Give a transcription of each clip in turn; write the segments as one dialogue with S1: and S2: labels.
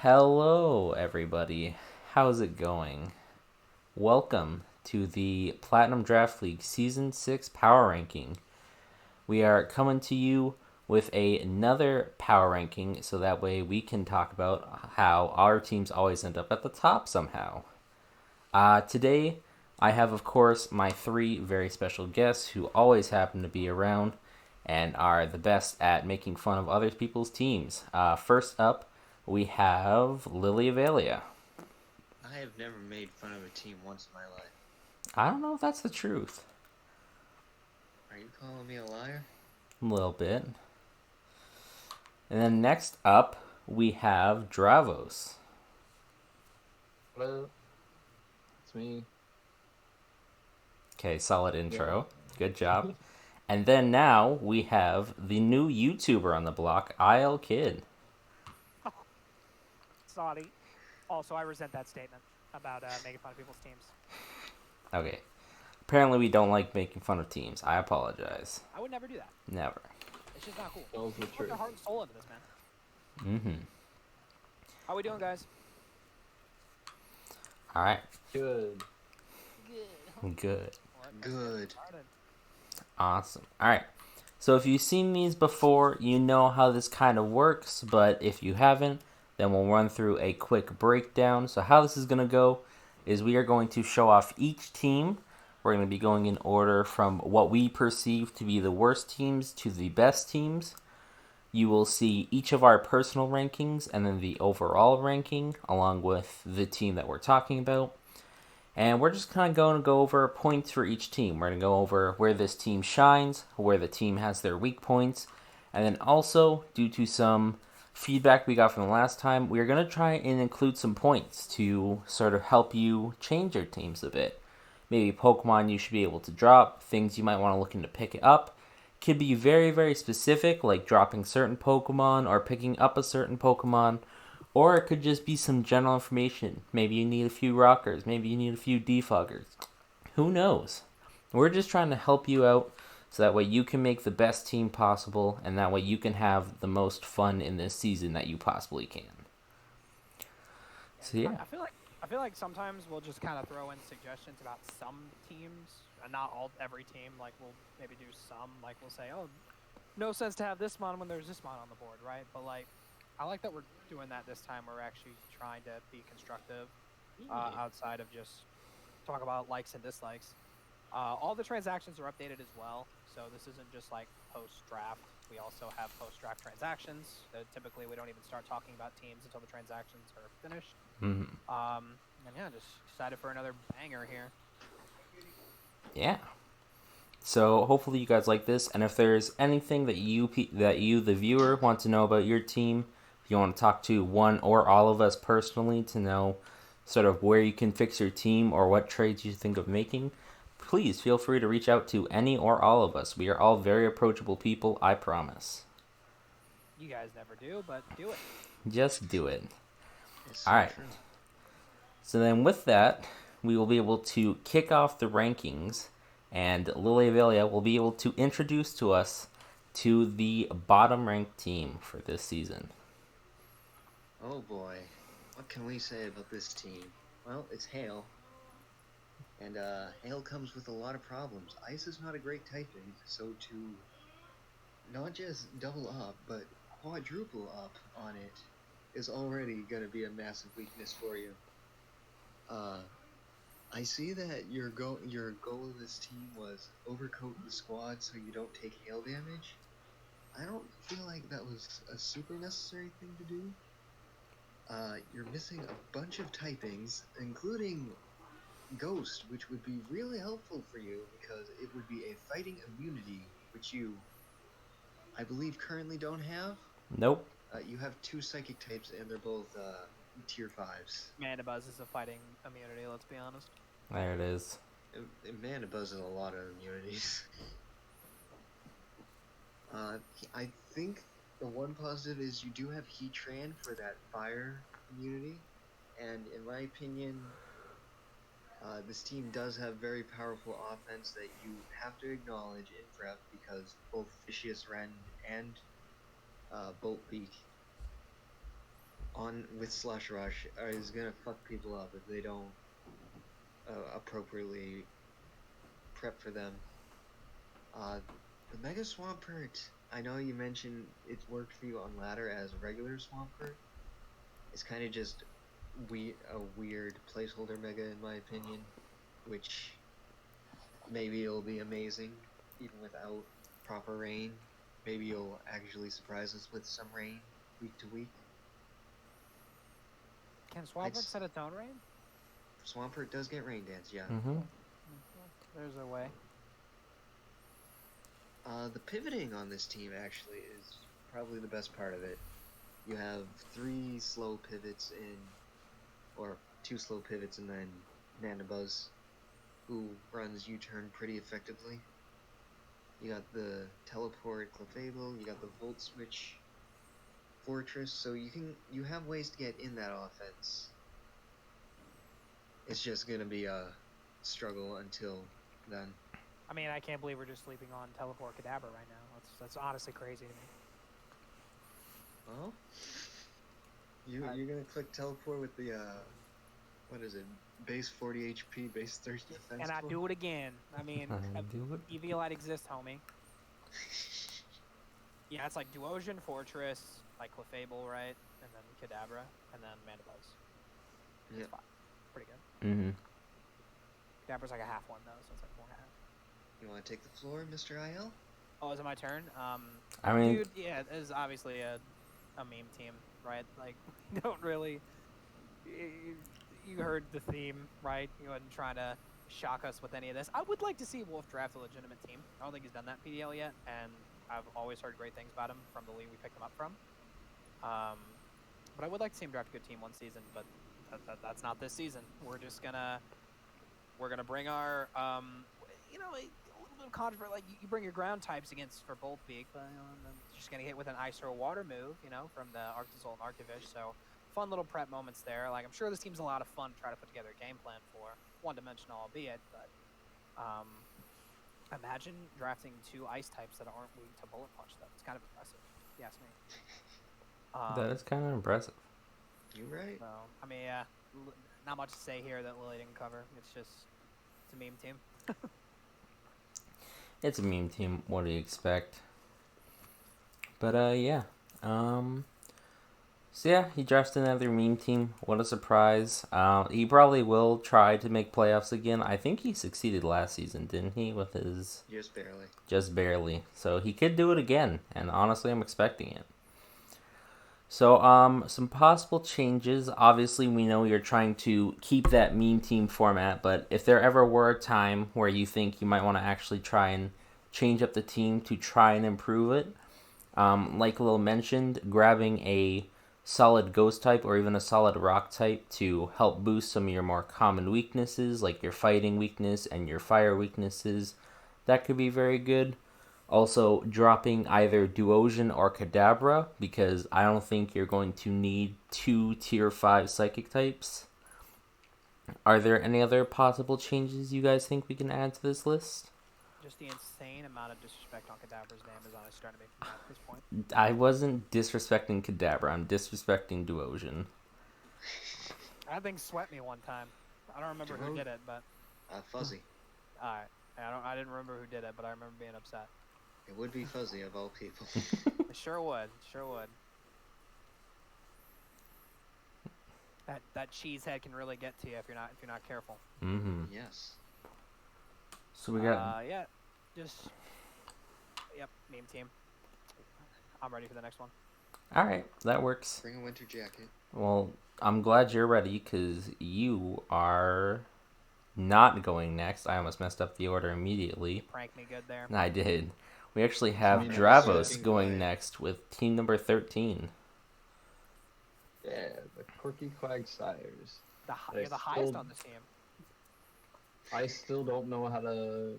S1: Hello, everybody. How's it going? Welcome to the Platinum Draft League Season 6 Power Ranking. We are coming to you with another power ranking so that way we can talk about how our teams always end up at the top somehow. Today, I have, of course, my three very special guests who always happen to be around and are the best at making fun of other people's teams. First up, we have Lily Avelia.
S2: I have never made fun of a team once in my life.
S1: I don't know if that's the truth.
S2: Are you calling me a liar?
S1: A little bit. And then next up, we have Dravos.
S3: Hello, it's me.
S1: Okay, solid intro.
S3: Yeah.
S1: Good job. And then now we have the new YouTuber on the block, IL Kid.
S4: Sorry. Also, I resent that statement about making fun of people's teams.
S1: Okay. Apparently we don't like making fun of teams. I apologize.
S4: I would never do that.
S1: Never.
S4: It's just not cool.
S3: Tells the
S4: Put
S3: truth.
S4: their heart and soul into this, man.
S1: Mm-hmm.
S4: How we doing, guys?
S1: All right.
S3: Good.
S1: Good.
S2: Good.
S1: Awesome. All right. So if you've seen these before, you know how this kind of works. But if you haven't, then we'll run through a quick breakdown. So how this is going to go is we are going to show off each team. We're going to be going in order from what we perceive to be the worst teams to the best teams. You will see each of our personal rankings and then the overall ranking along with the team that we're talking about. And we're just kind of going to go over points for each team. We're going to go over where this team shines, where the team has their weak points, and then also, due to some feedback we got from the last time, we're going to try and include some points to sort of help you change your teams a bit. Maybe Pokemon you should be able to drop, things you might want to look into pick up. Could be very, very specific, like dropping certain Pokemon or picking up a certain Pokemon. Or it could just be some general information. Maybe you need a few rockers. Maybe you need a few defoggers. Who knows? We're just trying to help you out so that way you can make the best team possible and that way you can have the most fun in this season that you possibly can. So yeah.
S4: I feel like sometimes we'll just kind of throw in suggestions about some teams, and not every team. Like we'll maybe do some. Like we'll say, oh, no sense to have this mon when there's this mon on the board, right? But like, I like that we're doing that this time. We're actually trying to be constructive outside of just talk about likes and dislikes. All the transactions are updated as well, so this isn't just like post-draft. We also have post-draft transactions. Typically, we don't even start talking about teams until the transactions are finished.
S1: Mm-hmm.
S4: And yeah, just excited for another banger here.
S1: Yeah. So hopefully you guys like this, and if there's anything that you, the viewer, want to know about your team, if you want to talk to one or all of us personally to know sort of where you can fix your team or what trades you think of making, please feel free to reach out to any or all of us. We are all very approachable people, I promise.
S4: You guys never do, but do it.
S1: Just do it.
S2: So
S1: All right.
S2: true.
S1: So then with that, we will be able to kick off the rankings, and Lily Avelia will be able to introduce to us to the bottom ranked team for this season.
S2: Oh boy. What can we say about this team? Well, it's Hail. And Hail comes with a lot of problems. Ice is not a great typing, so to not just double up, but quadruple up on it is already going to be a massive weakness for you. I see that your goal of this team was overcoat the squad so you don't take hail damage. I don't feel like that was a super necessary thing to do. You're missing a bunch of typings, including Ghost, which would be really helpful for you because it would be a fighting immunity, which you, I believe, currently don't have.
S1: Nope.
S2: You have two psychic types, and they're both tier 5s.
S4: Mandibuzz is a fighting immunity, let's be honest.
S1: There it is.
S2: Mandibuzz is a lot of immunities. I think the one positive is you do have Heatran for that fire immunity, and in my opinion, this team does have very powerful offense that you have to acknowledge in prep because both Fishious Ren and Boltbeak on with Slush Rush is gonna fuck people up if they don't appropriately prep for them. The Mega Swampert, I know you mentioned it worked for you on ladder as a regular Swampert. It's kind of just a weird placeholder mega in my opinion, which maybe it'll be amazing even without proper rain. Maybe you'll actually surprise us with some rain week to week.
S4: Can Swampert set its own rain?
S2: Swampert does get rain dance, yeah.
S1: Mm-hmm.
S4: There's a way.
S2: The pivoting on this team actually is probably the best part of it. You have 3 slow pivots or 2 slow pivots, and then Nandabuzz, who runs U-turn pretty effectively. You got the teleport Clefable, you got the Volt Switch Fortress, so you have ways to get in that offense. It's just gonna be a struggle until then.
S4: I mean, I can't believe we're just sleeping on Teleport Kadabra right now. That's honestly crazy to me.
S2: Well, you're gonna click teleport with the what is it? Base 40 HP, base 30 defense.
S4: And I do it again. I mean, Eviolite exists, homie. Yeah, it's like Duosion, Fortress, like Clefable, right? And then Kadabra, and then Mandibuzz.
S2: Yeah.
S4: It's pretty good.
S1: Mm-hmm.
S4: Kadabra's like a half one, though, so it's like 4.5.
S2: You want to take the floor, Mr. IL?
S4: Oh, is it my turn?
S1: I mean,
S4: dude, yeah, it is obviously a meme team, right? Like, don't really. You heard the theme, right? You wasn't trying to shock us with any of this. I would like to see Wolf draft a legitimate team. I don't think he's done that PDL yet, and I've always heard great things about him from the league we picked him up from. But I would like to see him draft a good team one season, but that's not this season. We're gonna bring our a little bit of controversy. Like you bring your ground types against for Bolt Beak, but and then you're just gonna hit with an ice or a water move, from the Arctozolt and Arctivish. So fun little prep moments there. Like I'm sure this team's a lot of fun to try to put together a game plan for, one-dimensional albeit, but imagine drafting 2 ice types that aren't weak to Bullet Punch. Though it's kind of impressive, if you ask me.
S1: that is kind of impressive.
S2: You right?
S4: So I mean, yeah, not much to say here that Lily didn't cover. It's a meme team.
S1: It's a meme team. What do you expect? But yeah. So yeah, he drafts another meme team. What a surprise. He probably will try to make playoffs again. I think he succeeded last season, didn't he? With his
S2: Just barely.
S1: Just barely. So he could do it again, and honestly, I'm expecting it. So, some possible changes. Obviously, we know you're trying to keep that meme team format, but if there ever were a time where you think you might want to actually try and change up the team to try and improve it, like Lil mentioned, grabbing a solid ghost type or even a solid rock type to help boost some of your more common weaknesses, like your fighting weakness and your fire weaknesses, that could be very good. Also, dropping either Duosion or Kadabra, because I don't think you're going to need 2 tier 5 psychic types. Are there any other possible changes you guys think we can add to this list?
S4: Just the insane amount of disrespect on Kadabra's name is honestly starting to make me mad at this point.
S1: I wasn't disrespecting Kadabra, I'm disrespecting Duosion.
S4: I think Sweat me one time. I don't remember who did it, but
S2: Fuzzy.
S4: alright. I didn't remember who did it, but I remember being upset.
S2: It would be Fuzzy of all people.
S4: It sure would. That cheese head can really get to you if you're not careful.
S1: Mm-hmm.
S2: Yes.
S1: So we got...
S4: meme team. I'm ready for the next one.
S1: Alright, that works.
S2: Bring a winter jacket.
S1: Well, I'm glad you're ready, because you are not going next. I almost messed up the order immediately.
S4: Prank me good there.
S1: I did. We actually have
S2: mean,
S1: Dravos
S2: I'm
S1: going
S2: by.
S1: next with team number 13.
S3: Yeah, the Quirky Quagsires.
S4: You're the highest on this team.
S3: I still don't know how to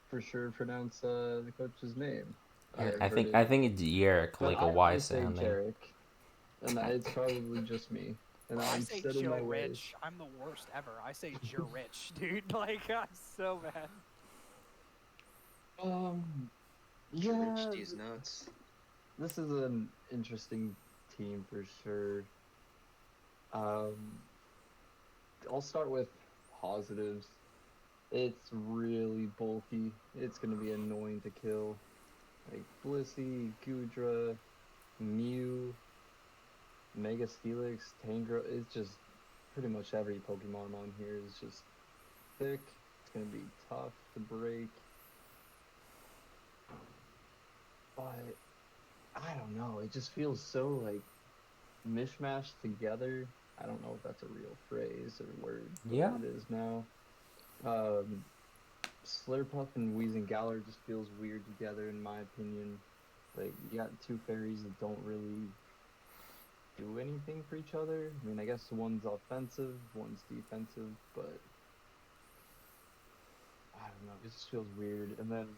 S3: for sure pronounce the coach's name.
S1: I think it's Yerrick, like a Y sounding.
S3: Jarek, and it's probably just me. And
S4: I
S3: I'm
S4: say
S3: set in my
S4: Joe
S3: ways.
S4: Rich. I'm the worst ever. I say Joe Rich, dude. Like, I'm so bad.
S3: Yeah,
S2: Rich these nuts.
S3: this is an interesting team for sure. I'll start with positives. It's really bulky. It's going to be annoying to kill. Like Blissey, Gudra, Mew, Mega Steelix, Tangrowth. It's just pretty much every Pokemon on here is just thick. It's going to be tough to break. But I don't know. It just feels so like mishmashed together. I don't know if that's a real phrase or word, but
S1: Yeah.
S3: it is now. Slurpuff and Wheezing Galar just feels weird together, in my opinion. Like, you got two fairies that don't really do anything for each other. I mean, I guess one's offensive, one's defensive, but I don't know. It just feels weird. And then,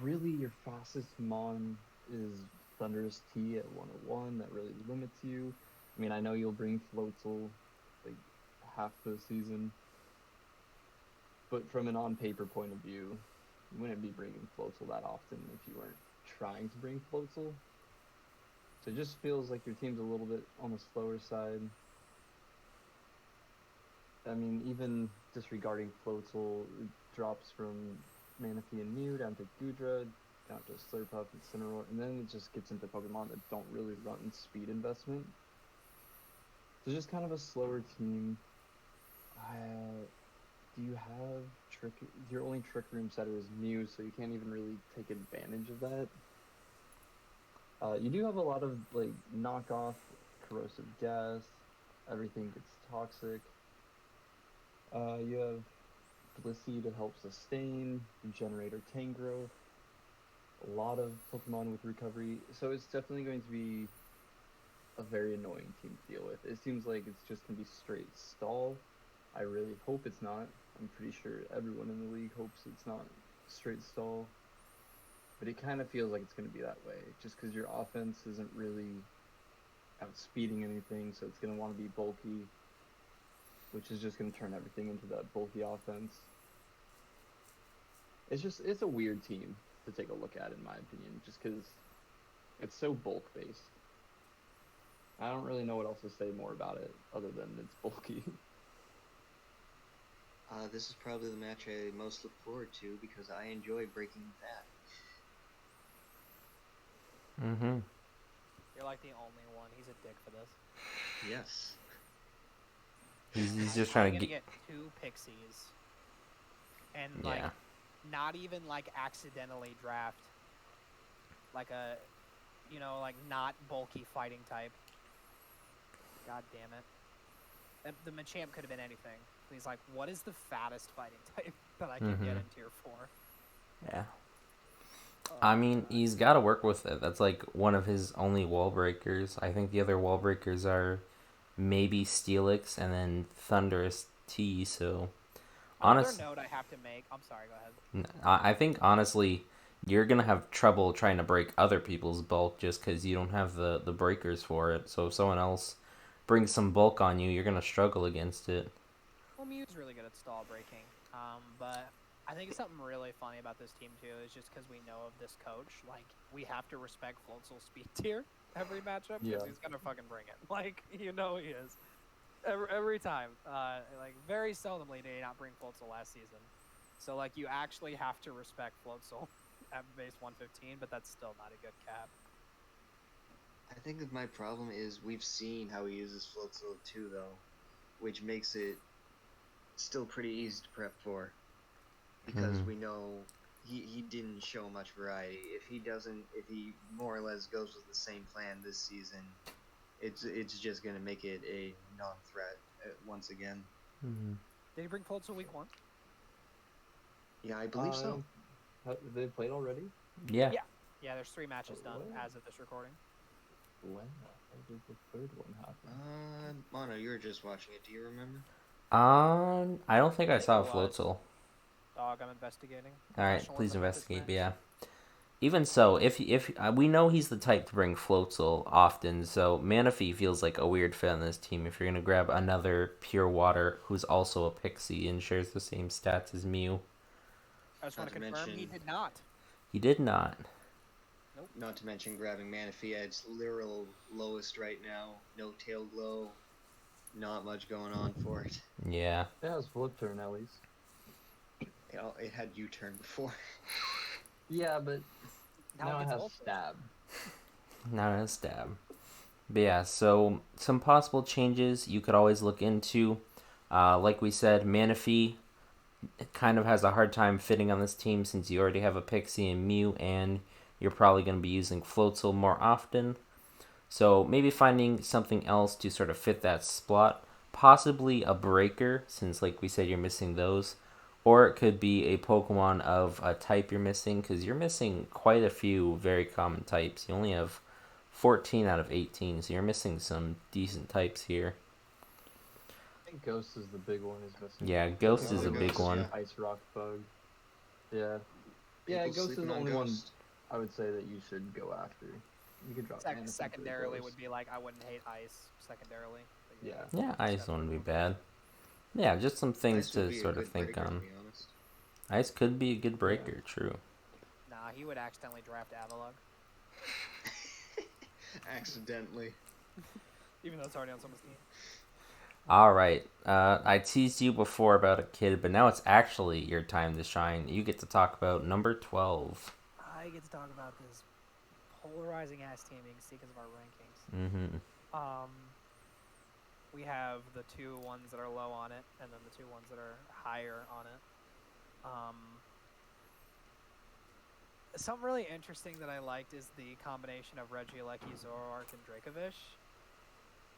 S3: really, your fastest Mon is Thunderous T at 101. That really limits you. I mean, I know you'll bring Floatzel like half the season, but from an on-paper point of view, you wouldn't be bringing Floatzel that often if you weren't trying to bring Floatzel. So it just feels like your team's a little bit on the slower side. I mean, even disregarding Floatzel, it drops from Manaphy and Mew down to Gudra, down to Slurpuff and Cineroar, and then it just gets into Pokemon that don't really run speed investment. So just kind of a slower team. Do you have Trick? Your only Trick Room setter is Mew, so you can't even really take advantage of that. You do have a lot of like knockoff, corrosive gas. Everything gets toxic. You have Blissey to help sustain, Generator Tangrowth, a lot of Pokemon with recovery, so it's definitely going to be a very annoying team to deal with. It seems like it's just going to be straight stall. I really hope it's not. I'm pretty sure everyone in the league hopes it's not straight stall. But it kind of feels like it's going to be that way, just because your offense isn't really outspeeding anything, so it's going to want to be bulky, which is just going to turn everything into that bulky offense. It's a weird team to take a look at, in my opinion, just because it's so bulk-based. I don't really know what else to say more about it, other than it's bulky.
S2: This is probably the match I most look forward to because I enjoy breaking that.
S1: Mm-hmm.
S4: You're like the only one. He's a dick for this.
S2: Yes.
S1: He's just
S4: I'm
S1: trying
S4: gonna
S1: to
S4: get 2 Pixies, and
S1: Yeah.
S4: like, not even like accidentally draft like a, you know, like not bulky fighting type. God damn it. The Machamp could have been anything. He's like, what is the fattest fighting type that I can get in tier 4?
S1: Yeah.
S4: Oh,
S1: I mean, he's got to work with it. That's like one of his only wall breakers. I think the other wall breakers are maybe Steelix and then Thunderous T. So,
S4: another note I have to make. I'm sorry, go ahead.
S1: I think honestly, you're gonna have trouble trying to break other people's bulk just because you don't have the breakers for it. So if someone else brings some bulk on you, you're gonna struggle against it.
S4: Well, Mew's really good at stall breaking, but I think something really funny about this team too is just because we know of this coach, like, we have to respect Floatzel's speed tier every matchup because he's gonna fucking bring it. Like, you know he is. Every time. Like, very seldomly did he not bring Floatzel last season. So, like, you actually have to respect Floatzel at base 115, but that's still not a good cap.
S2: I think that my problem is we've seen how he uses Floatzel too, though, which makes it still pretty easy to prep for. Because we know he didn't show much variety. If he more or less goes with the same plan this season, it's just gonna make it a non-threat once again.
S4: Did he bring Floatzel week 1?
S2: Yeah, I believe so.
S3: They played already?
S1: Yeah.
S4: Yeah, there's 3 matches done as of this recording.
S3: When did the third one happen?
S2: Mono, you were just watching it. Do you remember?
S1: I don't think I saw
S4: it was.
S1: Floatzel.
S4: Dog, I'm investigating.
S1: All right, please investigate. But yeah. Even so, if we know he's the type to bring Floatzel often, so Manaphy feels like a weird fit on this team. If you're gonna grab another pure water who's also a Pixie and shares the same stats as Mew,
S4: I just want to confirm he did not.
S1: He did not.
S2: Not to mention grabbing Manaphy at its literal lowest right now. No tail glow. Not much going on for it.
S1: Yeah.
S3: It has flip turn at least.
S2: It had U-turn before.
S3: Yeah, but now it
S4: gets
S3: has
S4: voltage.
S3: stab.
S1: Now a stab. But yeah, so some possible changes you could always look into. Like we said, Manaphy kind of has a hard time fitting on this team since you already have a Pixie and Mew, and you're probably going to be using Floatzel more often. So maybe finding something else to sort of fit that slot. Possibly a Breaker, since like we said, you're missing those. Or it could be a Pokemon of a type you're missing, because you're missing quite a few very common types. You only have 14 out of 18, so you're missing some decent types here.
S3: I think Ghost is the big one he's missing.
S1: Yeah, Ghost is
S2: Probably
S1: a big
S2: Ghost,
S1: one.
S2: yeah.
S3: Ice Rock Bug. Yeah. Yeah,
S2: People
S3: Ghost is
S2: sleeping
S3: the
S2: on
S3: only one
S2: Ghost.
S3: I would say that you should go after. You could drop Manaphy for
S4: Secondarily
S3: Ghost.
S4: would be like, I wouldn't hate Ice. Secondarily. But
S3: Yeah.
S1: Yeah,
S4: it's
S1: Ice
S4: definitely
S1: wouldn't be
S4: one.
S1: bad. Yeah, just some things
S2: Ice would
S1: to
S2: be a
S1: sort of
S2: good
S1: think
S2: breaker,
S1: on.
S2: to be honest.
S1: Ice could be a good breaker, true.
S4: Nah, he would accidentally draft Avalugg.
S2: Accidentally.
S4: Even though it's already on someone's team.
S1: All right. I teased you before about a kid, but now it's actually your time to shine. You get to talk about number 12.
S4: I get to talk about this polarizing ass team you can see because of our rankings.
S1: Mm-hmm.
S4: We have the two ones that are low on it, and then the two ones that are higher on it. Something really interesting that I liked is the combination of Regieleki, Zoroark, and Dracovish.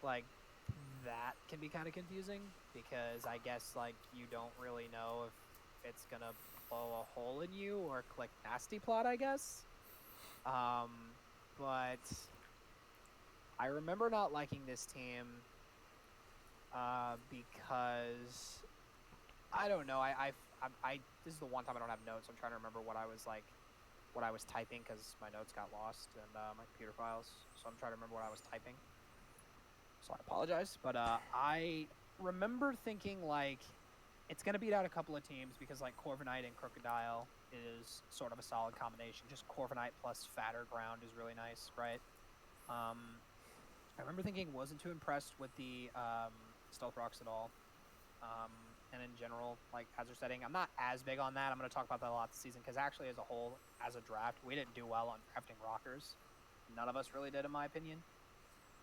S4: Like, that can be kind of confusing, because I guess, like, you don't really know if it's gonna blow a hole in you or click Nasty Plot, I guess. But I remember not liking this team because I don't know. I this is the one time I don't have notes. I'm trying to remember what I was typing because my notes got lost in my computer files. So I'm trying to remember what I was typing. So I apologize, but I remember thinking like it's gonna beat out a couple of teams because like Corviknight and Crocodile is sort of a solid combination. Just Corviknight plus fatter ground is really nice, right? I remember thinking wasn't too impressed with the Stealth Rocks at all. And in general, like hazard setting, I'm not as big on that. I'm going to talk about that a lot this season because actually, as a whole, as a draft, we didn't do well on drafting rockers. None of us really did, in my opinion.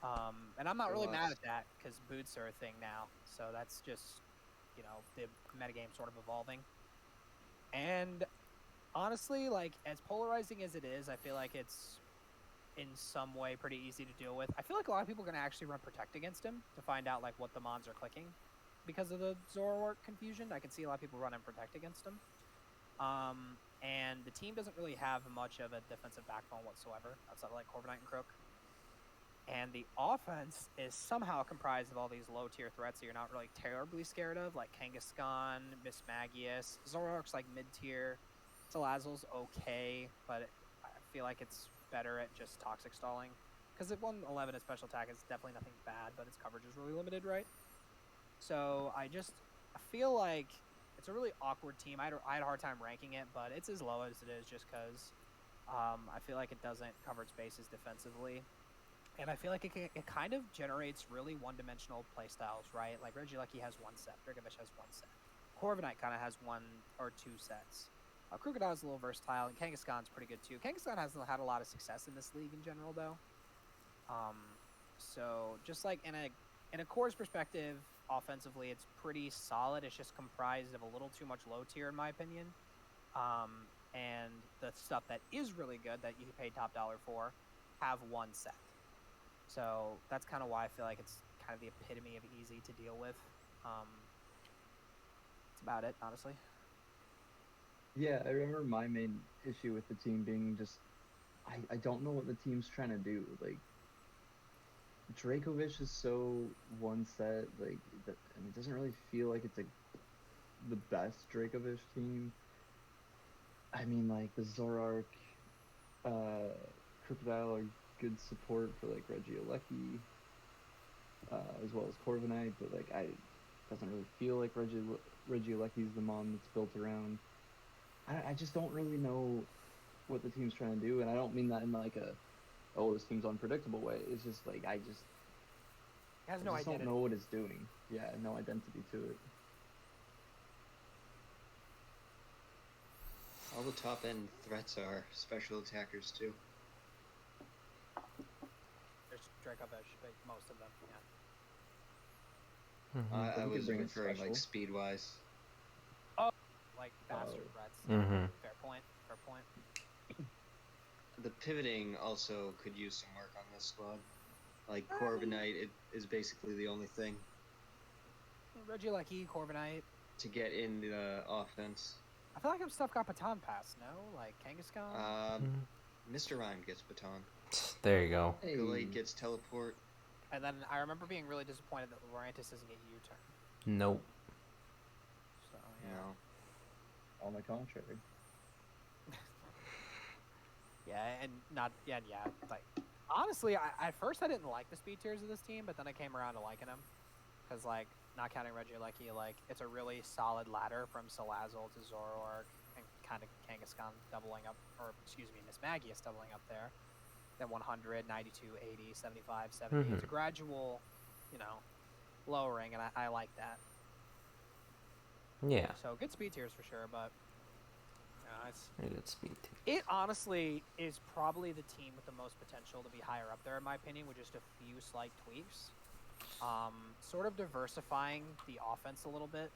S4: And I'm not really mad at that because boots are a thing now. So that's just, you know, the metagame sort of evolving. And honestly, like as polarizing as it is, I feel like it's in some way pretty easy to deal with. I feel like a lot of people are going to actually run Protect against him to find out like what the mons are clicking. Because of the Zoroark confusion, I can see a lot of people running Protect against him. And the team doesn't really have much of a defensive backbone whatsoever, outside of like Corviknight and Crook. And the offense is somehow comprised of all these low-tier threats that you're not really terribly scared of, like Kangaskhan, Mismagius. Zoroark's like mid-tier. Salazzle's okay, but I feel like it's better at just toxic stalling. Because at 111 at special attack is definitely nothing bad, but its coverage is really limited, right? So I feel like it's a really awkward team. I had a hard time ranking it, but it's as low as it is just because I feel like it doesn't cover its bases defensively. And I feel like it kind of generates really one-dimensional playstyles, right? Like Regieleki has one set, Dracovish has one set. Corviknight kind of has one or two sets. Crocodile's a little versatile, and Kangaskhan's pretty good too. Kangaskhan hasn't had a lot of success in this league in general, though. So just like in a core's perspective, offensively, it's pretty solid. It's just comprised of a little too much low tier, in my opinion. And the stuff that is really good that you pay top dollar for have one set. So that's kind of why I feel like it's kind of the epitome of easy to deal with. That's about it, honestly.
S3: Yeah, I remember my main issue with the team being just I don't know what the team's trying to do. Like Dracovish is so one set, like and it doesn't really feel like it's the best Dracovish team. I mean, like the Zoroark, Crocodile are good support for like Regieleki, as well as Corviknight, but like doesn't really feel like Regieleki is the mon that's built around. I just don't really know what the team's trying to do, and I don't mean that in like a, oh, this team's unpredictable way. It's just like
S4: It has no
S3: I just
S4: identity.
S3: don't know what it's doing. Yeah, no identity to it.
S2: All the top end threats are special attackers too.
S4: There's Dracovish, but most of them, yeah.
S1: Mm-hmm.
S2: I
S3: you could
S2: was
S3: bring it
S2: referring
S3: special.
S2: like speed wise.
S4: Like faster
S3: Oh.
S4: threats.
S1: Mm-hmm.
S4: Fair point. Fair point.
S2: The pivoting also could use some work on this squad. Like Corviknight, it is basically the only thing
S4: Regieleki, Corviknight.
S2: to get in the offense.
S4: I feel like I'm stuff got baton pass, no? Like Kangaskhan?
S2: Mr. Rhyme gets baton.
S1: There you go.
S3: Hey,
S2: Galate gets teleport.
S4: And then I remember being really disappointed that Lurantis doesn't get U-turn.
S1: Nope.
S4: So,
S2: You
S4: yeah.
S2: know,
S3: on the contrary.
S4: Yeah, and not, yeah, like, honestly, at first I didn't like the speed tiers of this team, but then I came around to liking them. Because, like, not counting Regieleki, like, it's a really solid ladder from Salazzle to Zoroark, and kind of Kangaskhan doubling up, or, excuse me, Miss Magius doubling up there. Then 100, 92, 80, 75, 70. It's a gradual, you know, lowering, and I like that.
S1: Yeah.
S4: So, good speed tiers for sure, but, it's...
S1: Very good speed.
S4: It honestly is probably the team with the most potential to be higher up there, in my opinion, with just a few slight tweaks. Sort of diversifying the offense a little bit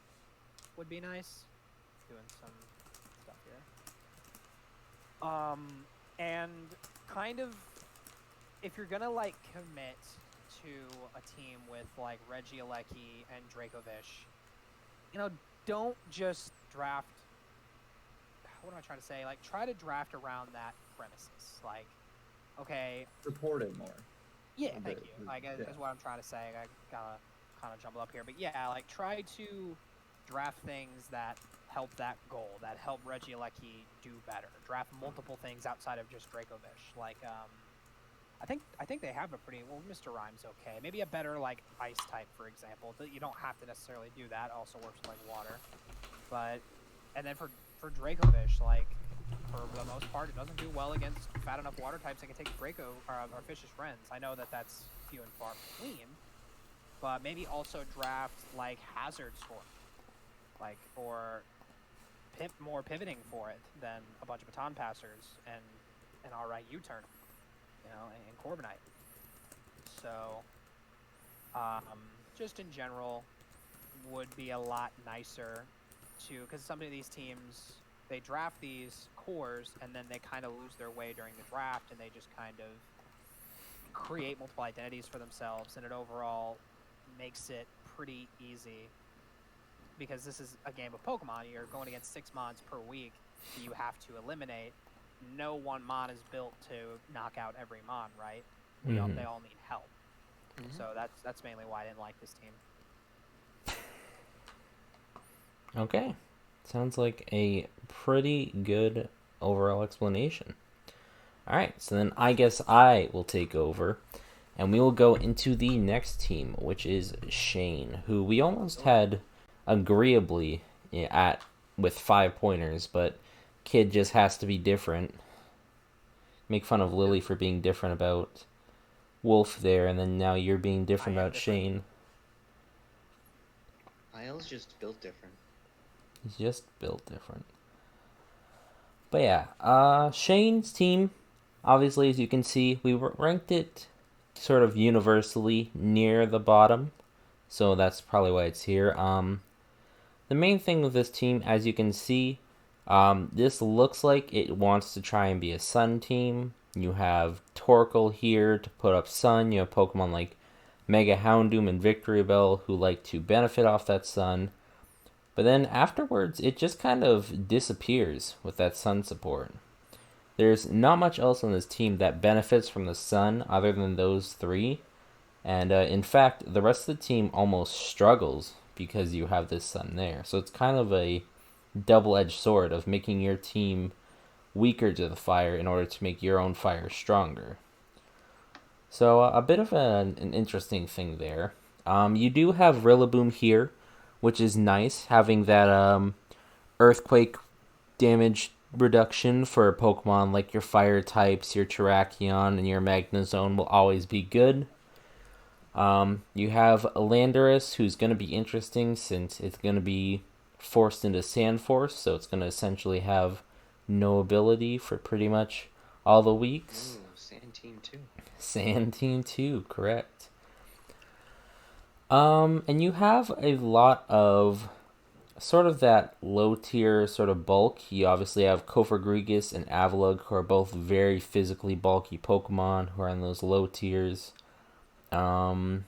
S4: would be nice. Doing some stuff here. And kind of, if you're gonna like commit to a team with like Regieleki and Dracovish, you know, don't just draft. What am I trying to say? Like, try to draft around that premises. Like, okay.
S3: Report it more.
S4: Yeah, thank you. Like, that's what I'm trying to say. I gotta kind of jumble up here, but yeah, like, try to draft things that help that goal, that help Regieleki do better. Draft multiple things outside of just Dracovish. Like, I think they have a pretty well. Mr. Rhyme's okay. Maybe a better like ice type, for example. You don't have to necessarily do that. Also works with like water, but and then for Dracovish, like, for the most part, it doesn't do well against fat enough water types that can take Draco or fish's friends. I know that that's few and far between, but maybe also draft like hazards for it, like, or more pivoting for it than a bunch of baton passers and an alright U-turn, you know, and Corviknight. So, just in general, would be a lot nicer to, because some of these teams, they draft these cores and then they kind of lose their way during the draft and they just kind of create multiple identities for themselves, and it overall makes it pretty easy because this is a game of Pokemon. You're going against 6 mons per week that you have to eliminate. No one mon is built to knock out every mon, right? They all need help. So that's mainly why I didn't like this team.
S1: Okay. Sounds like a pretty good overall explanation. Alright, so then I guess I will take over, and we will go into the next team, which is Shane, who we almost had agreeably at with 5 pointers, but Kid just has to be different. Make fun of Lily for being different about Wolf there, and then now you're being different about Shane.
S2: IL's just built different.
S1: He's just built different. But yeah, Shane's team, obviously, as you can see, we ranked it sort of universally near the bottom, so that's probably why it's here. The main thing with this team, as you can see, this looks like it wants to try and be a Sun team. You have Torkoal here to put up Sun. You have Pokemon like Mega Houndoom and Victreebel who like to benefit off that Sun. But then afterwards, it just kind of disappears with that Sun support. There's not much else on this team that benefits from the Sun other than those 3. And in fact, the rest of the team almost struggles because you have this Sun there. So it's kind of a double-edged sword of making your team weaker to the fire in order to make your own fire stronger. So a bit of an interesting thing there. You do have Rillaboom here, which is nice, having that earthquake damage reduction for Pokemon like your Fire types, your Terrakion, and your Magnezone will always be good. You have Landorus, who's going to be interesting since it's going to be forced into Sand Force, so it's going to essentially have no ability for pretty much all the weeks.
S2: Ooh, Sand Team 2.
S1: Sand Team 2, correct. And you have a lot of sort of that low tier sort of bulk. You obviously have Kofagrigus and Avalugg, who are both very physically bulky Pokemon who are in those low tiers. You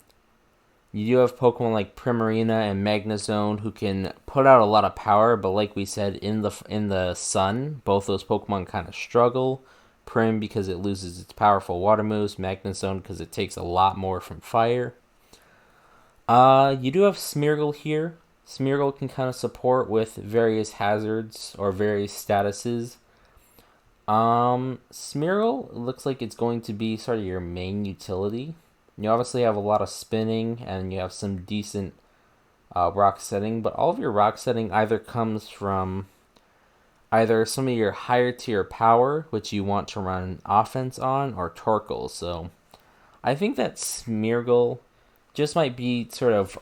S1: do have Pokemon like Primarina and Magnezone who can put out a lot of power, but like we said, in the sun, both those Pokemon kind of struggle. Prim because it loses its powerful water moves, Magnezone because it takes a lot more from fire. You do have Smeargle here. Smeargle can kind of support with various hazards or various statuses. Smeargle looks like it's going to be sort of your main utility. You obviously have a lot of spinning and you have some decent rock setting, but all of your rock setting either comes from either some of your higher tier power, which you want to run offense on, or Torkoal. So I think that Smeargle just might be sort of,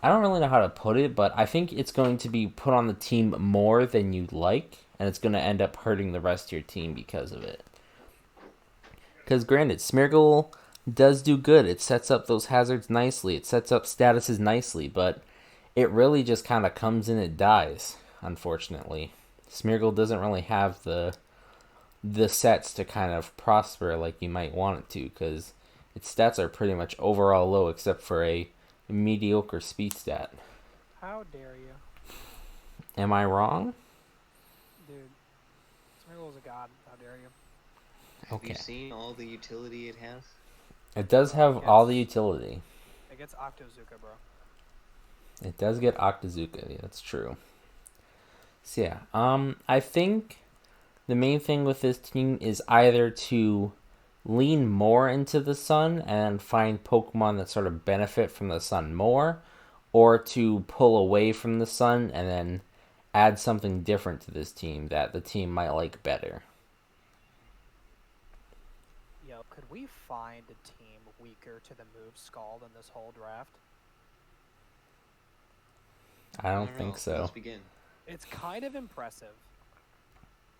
S1: I don't really know how to put it, but I think it's going to be put on the team more than you'd like, and it's going to end up hurting the rest of your team because of it. Because granted, Smeargle does do good. It sets up those hazards nicely. It sets up statuses nicely, but it really just kind of comes in and dies, unfortunately. Smeargle doesn't really have the sets to kind of prosper like you might want it to, because its stats are pretty much overall low except for a mediocre speed stat.
S4: How dare you?
S1: Am I wrong?
S4: Dude, Smeargle's a god. How dare you?
S2: Have you
S1: Okay.
S2: seen all the utility it has?
S1: It does have all the utility.
S4: It gets Octozuka, bro.
S1: It does get Octazooka, yeah, that's true. So yeah, I think the main thing with this team is either to lean more into the sun and find Pokemon that sort of benefit from the sun more, or to pull away from the sun and then add something different to this team that the team might like better.
S4: Yo, could we find a team weaker to the move Scald in this whole draft?
S1: I don't think
S2: Let's
S1: so.
S2: begin.
S4: It's kind of impressive.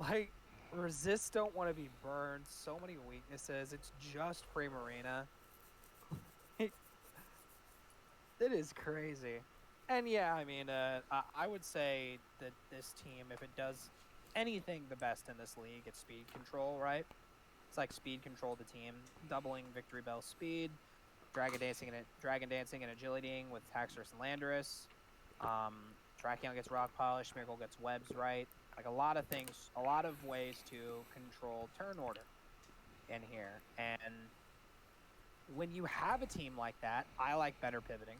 S4: Like, Resist don't want to be burned. So many weaknesses. It's just Primarina. It is crazy. And yeah, I mean, I would say that this team, if it does anything the best in this league, it's speed control, right? It's like speed control the team, doubling Victory Bell speed, Dragon Dancing and Agilitying with Taxorus and Landorus. Tracheon gets Rock Polish, Smeargle gets Webs right. Like a lot of things, a lot of ways to control turn order in here. And when you have a team like that, I like better pivoting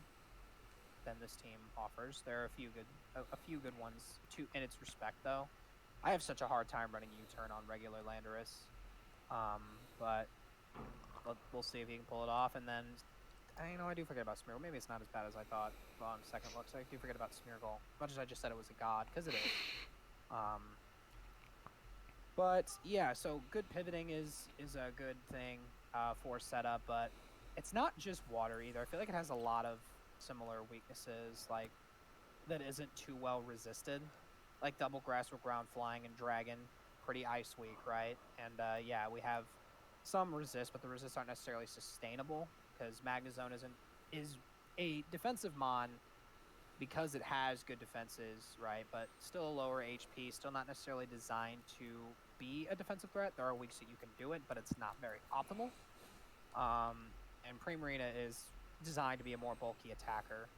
S4: than this team offers. There are a few good ones to in its respect though. I have such a hard time running U-turn on regular Landorus. But we'll see if he can pull it off. And then, I do forget about Smeargle. Maybe it's not as bad as I thought on second looks. I do forget about Smeargle. As much as I just said it was a god, because it is. But yeah, so good pivoting is a good thing for setup, but it's not just water either. I feel like it has a lot of similar weaknesses, like that isn't too well resisted, like double grass with ground flying and dragon, pretty ice weak, right? And yeah, we have some resist, but the resists aren't necessarily sustainable because Magnezone is a defensive mon because it has good defenses, right? But still a lower HP, still not necessarily designed to be a defensive threat. There are weeks that you can do it, but it's not very optimal. And Primarina is designed to be a more bulky attacker.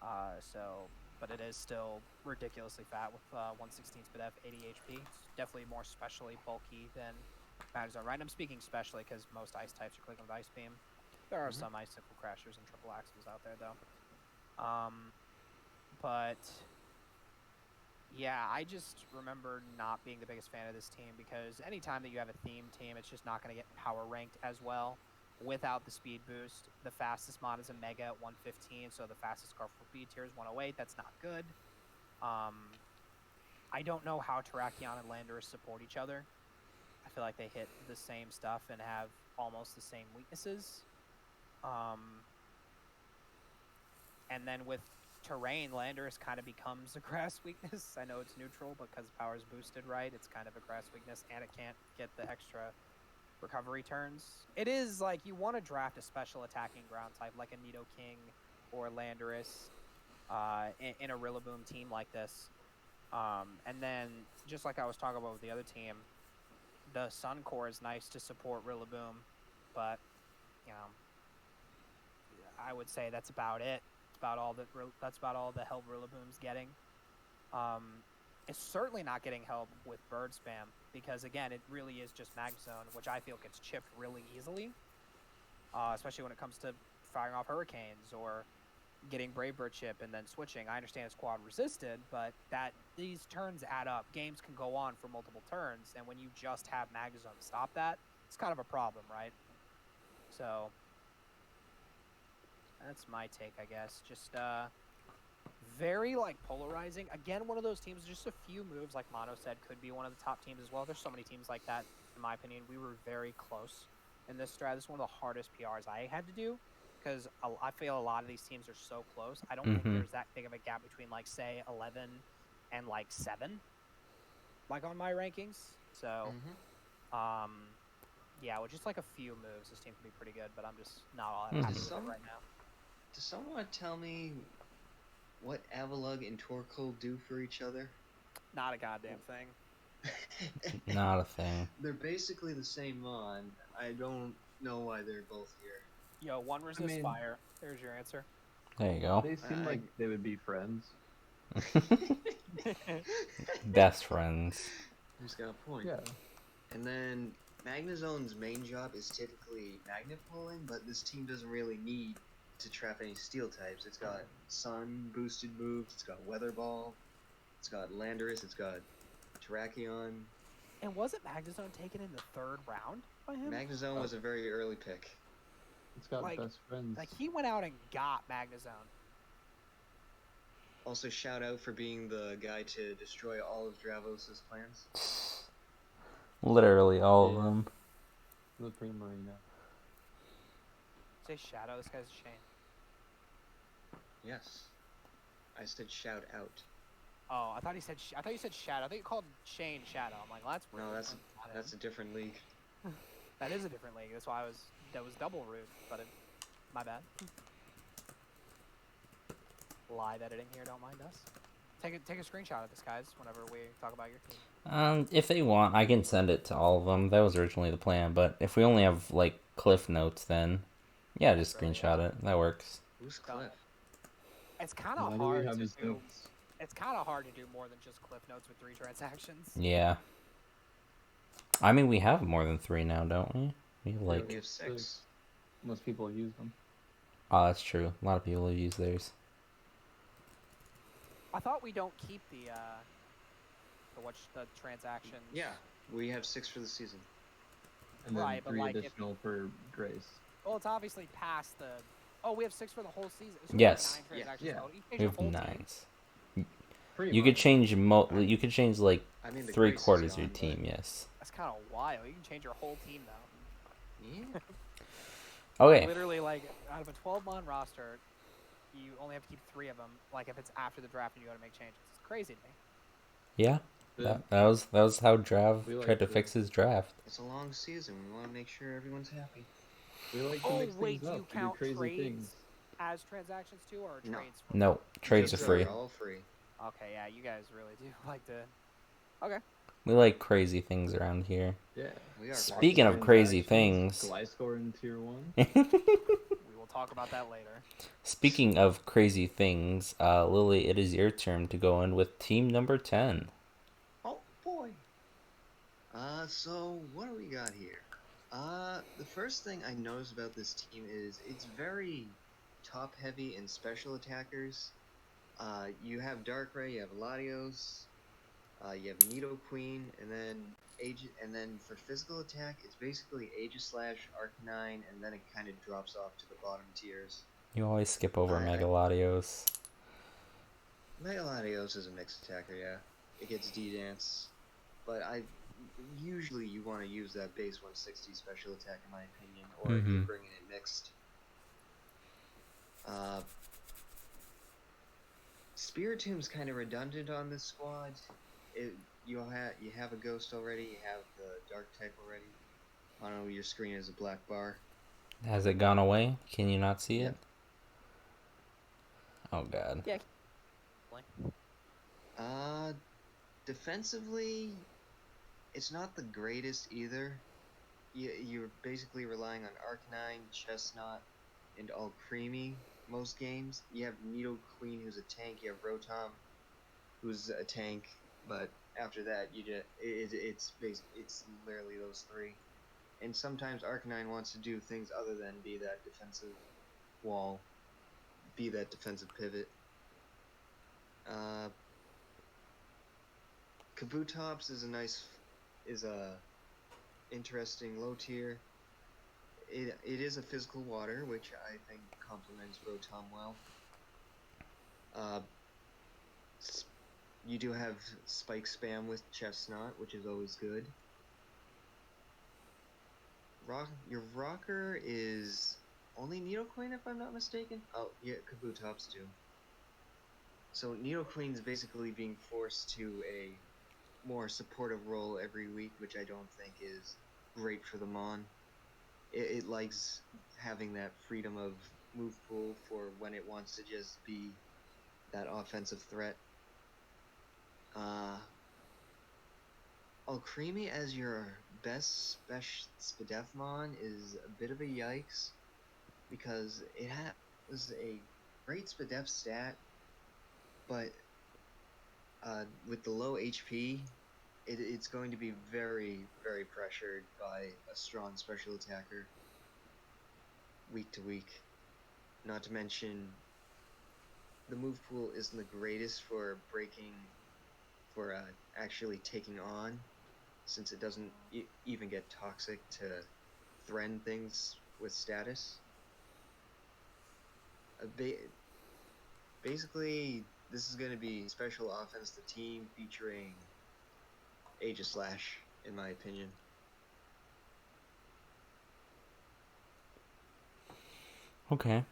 S4: But it is still ridiculously fat with 1/16 speed F, 80 HP. It's definitely more specially bulky than Magnezone, right? And I'm speaking specially because most ice types are clicking with Ice Beam. There are some Icicle Crashers and Triple Axles out there, though. But yeah, I just remember not being the biggest fan of this team because anytime that you have a theme team, it's just not going to get power ranked as well without the speed boost. The fastest mod is a Mega at 115, so the fastest Garfield speed tier is 108. That's not good. I don't know how Terrakion and Landorus support each other. I feel like they hit the same stuff and have almost the same weaknesses. And then with terrain, Landorus kind of becomes a grass weakness. I know it's neutral, but because power's boosted right, it's kind of a grass weakness, and it can't get the extra recovery turns. It is like you want to draft a special attacking ground type like a Nidoking or Landorus in a Rillaboom team like this. And then, just like I was talking about with the other team, the Sun Core is nice to support Rillaboom, but, you know, I would say that's about it. That's about all the help Rillaboom's getting. It's certainly not getting help with Bird Spam, because, again, it really is just Mag Zone, which I feel gets chipped really easily, especially when it comes to firing off Hurricanes or getting Brave Bird chip and then switching. I understand it's quad resisted, but these turns add up. Games can go on for multiple turns, and when you just have Mag Zone to stop that, it's kind of a problem, right? So that's my take, I guess. Just very like polarizing. Again, one of those teams, just a few moves, like Mono said, could be one of the top teams as well. There's so many teams like that, in my opinion. We were very close in this strat. This is one of the hardest PRs I had to do, because I feel a lot of these teams are so close. I don't think there's that big of a gap between, like, say, 11 and, like, 7, like, on my rankings. So, yeah, with just, like, a few moves, this team can be pretty good, but I'm just not all that happy with it right now.
S2: Does someone tell me what Avalugg and Torkoal do for each other?
S4: Not a goddamn thing.
S1: Not a thing.
S2: They're basically the same mon. I don't know why they're both here.
S4: Yo, one resists fire. There's your answer.
S1: There you go.
S3: They seem like they would be friends.
S1: Best friends.
S2: Who's got a point?
S3: Yeah.
S2: And then Magnezone's main job is typically magnet pulling, but this team doesn't really need to trap any steel types. It's got sun boosted moves, it's got Weather Ball, it's got Landorus, it's got Terrakion.
S4: And wasn't Magnezone taken in the 3rd round by him?
S2: Magnezone was a very early pick.
S3: It's got best friends.
S4: Like, he went out and got Magnezone.
S2: Also, shout out for being the guy to destroy all of Dravos' plans.
S1: Literally all of them.
S3: The Primarina.
S4: Say Shadow, this guy's Shane.
S2: Yes. I said shout out.
S4: Oh, I thought you said Shadow. I think you called Shane Shadow. I'm like, well, that's rude.
S2: No, that's a different league.
S4: That is a different league. That's why that was double rude, but my bad. Live editing here, don't mind us. Take a screenshot of this, guys, whenever we talk about your team.
S1: If they want, I can send it to all of them. That was originally the plan, but if we only have, like, Cliff Notes, then, yeah, just screenshot it. That works.
S2: Who's Cliff?
S4: It's kind of hard to do. It's kind of hard to do more than just Cliff Notes with 3 transactions.
S1: Yeah. I mean, we have more than 3 now, don't we? We have
S2: 6.
S3: Most people use them.
S1: Oh, that's true. A lot of people use theirs.
S4: I thought we don't keep the transactions.
S2: Yeah, we have 6 for the season.
S3: And then
S4: right, but
S3: 3
S4: like
S3: additional for Grace.
S4: Well, it's obviously past the. Oh, we have 6 for the whole season. So
S1: yes.
S4: We have 9 transactions total.
S1: We have 9s.
S3: Pretty
S1: you
S3: much.
S1: could change you could change like
S2: I mean,
S1: 3/4 of your team. Yes.
S4: That's kind of wild. You can change your whole team though.
S2: Yeah.
S1: Okay.
S4: Literally, like, out of a 12-man roster, you only have to keep 3 of them. Like, if it's after the draft and you got to make changes, it's crazy to me.
S1: Yeah. That was how Drav tried to fix his draft.
S2: It's a long season. We want to make sure everyone's happy.
S3: We like to mix things up.
S4: You count trades as transactions too, or trades?
S1: No, trades are free.
S2: All free.
S4: Okay, yeah, you guys really do like to. Okay.
S1: We like crazy things around here.
S3: Yeah.
S2: We are.
S1: Speaking of crazy things.
S3: Gliscor in tier 1.
S4: We will talk about that later.
S1: Speaking of crazy things, Lily, it is your turn to go in with team number 10.
S2: Oh boy. So what do we got here? The first thing I noticed about this team is it's very top heavy in special attackers. You have Darkrai, you have Latios, you have Nidoqueen, and then for physical attack, it's basically Aegislash, Arcanine, and then it kind of drops off to the bottom tiers.
S1: You always skip over Mega Latios.
S2: Mega Latios is a mixed attacker, yeah. it gets D-Dance. But usually you want to use that base 160 special attack in my opinion, or you're bringing it mixed. Spiritom's kind of redundant on this squad. You have a ghost already, you have the dark type already. I don't know, your screen is a black bar.
S1: Has it gone away? Can you not see it?
S2: Yep.
S1: Oh god.
S4: Yeah.
S2: Defensively, it's not the greatest either. You're basically relying on Arcanine, Chestnut, and All Creamy most games. You have Needle Queen, who's a tank. You have Rotom, who's a tank. But after that, it's literally those three. And sometimes Arcanine wants to do things other than be that defensive wall, be that defensive pivot. Kabutops is a interesting low tier. It is a physical water, which I think complements Rotom well. You do have Spike Spam with Chestnut, which is always good. Your rocker is only Nidoqueen, if I'm not mistaken. Oh, yeah, Kabutops too. So Nidoqueen's basically being forced to a more supportive role every week, which I don't think is great for the Mon. It likes having that freedom of move pool for when it wants to just be that offensive threat. Alcremie as your best Spadefmon is a bit of a yikes, because it was a great Spadef stat, but with the low HP, it's going to be very, very pressured by a strong special attacker week to week. Not to mention, the move pool isn't the greatest for actually taking on, since it doesn't even get toxic to threaten things with status. Basically, this is going to be special offense the team featuring Aegislash, in my opinion.
S1: Okay.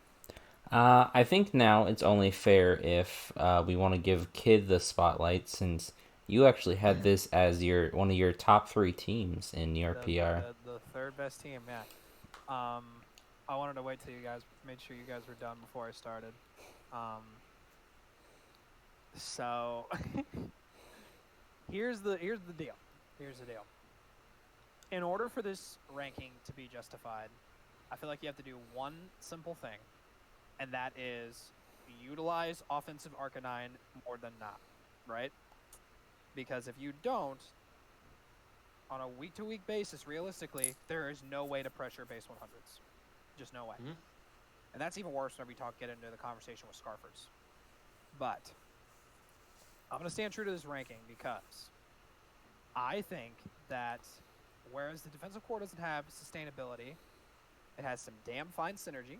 S1: I think now it's only fair if we want to give Kid the spotlight, since you actually had this as one of your top 3 teams in your PR.
S4: The third best team, yeah. I wanted to wait till you guys made sure you guys were done before I started. So here's the deal. In order for this ranking to be justified, I feel like you have to do one simple thing, and that is utilize offensive Arcanine more than not, right? Because if you don't, on a week-to-week basis, realistically, there is no way to pressure base 100s. Just no way. Mm-hmm. And that's even worse when we get into the conversation with Scarfers. But I'm going to stand true to this ranking because I think that whereas the defensive core doesn't have sustainability, it has some damn fine synergy.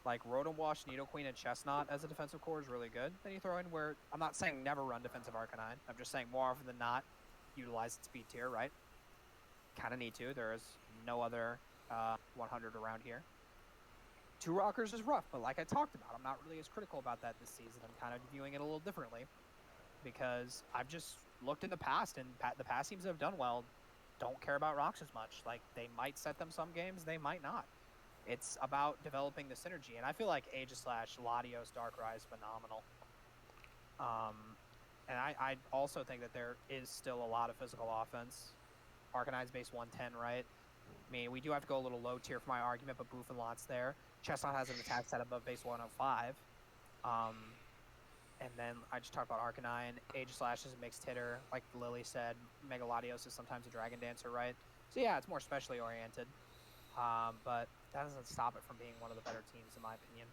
S4: Like Rotom Wash, Nidoqueen, and Chestnut as a defensive core is really good. Then you throw in where, I'm not saying never run defensive Arcanine. I'm just saying more often than not, utilize its speed tier, right? Kind of need to. There is no other 100 around here. 2 rockers is rough, but like I talked about, I'm not really as critical about that this season. I'm kind of viewing it a little differently because I've just looked in the past, and the past teams that have done well don't care about rocks as much. Like, they might set them some games, they might not. It's about developing the synergy, and I feel like Aegislash, Latios, Darkrai is phenomenal. And I also think that there is still a lot of physical offense. Arcanine's base 110, right? I mean, we do have to go a little low tier for my argument, but Bouffalin's there. Chestnut has an attack set above base 105. And then I just talked about Arcanine. Aegislash is a mixed hitter. Like Lily said, Mega Latios is sometimes a Dragon Dancer, right? So yeah, it's more specially oriented. But that doesn't stop it from being one of the better teams, in my opinion.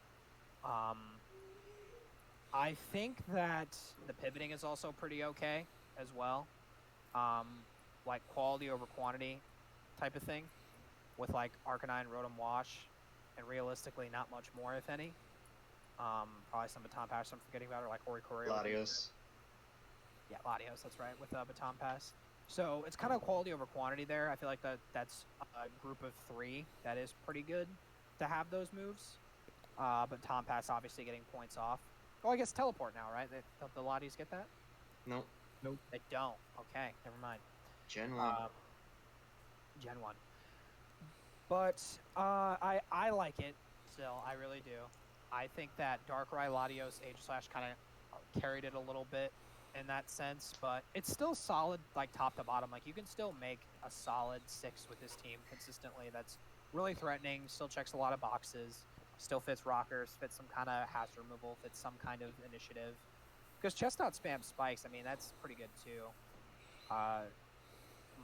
S4: I think that the pivoting is also pretty okay as well. Like quality over quantity type of thing with like Arcanine, Rotom Wash, and realistically not much more, if any. Probably some Baton Pass I'm forgetting about, or like Oricorio.
S2: Latios.
S4: Yeah, Latios, that's right, with Baton Pass. So it's kind of quality over quantity there. I feel like that's a group of 3 that is pretty good to have those moves. But Tom Pass obviously getting points off. Oh, I guess teleport now, right? The Lotties get that?
S2: Nope.
S3: Nope.
S4: They don't. Okay, never mind.
S2: Gen 1.
S4: Gen 1. But I like it still. I really do. I think that Darkrai Latios Aegislash kind of carried it a little bit in that sense, but it's still solid, like top to bottom. Like you can still make a solid 6 with this team consistently. That's really threatening. Still checks a lot of boxes. Still fits rockers. Fits some kind of hazard removal. Fits some kind of initiative. Because Chestnut spam spikes. I mean, that's pretty good too.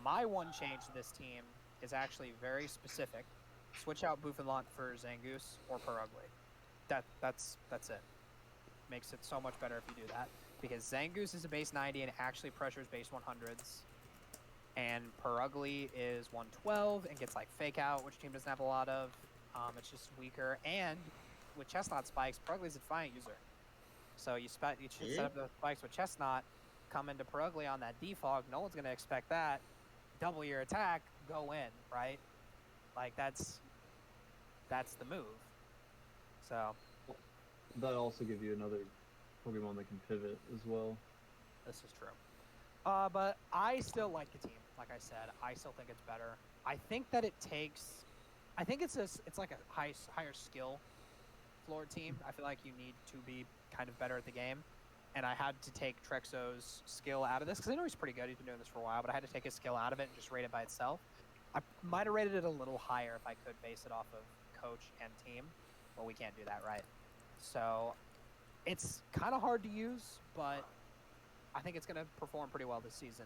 S4: My one change to this team is actually very specific. Switch out Buffalont for Zangoose or Perugly. That's it. Makes it so much better if you do that. Because Zangoose is a base 90 and actually pressures base 100s. And Perugly is 112 and gets like fake out, which team doesn't have a lot of. It's just weaker. And with Chestnut spikes, Perugly's a Defiant user. So you set up the spikes with Chestnut, come into Perugly on that defog. No one's going to expect that. Double your attack, go in, right? Like that's the move. So
S3: that also gives you another Pokemon that can pivot as well.
S4: This is true. But I still like the team. Like I said, I still think it's better. I think that it takes. I think it's like a higher skill floor team. I feel like you need to be kind of better at the game. And I had to take Trexo's skill out of this because I know he's pretty good. He's been doing this for a while, but I had to take his skill out of it and just rate it by itself. I might have rated it a little higher if I could base it off of coach and team, but we can't do that, right? So it's kind of hard to use, but I think it's going to perform pretty well this season,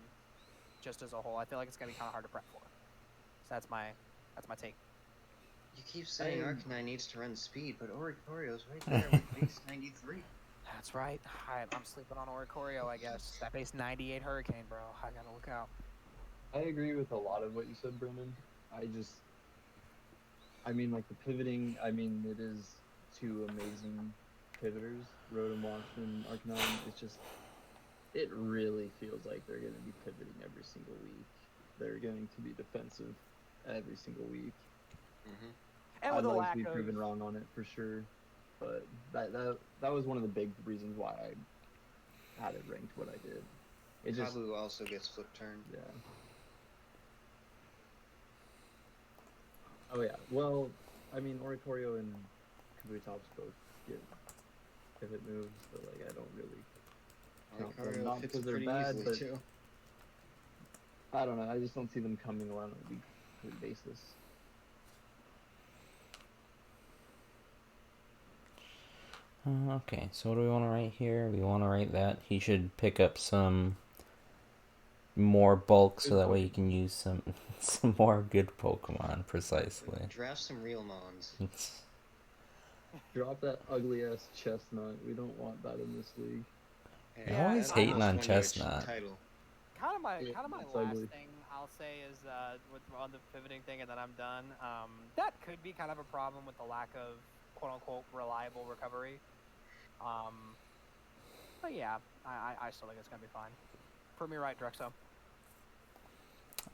S4: just as a whole. I feel like it's going to be kind of hard to prep for. So that's my take.
S2: You keep saying Arcanine needs to run speed, but Oricorio's right there with base 93.
S4: That's right. I'm sleeping on Oricorio, I guess. That base 98 Hurricane, bro. I gotta look out.
S3: I agree with a lot of what you said, Brendan. I mean, like the pivoting, I mean, it is 2 amazing pivotters, Rotom, and Arcanine. It's just, it really feels like they're going to be pivoting every single week. They're going to be defensive every single week.
S2: Mm-hmm.
S4: And with
S3: I'd
S4: a
S3: like
S4: lack
S3: to be
S4: of
S3: proven wrong on it for sure, but that was one of the big reasons why I had it ranked what I did. It just
S2: Kabu also gets flip turned.
S3: yeah. Oh yeah. Well, I mean, Oricorio and Kabutops both get pivot moves, but like I don't really count them.
S2: Oricorio
S3: Not
S2: fits
S3: because they're
S2: pretty
S3: bad,
S2: easily
S3: but
S2: too.
S3: I don't know. I just don't see them coming around on a weekly basis.
S1: Okay, so what do we want to write here? We want to write that he should pick up some more bulk so that way you can use some more good Pokemon, precisely.
S2: Draft some real Mons.
S3: Drop that ugly ass Chestnut. We don't want that in this league.
S2: Hey,
S1: You're always
S2: that
S1: hating
S2: almost
S1: on
S2: won you a
S1: Chestnut.
S2: Title.
S4: kind of my
S3: it's
S4: last
S3: ugly.
S4: thing I'll say is on the pivoting thing, and then I'm done. That could be kind of a problem with the lack of quote unquote reliable recovery. But yeah, I still think it's gonna be fine. Prove me right, Drexo.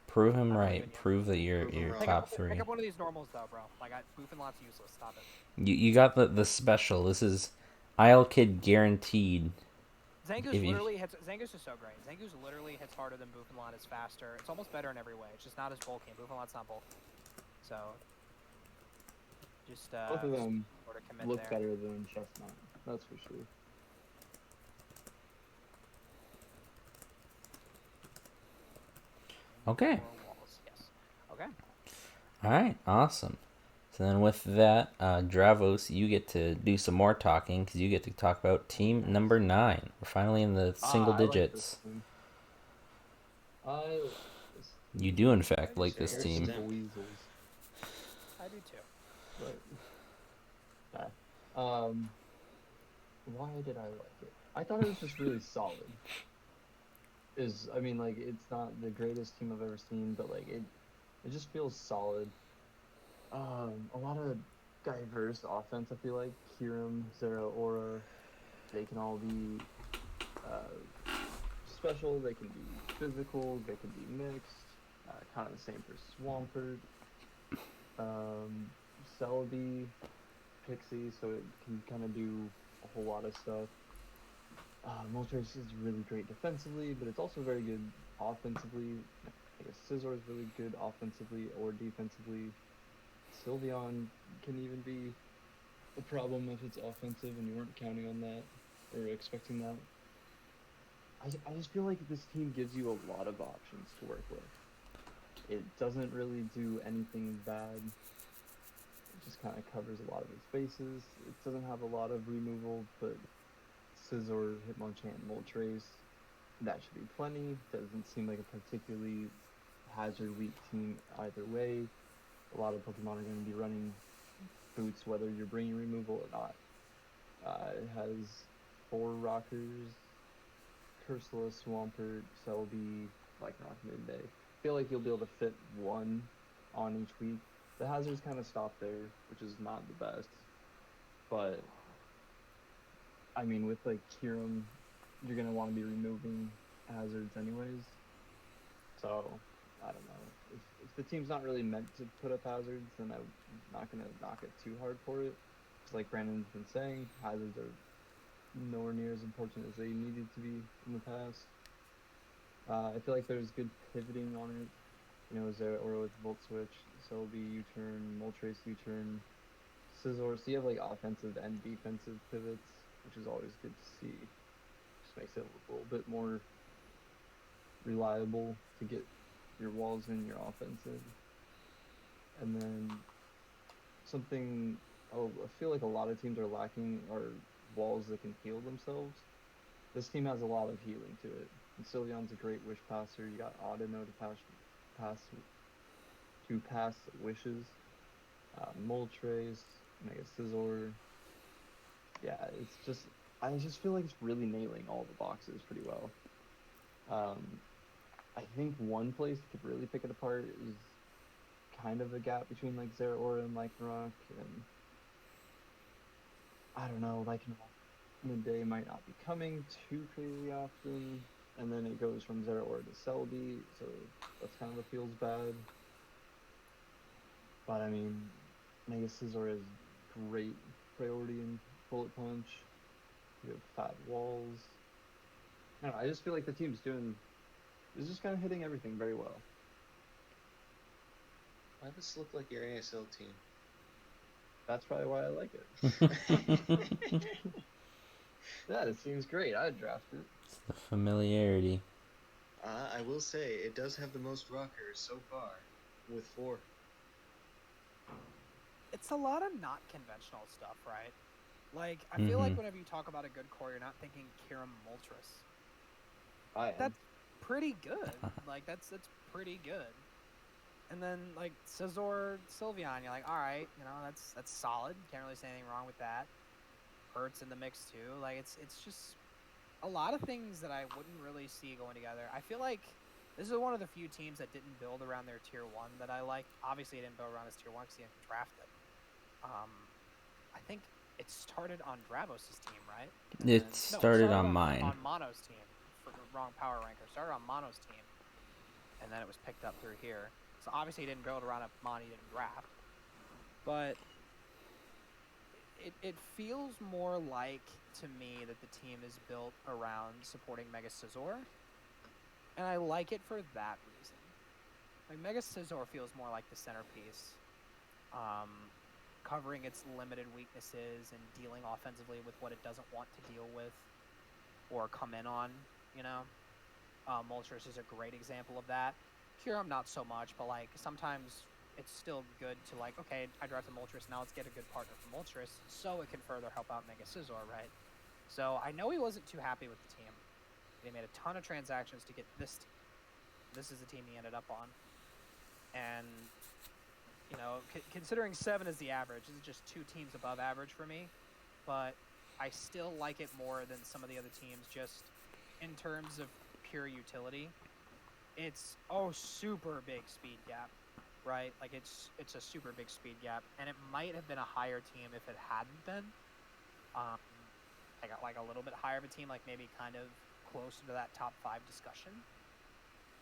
S1: Prove him
S4: I'm
S1: right.
S4: believing you.
S1: Prove that you're
S2: Prove him wrong.
S1: top 3.
S4: Pick up one of these normals though, bro. Like Buffalot's useless. Stop it.
S1: You got the special. This is Isle Kid guaranteed.
S4: Zangoose
S1: If you-
S4: literally hits. Zangoose is so great. Zangoose literally hits harder than Buffalot. It's faster. It's almost better in every way. It's just not as bulky. Buffalot's not bulky. So just
S3: Both of them
S4: sort of commit
S3: look
S4: there.
S3: better than Chestnut. That's for sure.
S1: Okay.
S4: More walls, yes. Okay.
S1: All right. Awesome. So then with that, Dravos, you get to do some more talking because you get to talk about team number 9. We're finally in the single
S3: I like
S1: digits.
S3: this team. I like this
S1: You do, in fact, like this
S2: Here's
S1: team.
S2: the-
S3: Weasels.
S4: I do too.
S3: But, why did I like it? I thought it was just really solid. I mean, like, it's not the greatest team I've ever seen, but like, it just feels solid. A lot of diverse offense. I feel like Kyurem, Zeraora, they can all be special, they can be physical, they can be mixed. Kind of the same for Swampert, Celebi, Pixie, so it can kind of do a whole lot of stuff. Moltres is really great defensively, but it's also very good offensively. I guess Scizor is really good offensively or defensively. Sylveon can even be a problem if it's offensive and you weren't counting on that or expecting that. I just feel like this team gives you a lot of options to work with. It doesn't really do anything bad. It just kind of covers a lot of its bases. It doesn't have a lot of removal, but Scizor, Hitmonchan, Moltres, that should be plenty. Doesn't seem like a particularly hazard weak team either way. A lot of Pokemon are going to be running boots whether you're bringing removal or not. It has 4 Rockers, Cursula, Swampert, Celebi, Lycanroc, Midday. I feel like you'll be able to fit 1 on each week. The hazards kind of stop there, which is not the best. But, I mean, with like Kyurem, you're going to want to be removing hazards anyways. So, I don't know. If the team's not really meant to put up hazards, then I'm not going to knock it too hard for it. Just like Brandon's been saying, hazards are nowhere near as important as they needed to be in the past. I feel like there's good pivoting on it. You know, Zeraora with Volt Switch, Celebi U-turn, Moltres U-turn, Scizor. So you have like offensive and defensive pivots, which is always good to see. Just makes it a little bit more reliable to get your walls in, your offense in. And then something I feel like a lot of teams are lacking are walls that can heal themselves. This team has a lot of healing to it. And Sylveon's a great wish passer. You got Audino to pass wishes. Moltres, I guess Scizor. Yeah, it's just I just feel like it's really nailing all the boxes pretty well. I think one place that could really pick it apart is kind of a gap between like Zeraora and Lycanroc, and I don't know, Lycanroc Midday might not be coming too crazy often, and then it goes from Zeraora to Celebi, so that's kind of what feels bad. But I mean, Mega Scizor is great priority in Bullet Punch. You have fat walls. I don't know, I just feel like the team's is just kind of hitting everything very well.
S2: Why does this look like your ASL team?
S3: That's probably why I like it. Yeah, it seems great. I'd draft it.
S1: It's the familiarity.
S2: I will say, it does have the most rockers so far, with 4.
S4: It's a lot of not conventional stuff, right? Like, I feel like whenever you talk about a good core, you're not thinking Kyurem Moltres. That's pretty good. Like, that's pretty good. And then, like, Scizor, Sylveon, you're like, all right, you know, that's solid. Can't really say anything wrong with that. Hurts in the mix, too. Like, it's just a lot of things that I wouldn't really see going together. I feel like this is one of the few teams that didn't build around their Tier 1 that I like. Obviously, it didn't build around his Tier 1 because he didn't draft it. I think it started on Dravos' team, right?
S1: It started on mine.
S4: On Mono's team. For the wrong power ranker. Started on Mono's team. And then it was picked up through here. So obviously he didn't build around a Mon he didn't draft. But it feels more like, to me, that the team is built around supporting Mega Scizor. And I like it for that reason. Like, Mega Scizor feels more like the centerpiece. Covering its limited weaknesses and dealing offensively with what it doesn't want to deal with or come in on, you know? Moltres is a great example of that. Kyurem, not so much, but, like, sometimes it's still good to, like, okay, I drafted Moltres, now let's get a good partner for Moltres so it can further help out Mega Scizor, right? So I know he wasn't too happy with the team. They made a ton of transactions to get this team. This is the team he ended up on. And, you know, considering 7 is the average, this is just 2 teams above average for me. But I still like it more than some of the other teams just in terms of pure utility. It's super big speed gap, right? Like it's a super big speed gap, and it might have been a higher team if it hadn't been. I got like a little bit higher of a team, like maybe kind of closer to that top 5 discussion.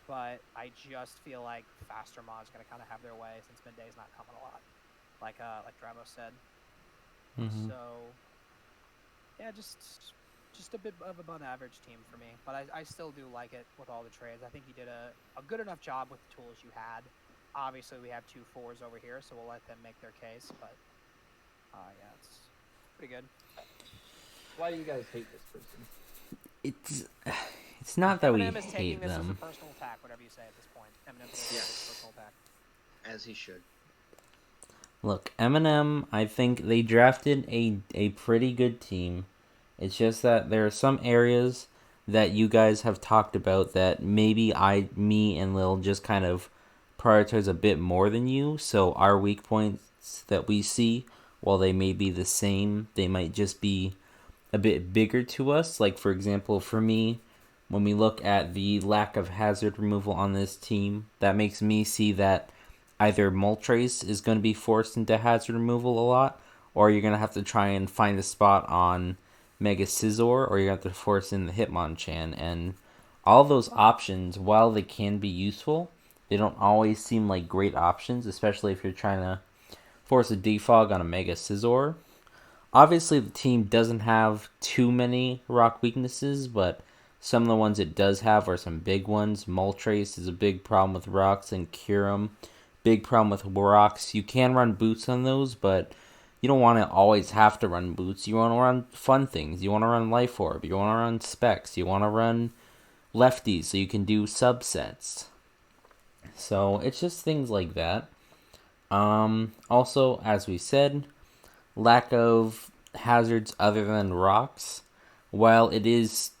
S4: But I just feel like faster mods going to kind of have their way since Midday's not coming a lot, like Dravo said.
S1: Mm-hmm.
S4: So yeah, just a bit of above average team for me. But I still do like it with all the trades. I think you did a good enough job with the tools you had. Obviously, we have 2 4s over here, so we'll let them make their case. But yeah, it's pretty good.
S3: Why do you guys hate this person?
S1: It's not that we
S4: Eminem is taking
S1: hate
S4: this as a
S1: them.
S4: personal attack, whatever you say at this point. Eminem's taking this as a personal attack.
S2: As he should.
S1: Look, Eminem, I think they drafted a pretty good team. It's just that there are some areas that you guys have talked about that maybe me and Lil just kind of prioritize a bit more than you. So our weak points that we see, while they may be the same, they might just be a bit bigger to us. Like, for example, for me, when we look at the lack of hazard removal on this team, that makes me see that either Moltres is going to be forced into hazard removal a lot, or you're going to have to try and find a spot on Mega Scizor, or you're going to have to force in the Hitmonchan. And all those options, while they can be useful, they don't always seem like great options, especially if you're trying to force a defog on a Mega Scizor. Obviously, the team doesn't have too many rock weaknesses, but some of the ones it does have are some big ones. Moltres is a big problem with rocks, and Kyurem, big problem with rocks. You can run boots on those, but you don't want to always have to run boots. You want to run fun things. You want to run Life Orb. You want to run Specs. You want to run lefties so you can do subsets. So it's just things like that. Also, as we said, lack of hazards other than rocks. While it is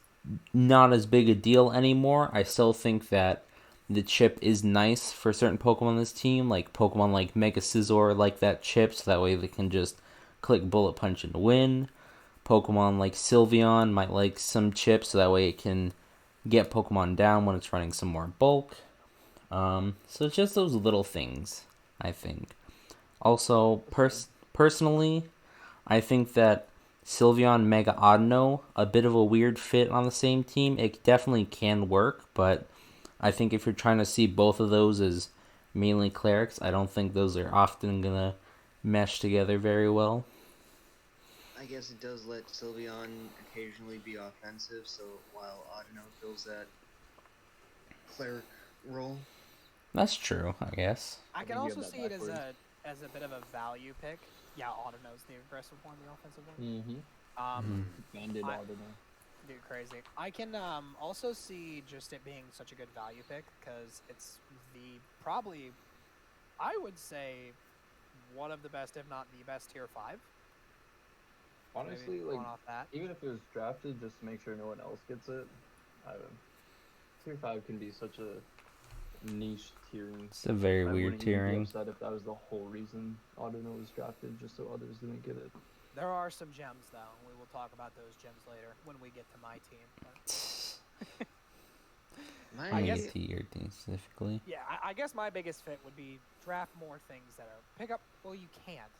S1: not as big a deal anymore, I still think that the chip is nice for certain Pokemon on this team, like Pokemon like Mega Scizor like that chip, so that way they can just click Bullet Punch and win. Pokemon like Sylveon might like some chips, so that way it can get Pokemon down when it's running some more bulk. So it's just those little things, I think. Also, personally, I think that Sylveon Mega Audino, a bit of a weird fit on the same team. It definitely can work, but I think if you're trying to see both of those as mainly clerics, I don't think those are often going to mesh together very well.
S2: I guess it does let Sylveon occasionally be offensive, so while Audino fills that cleric role.
S1: That's true, I guess.
S4: I can
S3: think you
S4: also
S3: have that
S4: see it
S3: backwards.
S4: as a bit of a value pick. Yeah, Audino's the aggressive one, the offensive one.
S3: Mm-hmm. Banded
S4: I-
S3: Audino.
S4: Dude, crazy. I can also see just it being such a good value pick because it's probably, I would say, one of the best, if not the best, tier 5.
S3: Honestly,
S4: Maybe
S3: like,
S4: going off that.
S3: even if it was drafted just to make sure no one else gets it, I don't know. Tier 5 can be such a niche tiering.
S1: It's a very
S3: I
S1: weird
S3: wouldn't even be
S1: tiering.
S3: upset if that was the whole reason Audino was drafted, just so others didn't get it.
S4: There are some gems, though. We will talk about those gems later when we get to my team. But...
S1: I
S4: guess-
S1: get to your team specifically.
S4: Yeah, I guess my biggest fit would be draft more things that are pick up. Well, you can't.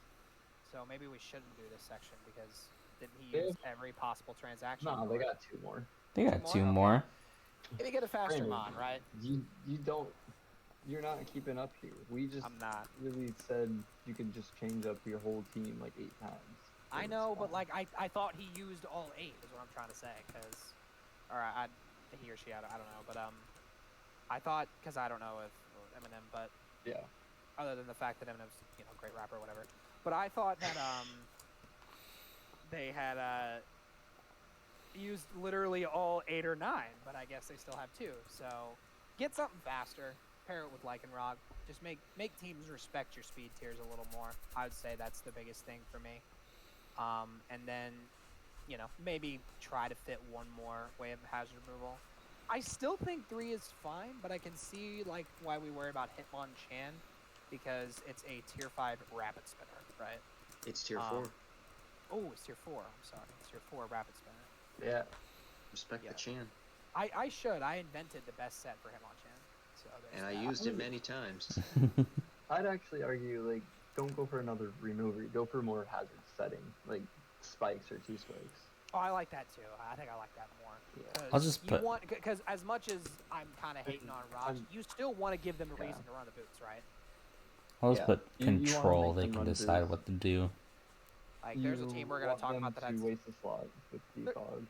S4: So maybe we shouldn't do this section because didn't he use every possible transaction?
S3: Nah, they
S4: or-
S3: got 2 more.
S1: They got
S4: more?
S1: two
S4: Okay.
S1: more.
S4: If you get a faster
S3: Brandon,
S4: mod, right?
S3: You're not keeping up here. We just
S4: I'm not.
S3: really said you could just change up your whole team like 8 times. So
S4: I
S3: it's
S4: know, but
S3: fine.
S4: like I thought he used all 8 is what I'm trying to say, because, or he or she, I don't know, but I thought, because I don't know if Eminem, but
S3: Yeah.
S4: other than the fact that Eminem's a great rapper or whatever, but I thought that they had used literally all 8 or 9, but I guess they still have 2. So get something faster, pair it with Lycanroc, just make teams respect your speed tiers a little more. I would say that's the biggest thing for me. And then, maybe try to fit one more way of hazard removal. I still think 3 is fine, but I can see why we worry about Hitmonchan, because it's a tier 5 rapid spinner, right?
S2: It's tier 4.
S4: Oh, it's tier 4. I'm sorry, it's tier 4 rapid spinner.
S3: Yeah.
S2: Respect
S4: Yeah.
S2: the Chan.
S4: I invented the best set for Hitmonchan. So
S2: And I used it many times.
S3: I'd actually argue, don't go for another remover. Go for more hazard setting, like spikes or 2 spikes.
S4: Oh, I like that too. I think I like that more.
S3: Yeah.
S1: I'll just put.
S4: Because as much as I'm kind of hating on Raj, you still want to give them a
S3: Yeah.
S4: reason to run the boots, right?
S1: I'll just
S3: Yeah.
S1: put
S3: You want to
S1: control.
S3: make
S1: They
S3: them
S1: can
S3: run
S1: decide
S3: boost.
S1: what to do.
S4: Like, there's a team we're going to
S3: want
S4: talk
S3: them
S4: about that
S3: to
S4: has.
S3: waste a slot with
S4: There-
S3: defog.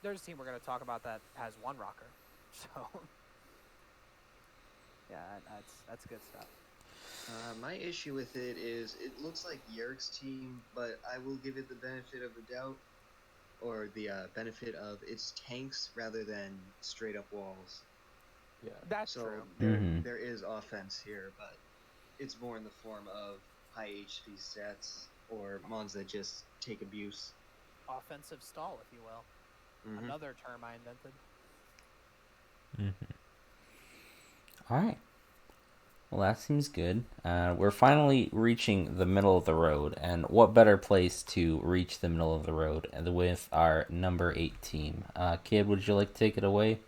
S4: There's a team we're going to talk about that has one rocker. So, yeah, that's good stuff.
S2: My issue with it is it looks like Yerk's team, but I will give it the benefit of the doubt, or the benefit of its tanks rather than straight up walls.
S3: Yeah.
S4: That's
S2: So
S4: true.
S2: there is offense here, but it's more in the form of high HP stats or mons that just take abuse.
S4: Offensive stall, if you will.
S2: Mhm.
S4: Another term I invented.
S1: All right. Well, that seems good. We're finally reaching the middle of the road, and what better place to reach the middle of the road than with our number 8 team? Kid, would you like to take it away?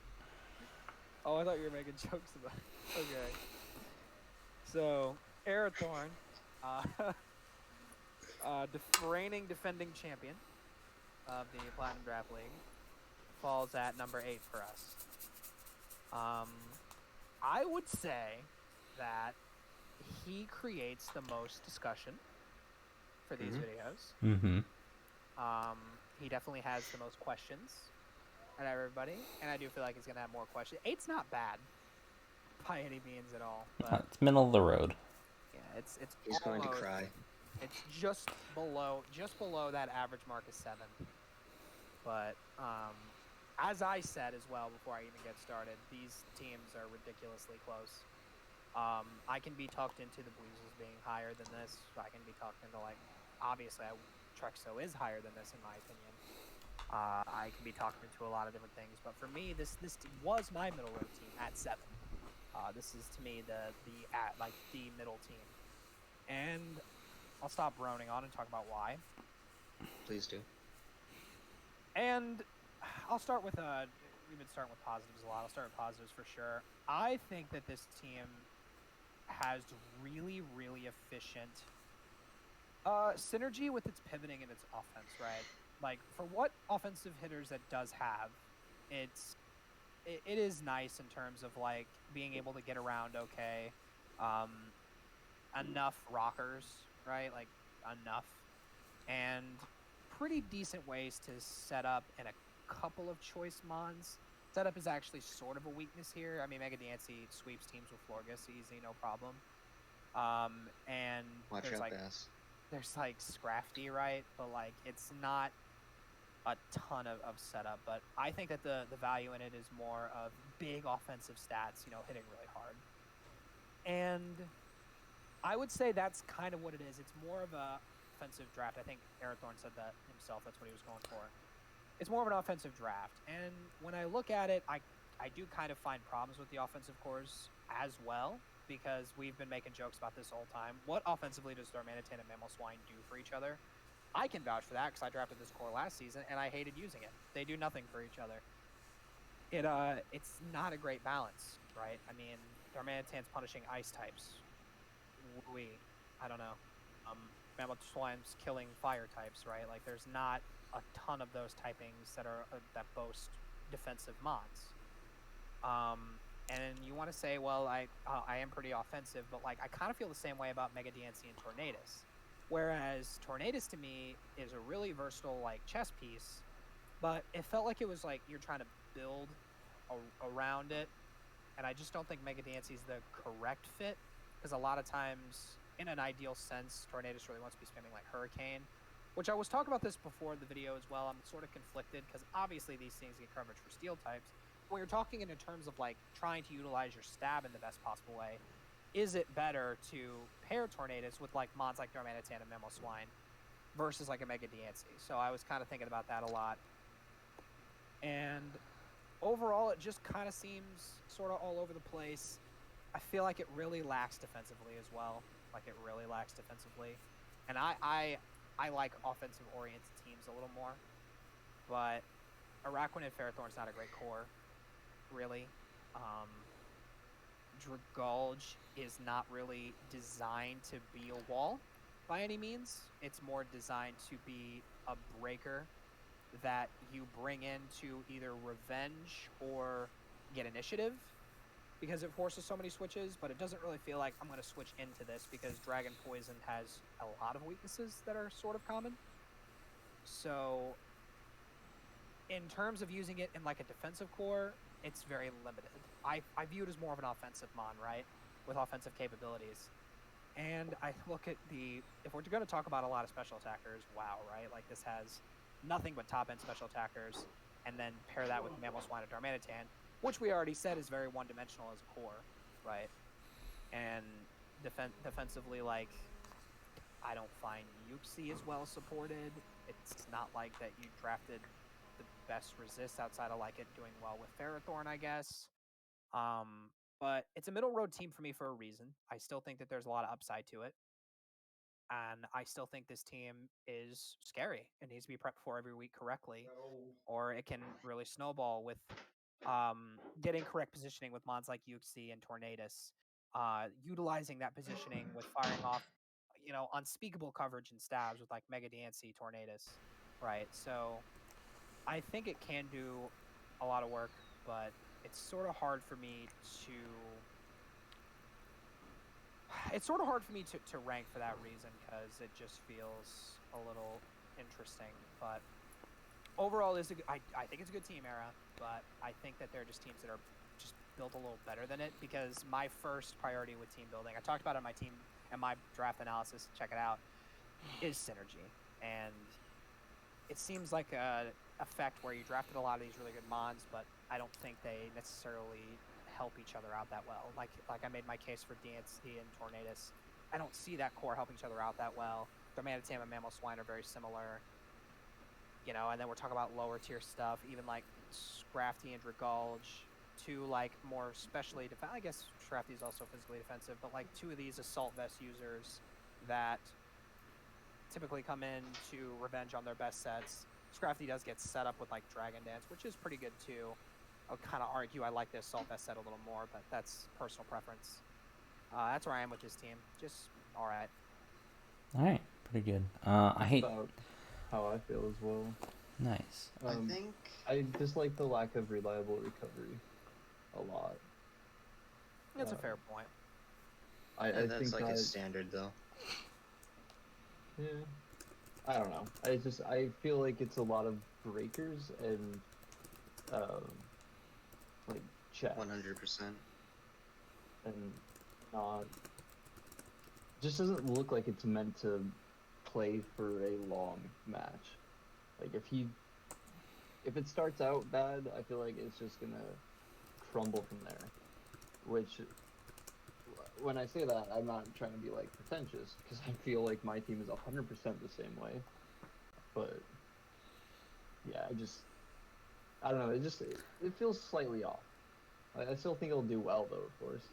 S4: Oh, I thought you were making jokes about it. Okay. So, Arathorn, reigning defending champion of the Platinum Draft League, falls at number 8 for us. I would say that he creates the most discussion for these videos.
S1: Mm-hmm.
S4: He definitely has the most questions at everybody, and I do feel like he's gonna have more questions. 8's not bad by any means at all, but
S1: It's middle of the road.
S4: yeah, it's
S2: He's going to
S4: almost-
S2: cry.
S4: It's just below that average mark is 7. But as I said as well before I even get started, these teams are ridiculously close. I can be talked into the Blues being higher than this. I can be talked into, like, obviously Trexo is higher than this in my opinion. I can be talked into a lot of different things, but for me, this was my middle road team at 7. This is to me the middle team, and I'll stop droning on and talk about why.
S2: Please do.
S4: And I'll start with we've been starting with positives a lot. I'll start with positives for sure. I think that this team has really, really efficient synergy with its pivoting and its offense, right? Like, for what offensive hitters it does have, it is nice in terms of, like, being able to get around okay, enough rockers, right? Like, enough, and pretty decent ways to set up in a couple of choice mons. Setup is actually sort of a weakness here. I mean, Mega Dancy sweeps teams with Florgus easy, no problem. And
S2: Watch
S4: there's
S2: out,
S4: like
S2: Bass.
S4: there's like Scrafty, right? But like it's not a ton of setup. But I think that the value in it is more of big offensive stats, hitting really hard. And I would say that's kind of what it is. It's more of a offensive draft. I think Arathorn said that himself. That's what he was going for. It's more of an offensive draft. And when I look at it, I do kind of find problems with the offensive cores as well, because we've been making jokes about this whole time. What offensively does Darmanitan and Mamoswine do for each other? I can vouch for that because I drafted this core last season and I hated using it. They do nothing for each other. It's not a great balance, right? I mean, Darmanitan's punishing ice types. I don't know. Mamoswine's killing fire types, right? Like, there's not a ton of those typings that are that boast defensive mods. And you want to say, well, I am pretty offensive, but like I kind of feel the same way about Mega Dancy and Tornadus. Whereas Tornadus to me is a really versatile like chess piece, but it felt like it was like you're trying to build around it, and I just don't think Mega Dancy is the correct fit, because a lot of times, in an ideal sense, Tornadus really wants to be spamming like Hurricane, which I was talking about this before the video as well. I'm sort of conflicted because obviously these things get coverage for steel types. When you're talking in terms of like trying to utilize your stab in the best possible way, is it better to pair Tornadus with like mons like Darmanitan and Mamoswine versus like a Mega Dancy? So I was kind of thinking about that a lot. And overall, it just kind of seems sort of all over the place. I feel like it really lacks defensively as well. Like it really lacks defensively. And I like offensive-oriented teams a little more. But Araquanid Ferrothorn's not a great core, really. Dragulge is not really designed to be a wall by any means. It's more designed to be a breaker that you bring in to either revenge or get initiative, because it forces so many switches, but it doesn't really feel like I'm going to switch into this because Dragon Poison has a lot of weaknesses that are sort of common. So in terms of using it in like a defensive core, it's very limited. I view it as more of an offensive mon, right? With offensive capabilities. And I look at if we're going to talk about a lot of special attackers, wow, right? Like this has nothing but top end special attackers, and then pair that with Mammal Swine and Darmanitan, which we already said is very one-dimensional as a core, right? And defensively, like, I don't find Yuxi as well supported. It's not like that you drafted the best resist outside of like it doing well with Ferrothorn, I guess. But it's a middle road team for me for a reason. I still think that there's a lot of upside to it. And I still think this team is scary. It needs to be prepped for every week correctly, or it can really snowball with getting correct positioning with mods like Yuxi and Tornadus, utilizing that positioning with firing off, unspeakable coverage and stabs with like Mega DNC Tornadus, right? So I think it can do a lot of work, but it's sort of hard for me to rank for that reason, because it just feels a little interesting. But overall, I think it's a good team era, but I think that they're just teams that are just built a little better than it, because my first priority with team building, I talked about it on my team and my draft analysis, check it out, is synergy. And it seems like a effect where you drafted a lot of these really good mons, but I don't think they necessarily help each other out that well. Like I made my case for DNC and Tornadus. I don't see that core helping each other out that well. Darmanitan and Mammal Swine are very similar. And then we're talking about lower tier stuff, even like Scrafty and Dragulge, two like more specially I guess Scrafty is also physically defensive, but like two of these assault vest users that typically come in to revenge on their best sets. Scrafty does get set up with like Dragon Dance, which is pretty good too. I'll kind of argue I like the assault vest set a little more, but that's personal preference. That's where I am with this team. Just all right.
S1: All right, pretty good.
S3: About how I feel as well.
S1: Nice.
S3: I dislike the lack of reliable recovery a lot.
S4: That's a fair point.
S3: I
S2: that's
S3: think
S2: like
S3: that,
S2: a standard though.
S3: Yeah. I don't know. I feel like it's a lot of breakers and like checks.
S2: 100%.
S3: And not just doesn't look like it's meant to play for a long match. Like if it starts out bad, I feel like it's just gonna crumble from there. Which, when I say that, I'm not trying to be like pretentious, because I feel like my team is 100% the same way. But yeah, I don't know. It feels slightly off. I still think it'll do well though, of course.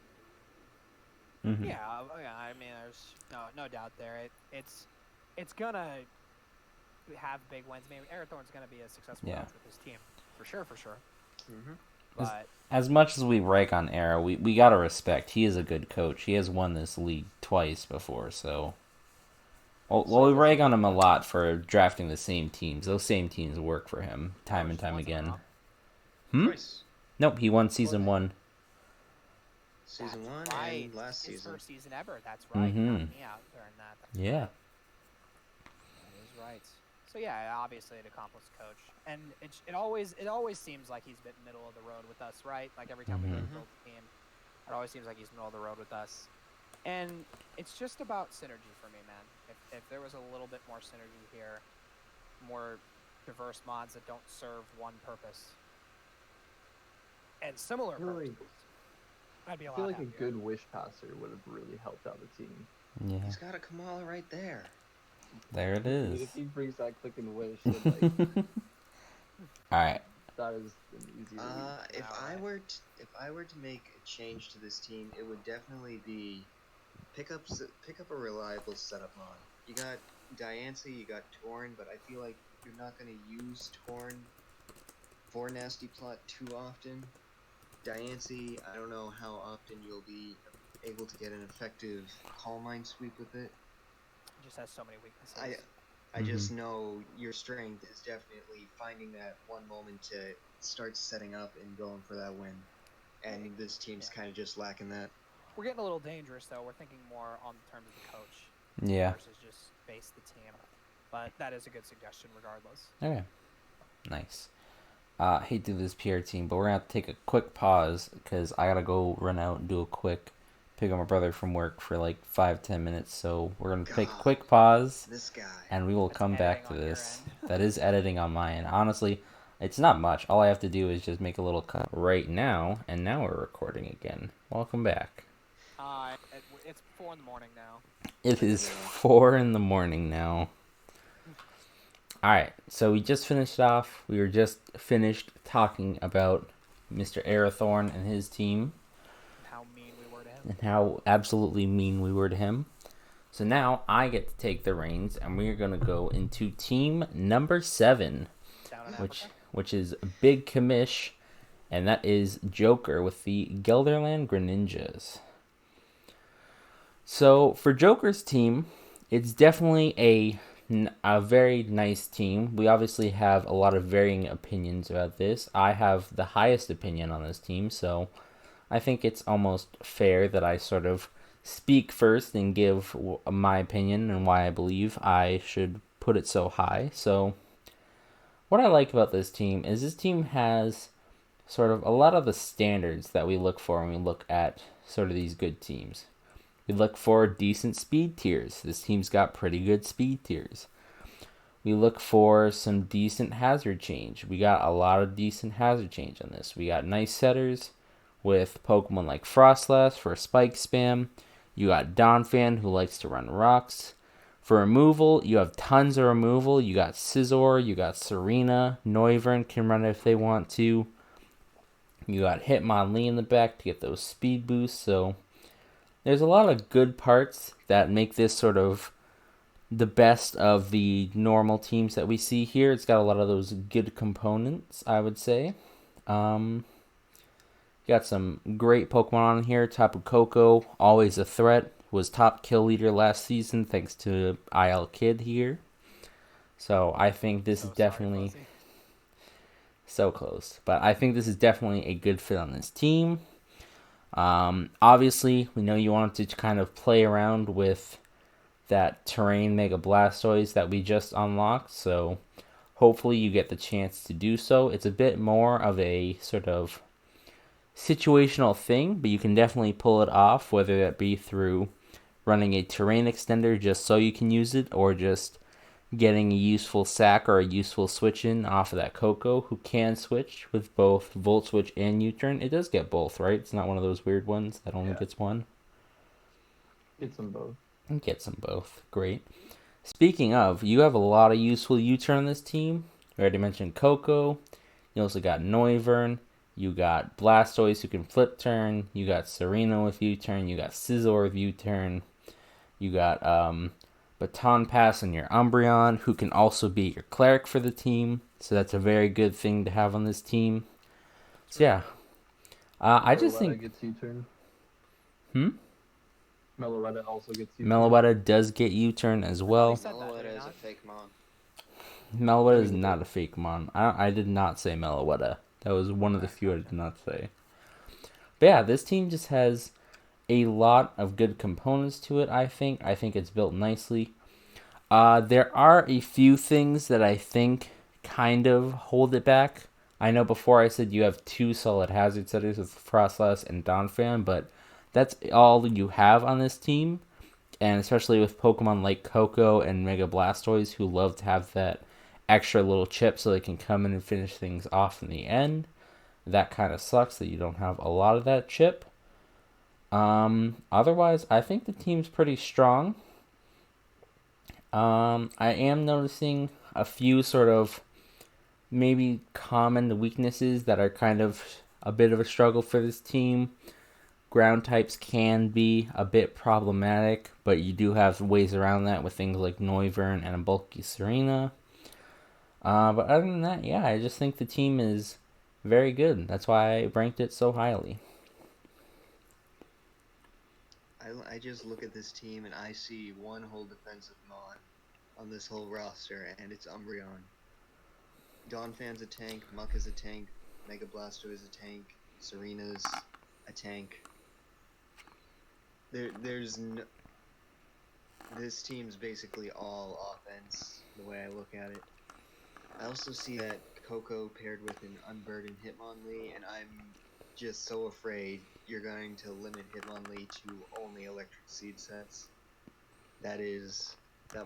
S1: Mm-hmm.
S4: Yeah. I mean, there's no doubt there. It's gonna have big wins. Maybe Arathorn's gonna be a successful coach with his team for sure.
S2: Mm-hmm.
S4: But
S1: as much as we rake on Era, we gotta respect he is a good coach. He has won this league twice before, so. Well, we rag on him a lot for drafting the same teams. Those same teams work for him time and time again.
S2: Twice.
S1: Nope, he won season 1.
S2: Season
S4: that's
S2: 1
S4: right.
S2: and last
S4: His
S2: season.
S4: first season ever. That's right.
S1: Mm-hmm.
S4: Knocked me out during that.
S1: Yeah.
S4: That is right. So yeah, obviously an accomplished coach, and it always seems like he's been middle of the road with us, right? Like every time we go to build a team, it always seems like he's middle of the road with us. And it's just about synergy for me, man. If there was a little bit more synergy here, more diverse mods that don't serve one purpose and similar purposes, I'd be a lot happier.
S3: I feel like a good wish passer would have really helped out the team.
S1: Yeah.
S2: He's got a Kamala right there.
S1: There it is.
S3: If he brings that click and wish, then like,
S1: all right.
S3: that is an easy.
S2: If I were to make a change to this team, it would definitely be pick up a reliable setup mod. You got Diancie, you got Torn, but I feel like you're not going to use Torn for Nasty Plot too often. Diancie, I don't know how often you'll be able to get an effective Calm Mind sweep with it.
S4: It just has so many weaknesses.
S2: I just know your strength is definitely finding that one moment to start setting up and going for that win. And this team's kind of just lacking that.
S4: We're getting a little dangerous though. We're thinking more on terms of the coach
S1: Yeah.
S4: versus just base the team. But that is a good suggestion regardless.
S1: Okay. Nice. I hate to do this PR team, but we're going to have to take a quick pause because I got to go run out and do a quick pick up my brother from work for like 5-10 minutes. So we're going to take a quick pause
S2: This guy.
S1: and we will
S4: That's
S1: come back
S4: editing
S1: to
S4: on your
S1: this.
S4: end.
S1: That is editing on my end. Honestly, it's not much. All I have to do is just make a little cut right now, and now we're recording again. Welcome back.
S4: It's 4 in the morning now.
S1: It is 4 in the morning now. Alright, so we just finished off. We were just finished talking about Mr. Arathorn and his team.
S4: How mean we were to him.
S1: And how absolutely mean we were to him. So now I get to take the reins, and we're going to go into team number 7, which is Big Commish, and that is Joker with the Gelderland Greninjas. So for Joker's team, it's definitely a very nice team. We obviously have a lot of varying opinions about this. I have the highest opinion on this team, so I think it's almost fair that I sort of speak first and give my opinion and why I believe I should put it so high. So what I like about this team is this team has sort of a lot of the standards that we look for when we look at sort of these good teams. We look for decent speed tiers. This team's got pretty good speed tiers. We look for some decent hazard change. We got a lot of decent hazard change on this. We got nice setters with Pokemon like Frostlass for spike spam. You got Donphan who likes to run rocks. For removal, you have tons of removal. You got Scizor, you got Serena, Noivern can run it if they want to. You got Hitmonlee in the back to get those speed boosts, so there's a lot of good parts that make this sort of the best of the normal teams that we see here. It's got a lot of those good components, I would say. Got some great Pokemon on here. Tapu Koko, always a threat. Was top kill leader last season thanks to IL Kid here. So I think this is definitely so close. But I think this is definitely a good fit on this team. Obviously, we know you wanted to kind of play around with that terrain Mega Blastoise that we just unlocked, so hopefully you get the chance to do so. It's a bit more of a sort of situational thing, but you can definitely pull it off, whether that be through running a terrain extender just so you can use it, or just getting a useful sack or a useful switch in off of that Coco, who can switch with both Volt Switch and U-Turn. It does get both, right? It's not one of those weird ones that only gets one.
S3: Gets them both.
S1: It gets them both. Great. Speaking of, you have a lot of useful U-Turn on this team. We already mentioned Coco. You also got Noivern. You got Blastoise who can flip turn. You got Serena with U-Turn. You got Scizor with U-Turn. You got Baton Pass on your Umbreon, who can also be your Cleric for the team. So that's a very good thing to have on this team. So yeah. I just think...
S3: gets U-turn.
S1: Meloetta
S3: also gets U-turn.
S1: Meloetta does get U-turn as well.
S2: Meloetta is a fake mon.
S1: Meloetta is not a fake mon. I did not say Meloetta. That was one of the few I did not say. But yeah, this team just has a lot of good components to it, I think. I think it's built nicely. There are a few things that I think kind of hold it back. I know before I said you have 2 solid hazard setters with Frostlass and Donphan, but that's all you have on this team. And especially with Pokemon like Coco and Mega Blastoise, who love to have that extra little chip so they can come in and finish things off in the end. That kind of sucks that you don't have a lot of that chip. Otherwise, I think the team's pretty strong. I am noticing a few sort of maybe common weaknesses that are kind of a bit of a struggle for this team. Ground types can be a bit problematic, but you do have ways around that with things like Noivern and a bulky Serena. But other than that, yeah, I just think the team is very good. That's why I ranked it so highly.
S2: I just look at this team and I see one whole defensive mon, on this whole roster, and it's Umbreon. Donphan's a tank, Muck is a tank, Mega Blasto is a tank, Serena's a tank. There's no. This team's basically all offense, the way I look at it. I also see that Coco paired with an unburdened Hitmonlee, and I'm just so afraid you're going to limit Hitmonlee to only electric seed sets. That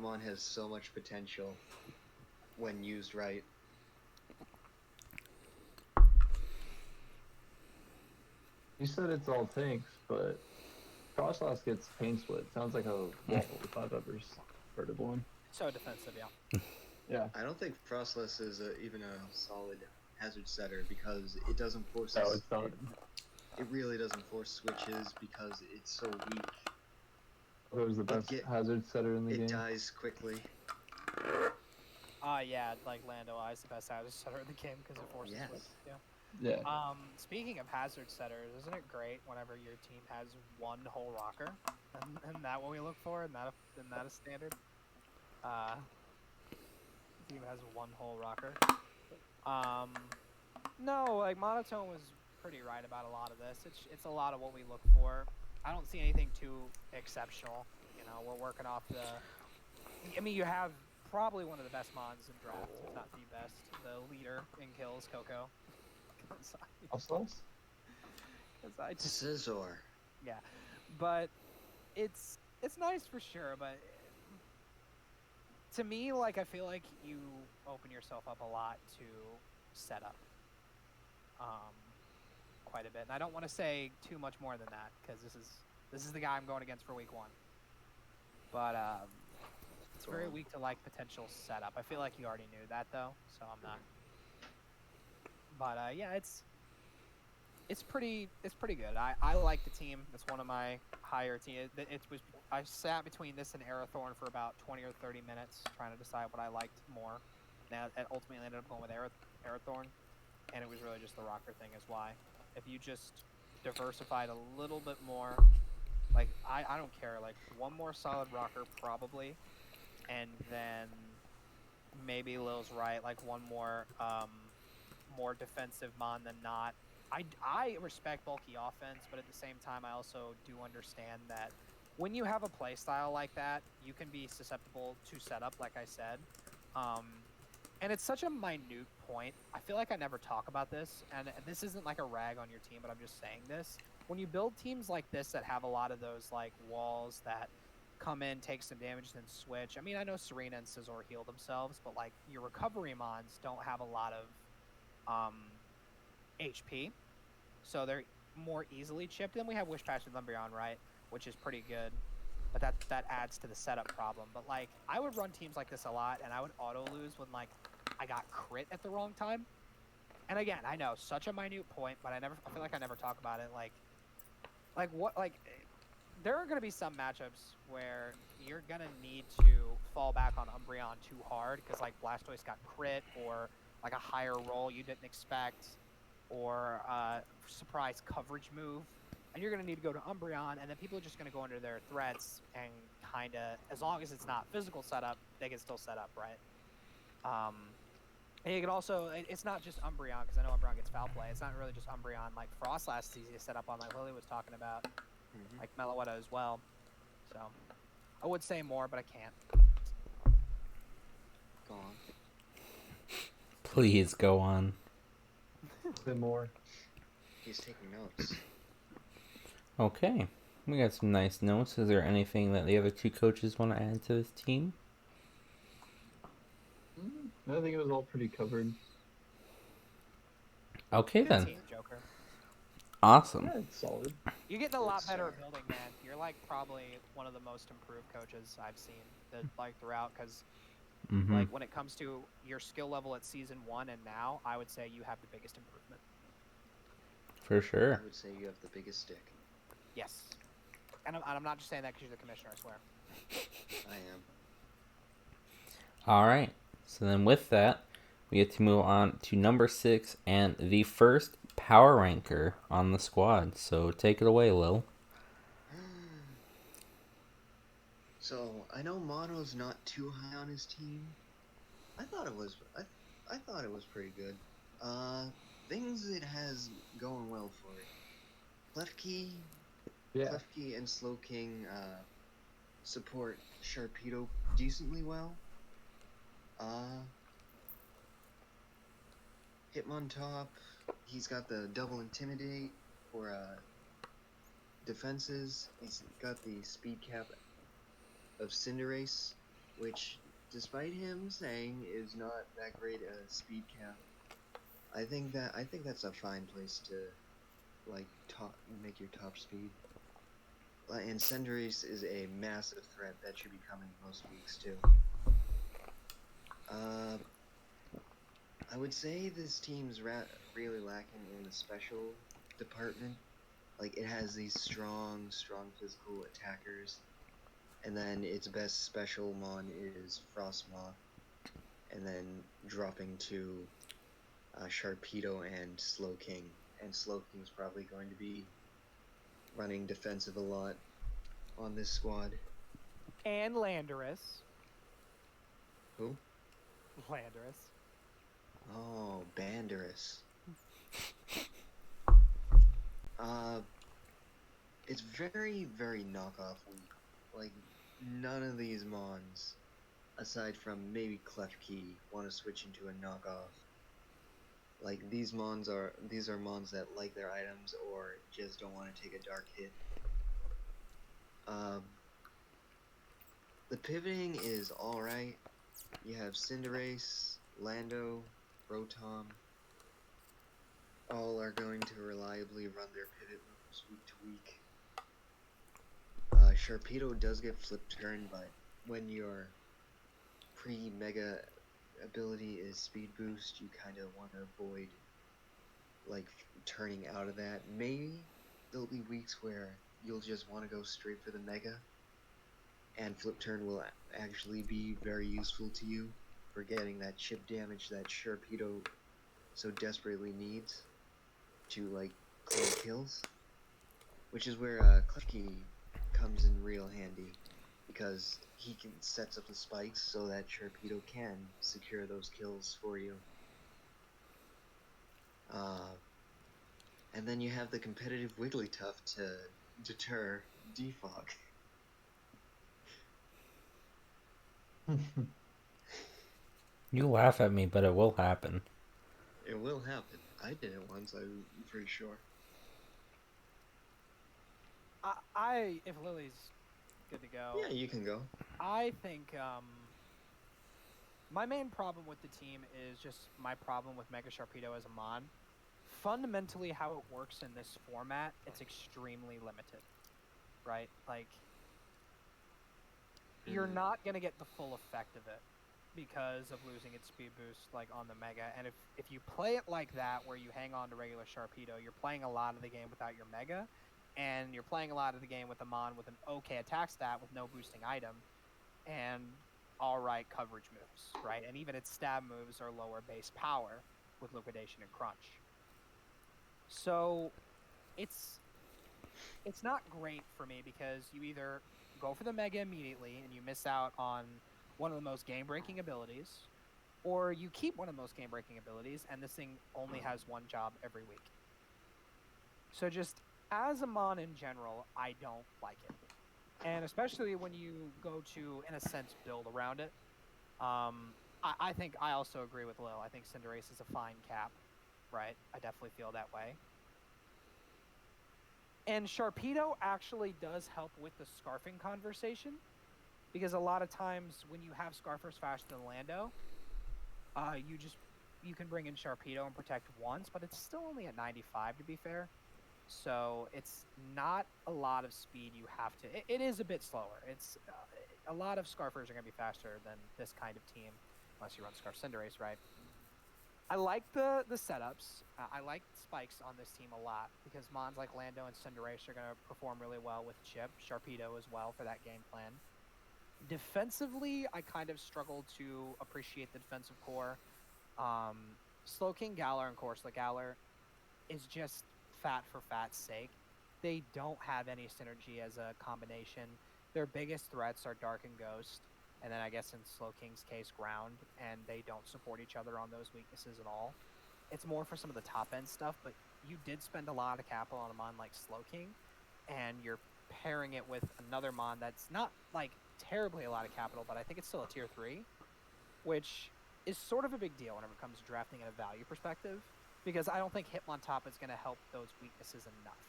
S2: mon has so much potential when used right.
S3: You said it's all tanks, but Frostlass gets pain split. Sounds like a wall if I've ever heard of one.
S4: So defensive, yeah.
S3: Yeah.
S2: I don't think Frostless is even a solid hazard setter because it doesn't force.
S3: No, it's not.
S2: It really doesn't force switches because it's so weak.
S3: It was the best hazard setter in the game.
S2: It dies quickly.
S4: Yeah, like Lando is the best hazard setter in the game because it forces switches. Yeah.
S3: Yeah.
S4: Speaking of hazard setters, isn't it great whenever your team has one whole rocker? Isn't that what we look for? Isn't that a standard? Team has one whole rocker. No, like Monotone was pretty right about a lot of this. It's a lot of what we look for. I don't see anything too exceptional. You know, we're working off the. I mean, you have probably one of the best mons in draft, if not the best. The leader in kills, Coco.
S3: Frostlass?
S4: I just
S2: Scizor.
S4: Yeah, but it's nice for sure. But to me, like I feel like you open yourself up a lot to setup, quite a bit. And I don't want to say too much more than that because this is the guy I'm going against for week 1. But it's very weak to like potential setup. I feel like you already knew that though, so I'm not. But yeah, it's pretty good. I like the team. It's one of my higher teams. I sat between this and Aerothorn for about 20 or 30 minutes trying to decide what I liked more. Now, I ultimately ended up going with Aerothorn, and it was really just the rocker thing is why. If you just diversified a little bit more, like I don't care, like one more solid rocker probably, and then maybe Lil's right, like one more more defensive mon than not. I respect bulky offense, but at the same time, I also do understand that when you have a play style like that, you can be susceptible to setup, like I said. And it's such a minute point. I feel like I never talk about this, and this isn't like a rag on your team, but I'm just saying this. When you build teams like this that have a lot of those like walls that come in, take some damage, then switch. I mean, I know Serena and Scizor heal themselves, but like your recovery mons don't have a lot of HP, so they're more easily chipped. Then we have Wish Patch with Umbreon, right, which is pretty good, but that adds to the setup problem. But like I would run teams like this a lot, and I would auto lose when like I got crit at the wrong time. And again, I know such a minute point, but I feel like I never talk about it. There are gonna be some matchups where you're gonna need to fall back on Umbreon too hard because like Blastoise got crit or like a higher roll you didn't expect, or surprise coverage move, and you're going to need to go to Umbreon, and then people are just going to go under their threats and kind of, as long as it's not physical setup, they can still set up, right? And you can also, it's not just Umbreon, because I know Umbreon gets foul play. It's not really just Umbreon. Like Frostlass is easy to set up on, like Lily was talking about, like Meloetta as well. So I would say more, but I can't.
S2: Go on.
S1: Please go on.
S3: Say more.
S2: He's taking notes.
S1: Okay, we got some nice notes. Is there anything that the other two coaches want to add to this team?
S3: I think it was all pretty covered.
S1: Okay
S4: Good
S1: then.
S4: team, Joker.
S1: Awesome.
S3: Yeah, it's solid.
S4: You're getting a lot better at building, man. You're like probably one of the most improved coaches I've seen that like throughout, because like when it comes to your skill level at season 1 and now, I would say you have the biggest improvement.
S1: For sure.
S2: I would say you have the biggest stick.
S4: Yes. And I'm not just saying that because you're the commissioner, I swear.
S2: I am.
S1: All right. So then with that, we get to move on to number 6 and the first power ranker on the squad. So take it away, Lil.
S2: So I know Mono's not too high on his team. I thought it was I thought it was pretty good. Uh, things it has going well for it. Klefki,
S3: Yeah.
S2: Klefki and Slow King support Sharpedo decently well. Uh, Hitmontop, he's got the double intimidate for defenses. He's got the speed cap of Cinderace, which, despite him saying, is not that great a speed cap. I think that's a fine place to like top make your top speed. And Cinderace is a massive threat that should be coming most weeks too. Uh, I would say this team's really lacking in the special department. Like it has these strong physical attackers, and then its best special mon is Frostmoth, and then dropping to Sharpedo and Slowking. And Slowking's probably going to be running defensive a lot on this squad.
S4: And Landorus.
S2: Who?
S4: Landorus.
S2: Oh, Banderus. It's very knockoff weak. Like, none of these mons, aside from maybe Klefki, want to switch into a knockoff. Like, these are mons that like their items or just don't want to take a dark hit. The pivoting is alright. You have Cinderace, Lando, Rotom. All are going to reliably run their pivot moves week to week. Sharpedo does get flip turn, but when your pre-mega ability is speed boost, you kind of want to avoid like turning out of that. Maybe there'll be weeks where you'll just want to go straight for the mega, and flip turn will actually be very useful to you for getting that chip damage that Sharpedo so desperately needs to like clear kills, which is where Klefki comes in real handy because he can sets up the spikes so that Sharpedo can secure those kills for you. And then you have the competitive Wigglytuff to deter Defog.
S1: You laugh at me, but it will happen.
S2: It will happen. I did it once, I'm pretty sure.
S4: If Lily's good to go.
S2: Yeah, you can go.
S4: I think my main problem with the team is just my problem with Mega Sharpedo as a mon. Fundamentally, how it works in this format, it's extremely limited, right? Like, you're not going to get the full effect of it because of losing its speed boost, like, on the Mega. And if you play it like that, where you hang on to regular Sharpedo, you're playing a lot of the game without your Mega, and you're playing a lot of the game with a mon with an okay attack stat with no boosting item, and alright coverage moves, right? And even its stab moves are lower base power with Liquidation and Crunch. So it's not great for me because you either go for the Mega immediately and you miss out on one of the most game-breaking abilities, or you keep one of the most game-breaking abilities and this thing only has one job every week. So just as a mon in general, I don't like it. And especially when you go to, in a sense, build around it. I think I also agree with Lil. I think Cinderace is a fine cap, right? I definitely feel that way. And Sharpedo actually does help with the scarfing conversation, because a lot of times when you have Scarfers faster than Lando, you can bring in Sharpedo and protect once, but it's still only at 95 to be fair. So it's not a lot of speed you have to. It is a bit slower. It's a lot of Scarfers are going to be faster than this kind of team, unless you run Scarf Cinderace, right? I like the setups. I like spikes on this team a lot because mons like Lando and Cinderace are going to perform really well with Chip, Sharpedo as well for that game plan. Defensively, I kind of struggle to appreciate the defensive core. Slowking, Galar, and Corsola Galar is just fat for fat's sake. They don't have any synergy as a combination. their biggest threats are Dark and Ghost, and then I guess in Slowking's case, Ground, and they don't support each other on those weaknesses at all. It's more for some of the top end stuff, but you did spend a lot of capital on a mon like Slowking, and you're pairing it with another mon that's not like terribly a lot of capital, but I think it's still a tier 3, which is sort of a big deal whenever it comes to drafting in a value perspective, because I don't think Hitmontop is going to help those weaknesses enough,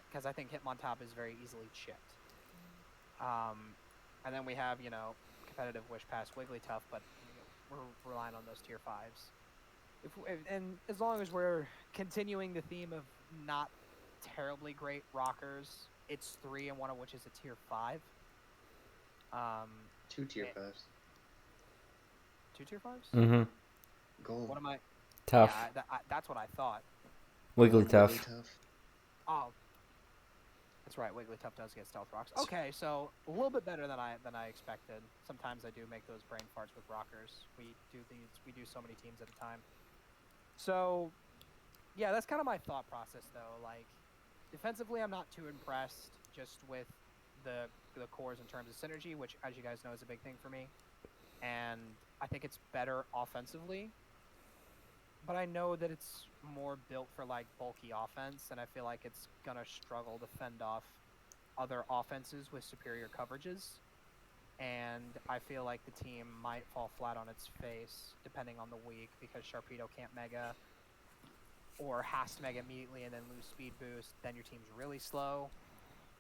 S4: because I think Hitmontop is very easily chipped. And then we have, competitive Wish Pass Wigglytuff, but we're relying on those tier 5s. And as long as we're continuing the theme of not terribly great rockers, it's 3 and one of which is a tier 5.
S2: 2 tier 5s.
S4: 2 tier 5s?
S1: Mm-hmm.
S2: Gold.
S4: What am I?
S1: Tough.
S4: Yeah, that's what I thought.
S1: Wigglytuff.
S4: Oh, that's right. Wigglytuff does get stealth rocks. Okay, so a little bit better than I expected. Sometimes I do make those brain farts with rockers. We do so many teams at a time. So, yeah, that's kind of my thought process though. Like, defensively, I'm not too impressed just with the cores in terms of synergy, which, as you guys know, is a big thing for me. And I think it's better offensively. But I know that it's more built for like bulky offense, and I feel like it's gonna struggle to fend off other offenses with superior coverages. And I feel like the team might fall flat on its face depending on the week, because Sharpedo can't mega or has to mega immediately and then lose speed boost. Then your team's really slow,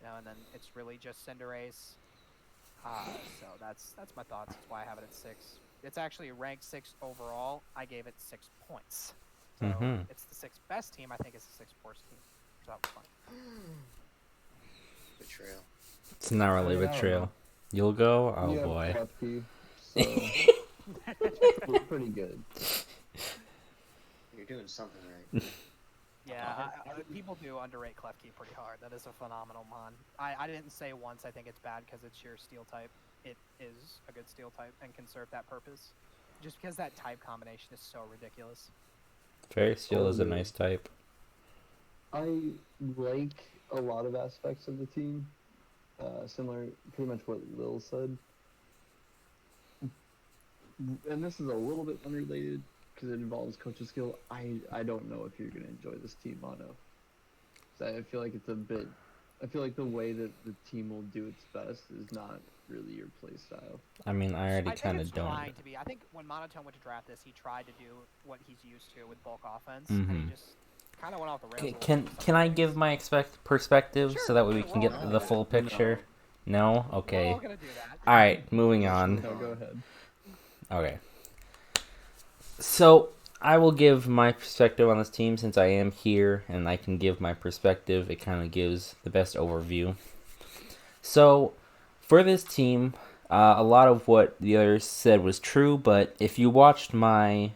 S4: and then it's really just Cinderace. So that's my thoughts. That's why I have it at 6. It's actually ranked 6 overall. I gave it 6 points. So it's the 6th best team. I think it's the 6th worst team. So that was fun.
S2: Betrayal.
S1: It's not really betrayal. You'll go? Oh,
S3: you
S1: boy.
S3: Have Klefki, so we're pretty good.
S2: You're doing something right.
S4: Yeah, people do underrate Klefki pretty hard. That is a phenomenal mon. I didn't say once I think it's bad because it's your steel type. It is a good steel type and can serve that purpose. Just because that type combination is so ridiculous.
S1: Fairy Steel is a nice type.
S3: I like a lot of aspects of the team. Similar, pretty much what Lil said. And this is a little bit unrelated because it involves coach's skill. I don't know if you're going to enjoy this team mono. So I feel like it's a bit... I feel like the way that the team will do its best is not really your play style.
S1: I mean, I already kind of don't.
S4: Trying to be. I think when Monotone went to draft this, he tried to do what he's used to with bulk offense, and he just kind of went off the rails.
S1: Can I give my perspective
S4: Sure,
S1: so that way we can get the full picture? No? Okay.
S4: We're all gonna do that.
S1: Alright, moving on.
S3: No, go ahead.
S1: Okay. So, I will give my perspective on this team since I am here and I can give my perspective. It kind of gives the best overview. So, for this team, a lot of what the others said was true, but if you watched my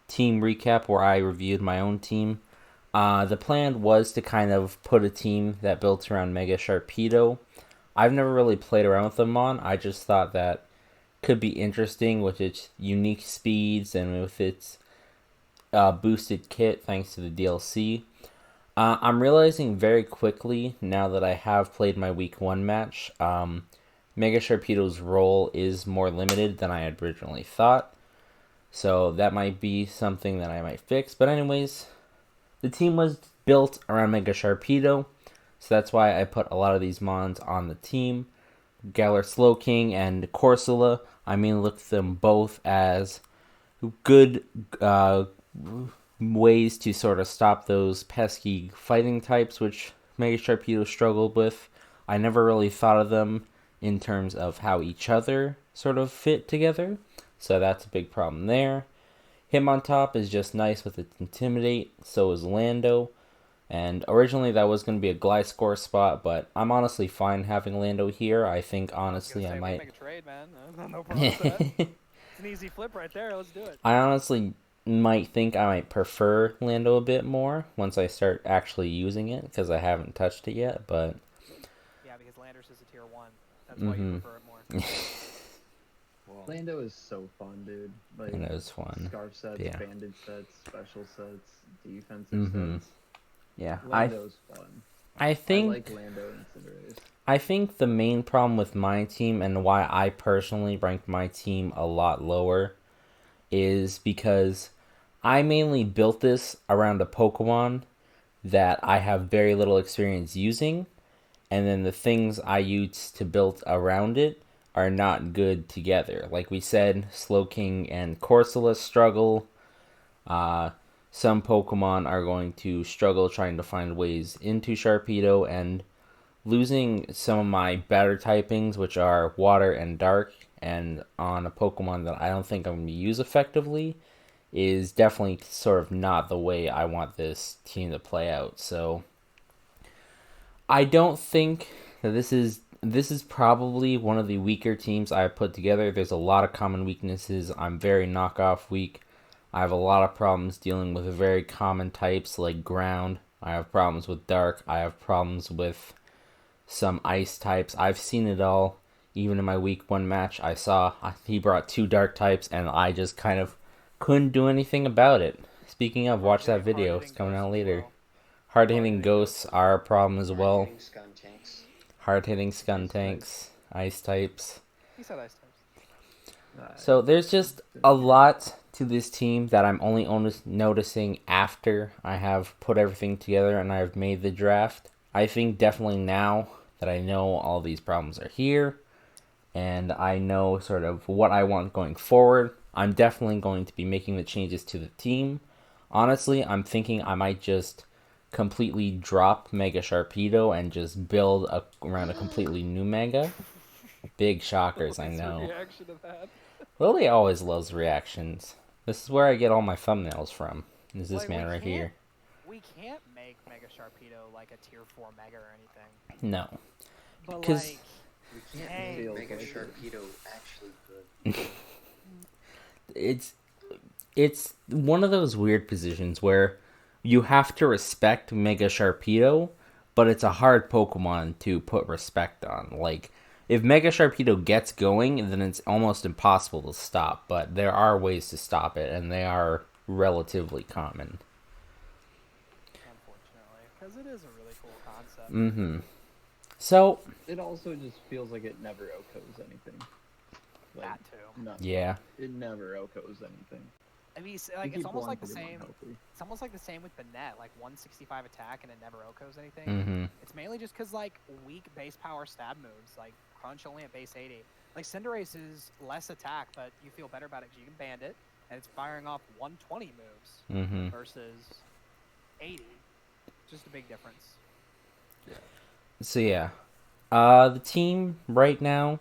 S1: team recap where I reviewed my own team, the plan was to kind of put a team that built around Mega Sharpedo. I've never really played around with them on. I just thought that could be interesting with its unique speeds and with its boosted kit thanks to the DLC. I'm realizing very quickly now that I have played my week 1 match, Mega Sharpedo's role is more limited than I had originally thought. So that might be something that I might fix. But anyways, the team was built around Mega Sharpedo. So that's why I put a lot of these mons on the team. Galar Slowking and Corsola, I mean, look at them both as good ways to sort of stop those pesky fighting types, which Mega Sharpedo struggled with. I never really thought of them in terms of how each other sort of fit together. So that's a big problem there. Hitmontop is just nice with its Intimidate. So is Lando. And originally that was going to be a Gliscor spot, but I'm honestly fine having Lando here. I think honestly I might...
S4: Make a trade, man. No problem with that. It's an easy flip right there. Let's do it.
S1: I honestly might think I might prefer Lando a bit more once I start actually using it, because I haven't touched it yet, but...
S4: Yeah, because Landers is a tier 1. That's why you prefer it more.
S3: Lando is so fun, dude. Like,
S1: Lando is fun.
S3: Scarf sets,
S1: Yeah.
S3: bandage sets, special sets, defensive sets.
S1: Yeah,
S3: Lando's fun.
S1: I think...
S3: I like Lando and Cinderace.
S1: I think the main problem with my team and why I personally ranked my team a lot lower is because I mainly built this around a Pokemon that I have very little experience using, and then the things I use to build around it are not good together. Like we said, Slowking and Corsola struggle. Uh, some Pokemon are going to struggle trying to find ways into Sharpedo, and losing some of my better typings, which are Water and Dark, and on a Pokemon that I don't think I'm going to use effectively, is definitely sort of not the way I want this team to play out. So I don't think that this is probably one of the weaker teams I put together. There's a lot of common weaknesses. I'm very knockoff weak. I have a lot of problems dealing with very common types like ground. I have problems with dark. I have problems with some ice types. I've seen it all. Even in my week 1 match, I saw he brought 2 dark types, and I just kind of couldn't do anything about it. Speaking of, watch that video. It's coming out later. Hard-hitting ghosts are a problem as well.
S2: Hard-hitting Skuntanks.
S1: Hard-hitting
S3: Ice
S1: Skuntanks, ice types.
S4: He said ice types.
S1: So there's just a lot to this team that I'm only noticing after I have put everything together and I've made the draft. I think definitely now that I know all these problems are here and I know sort of what I want going forward, I'm definitely going to be making the changes to the team. Honestly, I'm thinking I might just completely drop Mega Sharpedo and just build around a completely new Mega. Big shockers, I
S4: What's your
S1: know.
S4: reaction to that?
S1: Lily always loves reactions. This is where I get all my thumbnails from. Is this
S4: Like,
S1: man right here?
S4: We can't make Mega Sharpedo like a tier 4 Mega or anything.
S1: No.
S4: But
S1: 'Cause-
S4: like,
S2: We can't
S4: Hey.
S2: make
S3: Feels
S2: Mega
S3: like it.
S2: Sharpedo actually good.
S1: It's one of those weird positions where you have to respect Mega Sharpedo, but it's a hard Pokemon to put respect on. Like, if Mega Sharpedo gets going, then it's almost impossible to stop, but there are ways to stop it, and they are relatively common.
S4: unfortunately, because it is a really cool concept.
S1: Mm-hmm. So,
S3: It also just feels like it never OHKOs anything. Like,
S4: That too.
S3: no,
S1: yeah.
S3: it never OHKOs anything.
S4: I mean,
S3: You
S4: like it's
S3: keep
S4: almost
S3: one
S4: like the
S3: Pokemon
S4: same.
S3: healthy.
S4: It's almost like the same with Banette, like 165 attack and it never OHKOs anything.
S1: Mm-hmm.
S4: It's mainly just because like weak base power stab moves, like Crunch only at base 80. Like Cinderace is less attack, but you feel better about it because you can band it, and it's firing off 120 moves
S1: Mm-hmm.
S4: versus 80. Just a big difference.
S1: So yeah, the team right now,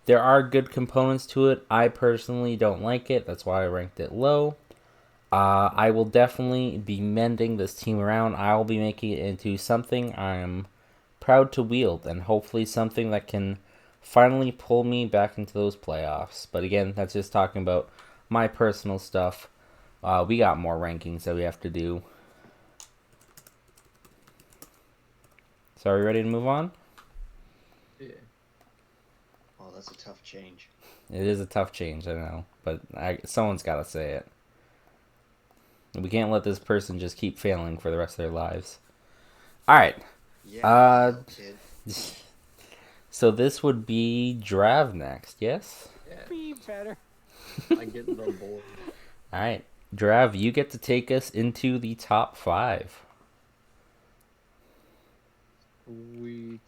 S1: there are good components to it. I personally don't like it. That's why I ranked it low. I will definitely be mending this team around. I will be making it into something I'm proud to wield, and hopefully something that can finally pull me back into those playoffs. But again, that's just talking about my personal stuff. We got more rankings that we have to do. So are we ready to move on?
S3: Yeah.
S2: Oh, that's a tough change.
S1: It is a tough change, I know, but someone's got to say it. We can't let this person just keep failing for the rest of their lives. All right.
S2: Yeah, little kid.
S1: So this would be Drav next, yes?
S3: Yeah.
S4: Be better.
S3: I get the board.
S1: All right. Drav, you get to take us into the top 5.
S3: Sweet.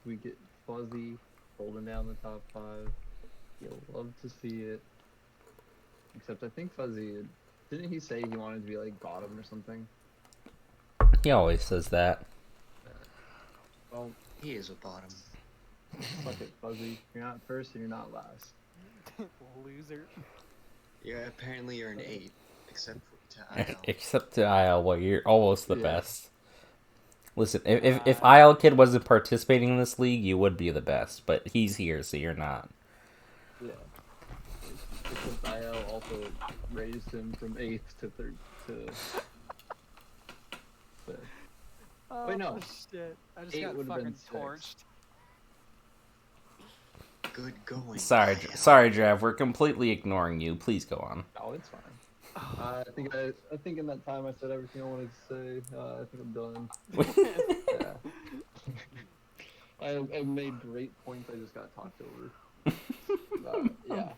S3: We get Fuzzy holding down the top 5. You'll love to see it. Except I think Fuzzy, didn't he say he wanted to be like bottom or something?
S1: He always says that.
S3: Well,
S2: He is a bottom.
S3: fuck it, Fuzzy. You're not first and you're not last.
S4: Loser.
S2: Yeah, apparently you're an 8, except for to IL.
S1: Except to IL, well, you're almost the
S3: Yeah.
S1: best. Listen, if IL Kid wasn't participating in this league, you would be the best, but he's here, so you're not.
S3: Yeah. Except IL also raised him from 8th to 3rd to 5th.
S4: Oh,
S3: Wait, no.
S4: shit. I just
S3: 8
S4: got
S3: would've
S4: fucking
S3: been 6.
S4: torched.
S2: Good going.
S1: Sorry,
S2: IL.
S1: sorry, Drav. We're completely ignoring you. Please go on.
S3: Oh, it's fine. I think in that time I said everything I wanted to say. I think I'm done. Yeah. I made great points. I just got talked over. Yeah.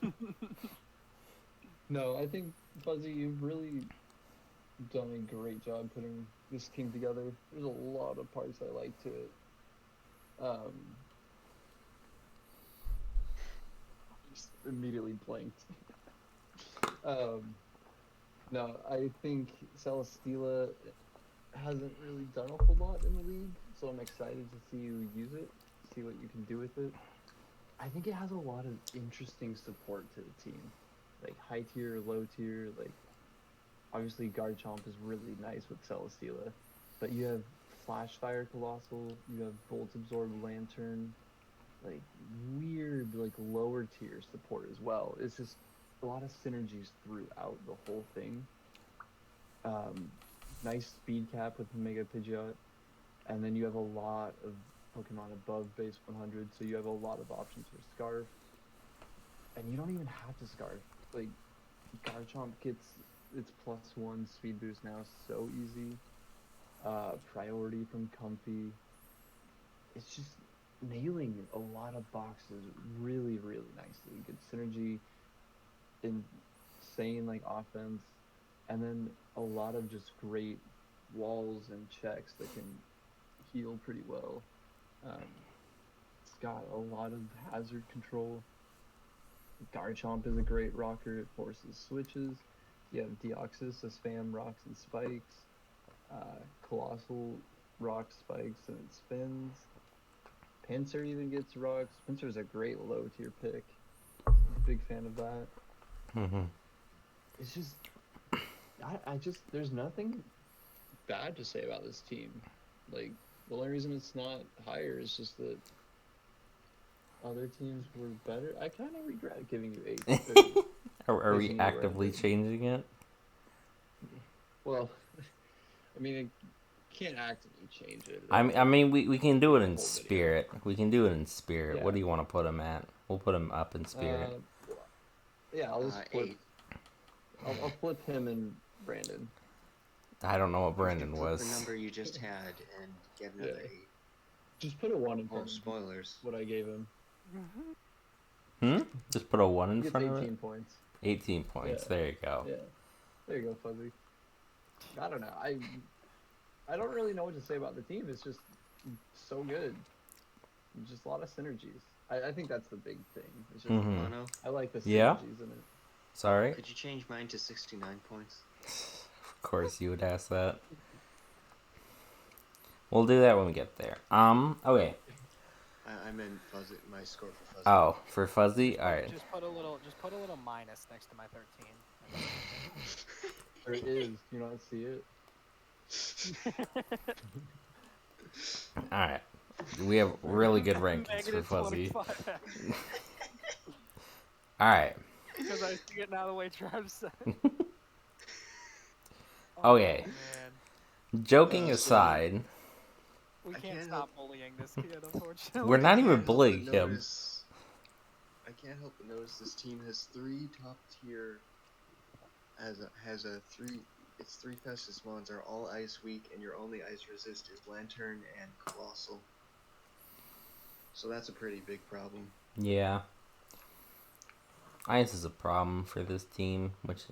S3: No, I think Fuzzy, you've really done a great job putting this team together. There's a lot of parts I like to it. Just immediately blanked. No, I think Celesteela hasn't really done a whole lot in the league, so I'm excited to see you use it, see what you can do with it. I think it has a lot of interesting support to the team, like high tier, low tier. Like obviously Garchomp is really nice with Celesteela, but you have Flash Fire Colossal, you have Bolt Absorb Lantern, like weird like lower tier support as well. It's just a lot of synergies throughout the whole thing. Nice speed cap with Mega Pidgeot, and then you have a lot of Pokemon above base 100, so you have a lot of options for Scarf. And you don't even have to Scarf. Like, Garchomp gets its +1 speed boost now so easy. Priority from Comfy. It's just nailing a lot of boxes really, really nicely. Good synergy, insane like offense, and then a lot of just great walls and checks that can heal pretty well. It's got a lot of hazard control. Garchomp is a great rocker. It forces switches. You have Deoxys to spam rocks and spikes. Colossal rock spikes and it spins. Pinsir even gets rocks. Pinsir is a great low tier pick. Big fan of that.
S1: Mm-hmm.
S3: It's just, I just, there's nothing bad to say about this team. Like, the only reason it's not higher is just that other teams were better. I kind of regret giving you 8.
S1: Are we actively changing it?
S3: Well, I mean, it can't actively change it.
S1: I mean, we can do it in spirit. We can do it in spirit. Yeah. What do you want to put him at? We'll put him up in spirit.
S3: Yeah, I'll just flip. 8. I'll flip him and Brandon.
S1: I don't know what Brandon was.
S2: The number you just had and get another 8.
S3: Just put a 1 in front.
S2: Oh, spoilers.
S3: What I gave him.
S1: Just put a 1 in front of it.
S3: 18 points.
S1: 18 points. Yeah. There you go.
S3: Yeah. There you go, Fuzzy. I don't know. I don't really know what to say about the team. It's just so good. Just a lot of synergies. I think that's the big thing. It's just mono. I like the synergies in it.
S1: Sorry?
S2: Could you change mine to 69 points?
S1: Of course you would ask that. We'll do that when we get there. Okay.
S2: I meant Fuzzy, my score for Fuzzy.
S1: Oh, for Fuzzy? Alright.
S4: Just put a little minus next to my 13.
S3: There it is. You don't see it.
S1: Alright. We have really good rankings for Fuzzy. Alright.
S4: Because I see it now the way Trav said.
S1: Okay.
S4: Man.
S1: Joking aside...
S4: We can't stop bullying this kid, unfortunately.
S1: We're not even bullying him.
S2: I can't help but notice this team has 3 top tier. Its 3 fastest mons are all ice weak, and your only ice resist is Lantern and Colossal. So that's a pretty big problem.
S1: Yeah. Ice is a problem for this team, which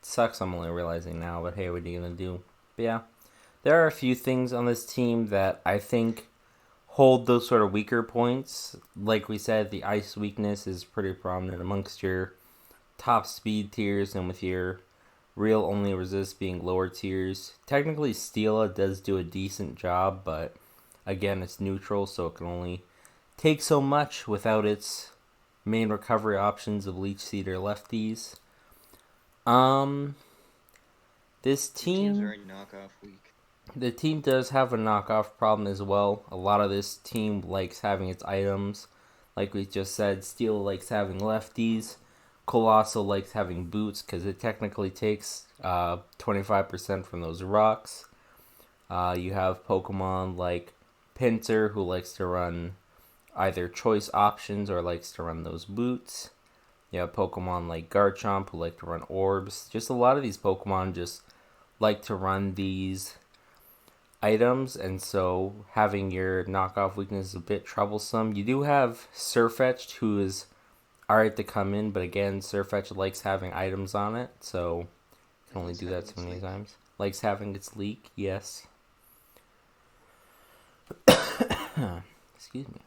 S1: sucks. I'm only realizing now, but hey, what are you gonna do? But yeah. There are a few things on this team that I think hold those sort of weaker points. Like we said, the ice weakness is pretty prominent amongst your top speed tiers, and with your real only resist being lower tiers. Technically, Steela does do a decent job, but again, it's neutral, so it can only take so much without its main recovery options of Leech Seed or Lefties. This team...
S2: The team's very knockoff weak.
S1: The team does have a knockoff problem as well. A lot of this team likes having its items. Like we just said, Steel likes having lefties. Colossal likes having boots because it technically takes 25% from those rocks. You have Pokemon like Pinsir who likes to run either choice options or likes to run those boots. You have Pokemon like Garchomp who like to run orbs. Just a lot of these Pokemon just like to run these items, and so having your knockoff weakness is a bit troublesome. You do have Surfetched, who is alright to come in, but again, Surfetched likes having items on it, so can only
S2: Likes
S1: do that
S2: having
S1: so
S2: its
S1: many
S2: leak.
S1: times. Likes having its leak, yes. Excuse me.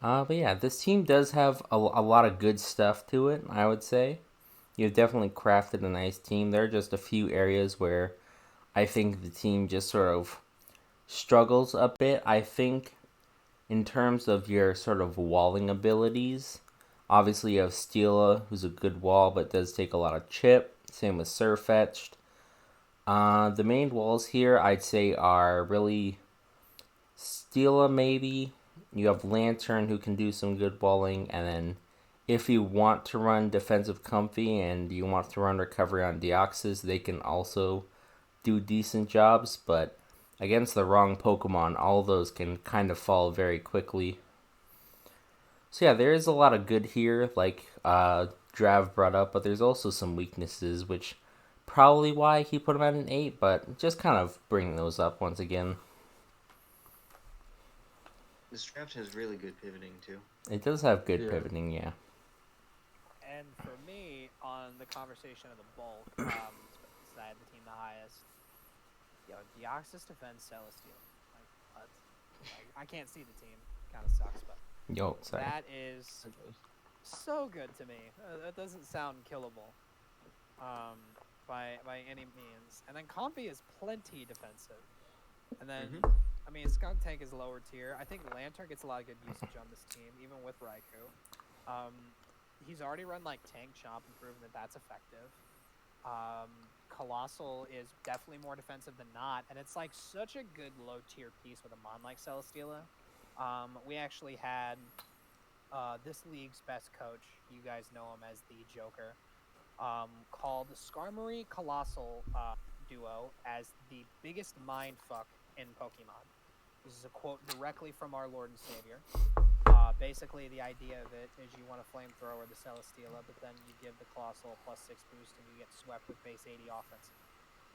S1: But yeah, this team does have a lot of good stuff to it, I would say. You've definitely crafted a nice team. There are just a few areas where I think the team just sort of struggles a bit. I think in terms of your sort of walling abilities, obviously you have Steela, who's a good wall, but does take a lot of chip. Same with Surfetched. The main walls here, I'd say, are really Steela, maybe. You have Lantern, who can do some good walling, and then if you want to run defensive comfy and you want to run recovery on Deoxys, they can also do decent jobs, but against the wrong Pokemon, all those can kind of fall very quickly. So yeah, there is a lot of good here, like Drav brought up, but there's also some weaknesses, which probably why he put him at an 8, but just kind of bring those up once again.
S2: This draft has really good pivoting too.
S1: It does have good
S3: Yeah.
S1: pivoting, yeah.
S4: And for me, on the conversation of the bulk, since I had the team the highest, Deoxys defends Celesteal. Like, what? Like, I can't see the team. Kind of sucks, but
S1: Yo, sorry.
S4: that is so good to me. That doesn't sound killable, by any means. And then Comfy is plenty defensive. And then, I mean, Skunk Tank is lower tier. I think Lantern gets a lot of good usage on this team, even with Raikou. He's already run like Tank Chomp and proven that that's effective. Colossal is definitely more defensive than not, and it's like such a good low tier piece with a mon like Celesteela. We actually had this league's best coach, you guys know him as the Joker, called Skarmory Colossal duo as the biggest mindfuck in Pokemon. This is a quote directly from our Lord and Savior. Basically, the idea of it is you want a flamethrower, the Celesteela, but then you give the Colossal a +6 boost and you get swept with base 80 offense.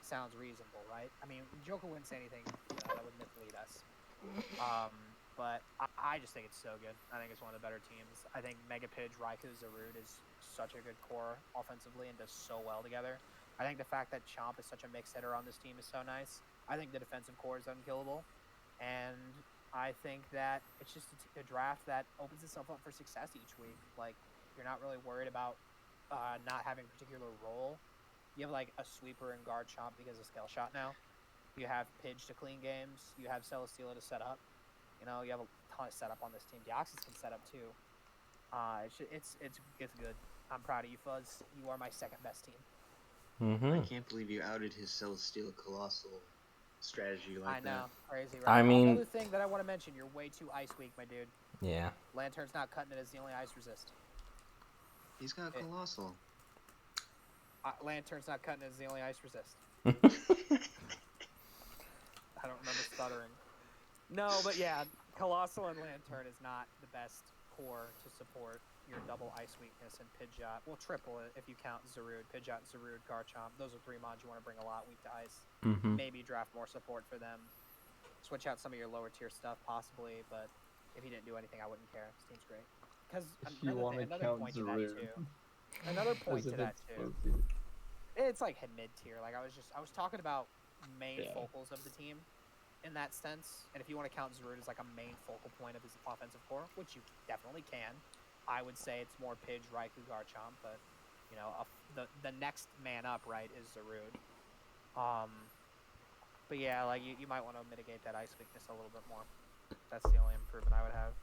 S4: Sounds reasonable, right? I mean, Joker wouldn't say anything that would mislead us. But I just think it's so good. I think it's one of the better teams. I think Megapidge, Raikou, Zarude is such a good core offensively and does so well together. I think the fact that Chomp is such a mixed hitter on this team is so nice. I think the defensive core is unkillable. And I think that it's just a draft that opens itself up for success each week. Like, you're not really worried about not having a particular role. You have, like, a sweeper and guard Chomp because of Scale Shot now. You have Pidge to clean games. You have Celesteela to set up. You know, you have a ton of setup on this team. Deoxys can set up, too. It's good. I'm proud of you, Fuzz. You are my second best team.
S2: I can't believe you outed his Celesteal Colossal strategy like that.
S4: I know, crazy, right?
S1: I mean,
S4: another thing that I want to mention, you're way too ice weak, my dude.
S1: yeah.
S4: Lantern's not cutting it as the only ice resist.
S2: He's got Colossal.
S4: Lantern's not cutting it as the only ice resist. I don't remember stuttering. No, but yeah, Colossal and Lantern is not the best core to support your double ice weakness and Pidgeot. Well, triple it if you count Zarude. Pidgeot, Zarude, Garchomp. Those are 3 mods you want to bring a lot weak to ice. Maybe draft more support for them. Switch out some of your lower tier stuff, possibly, but if you didn't do anything, I wouldn't care. This team's great. Because another point to that, too. Another point to that, too. It's like mid-tier. Like, I was talking about main focals of the team in that sense. And if you want to count Zarude as like a main focal point of his offensive core, which you definitely can, I would say it's more Pidge, Raikou, Garchomp, but you know, the next man up, right, is Zarude. But yeah, like you might want to mitigate that ice weakness a little bit more. That's the only improvement I would have.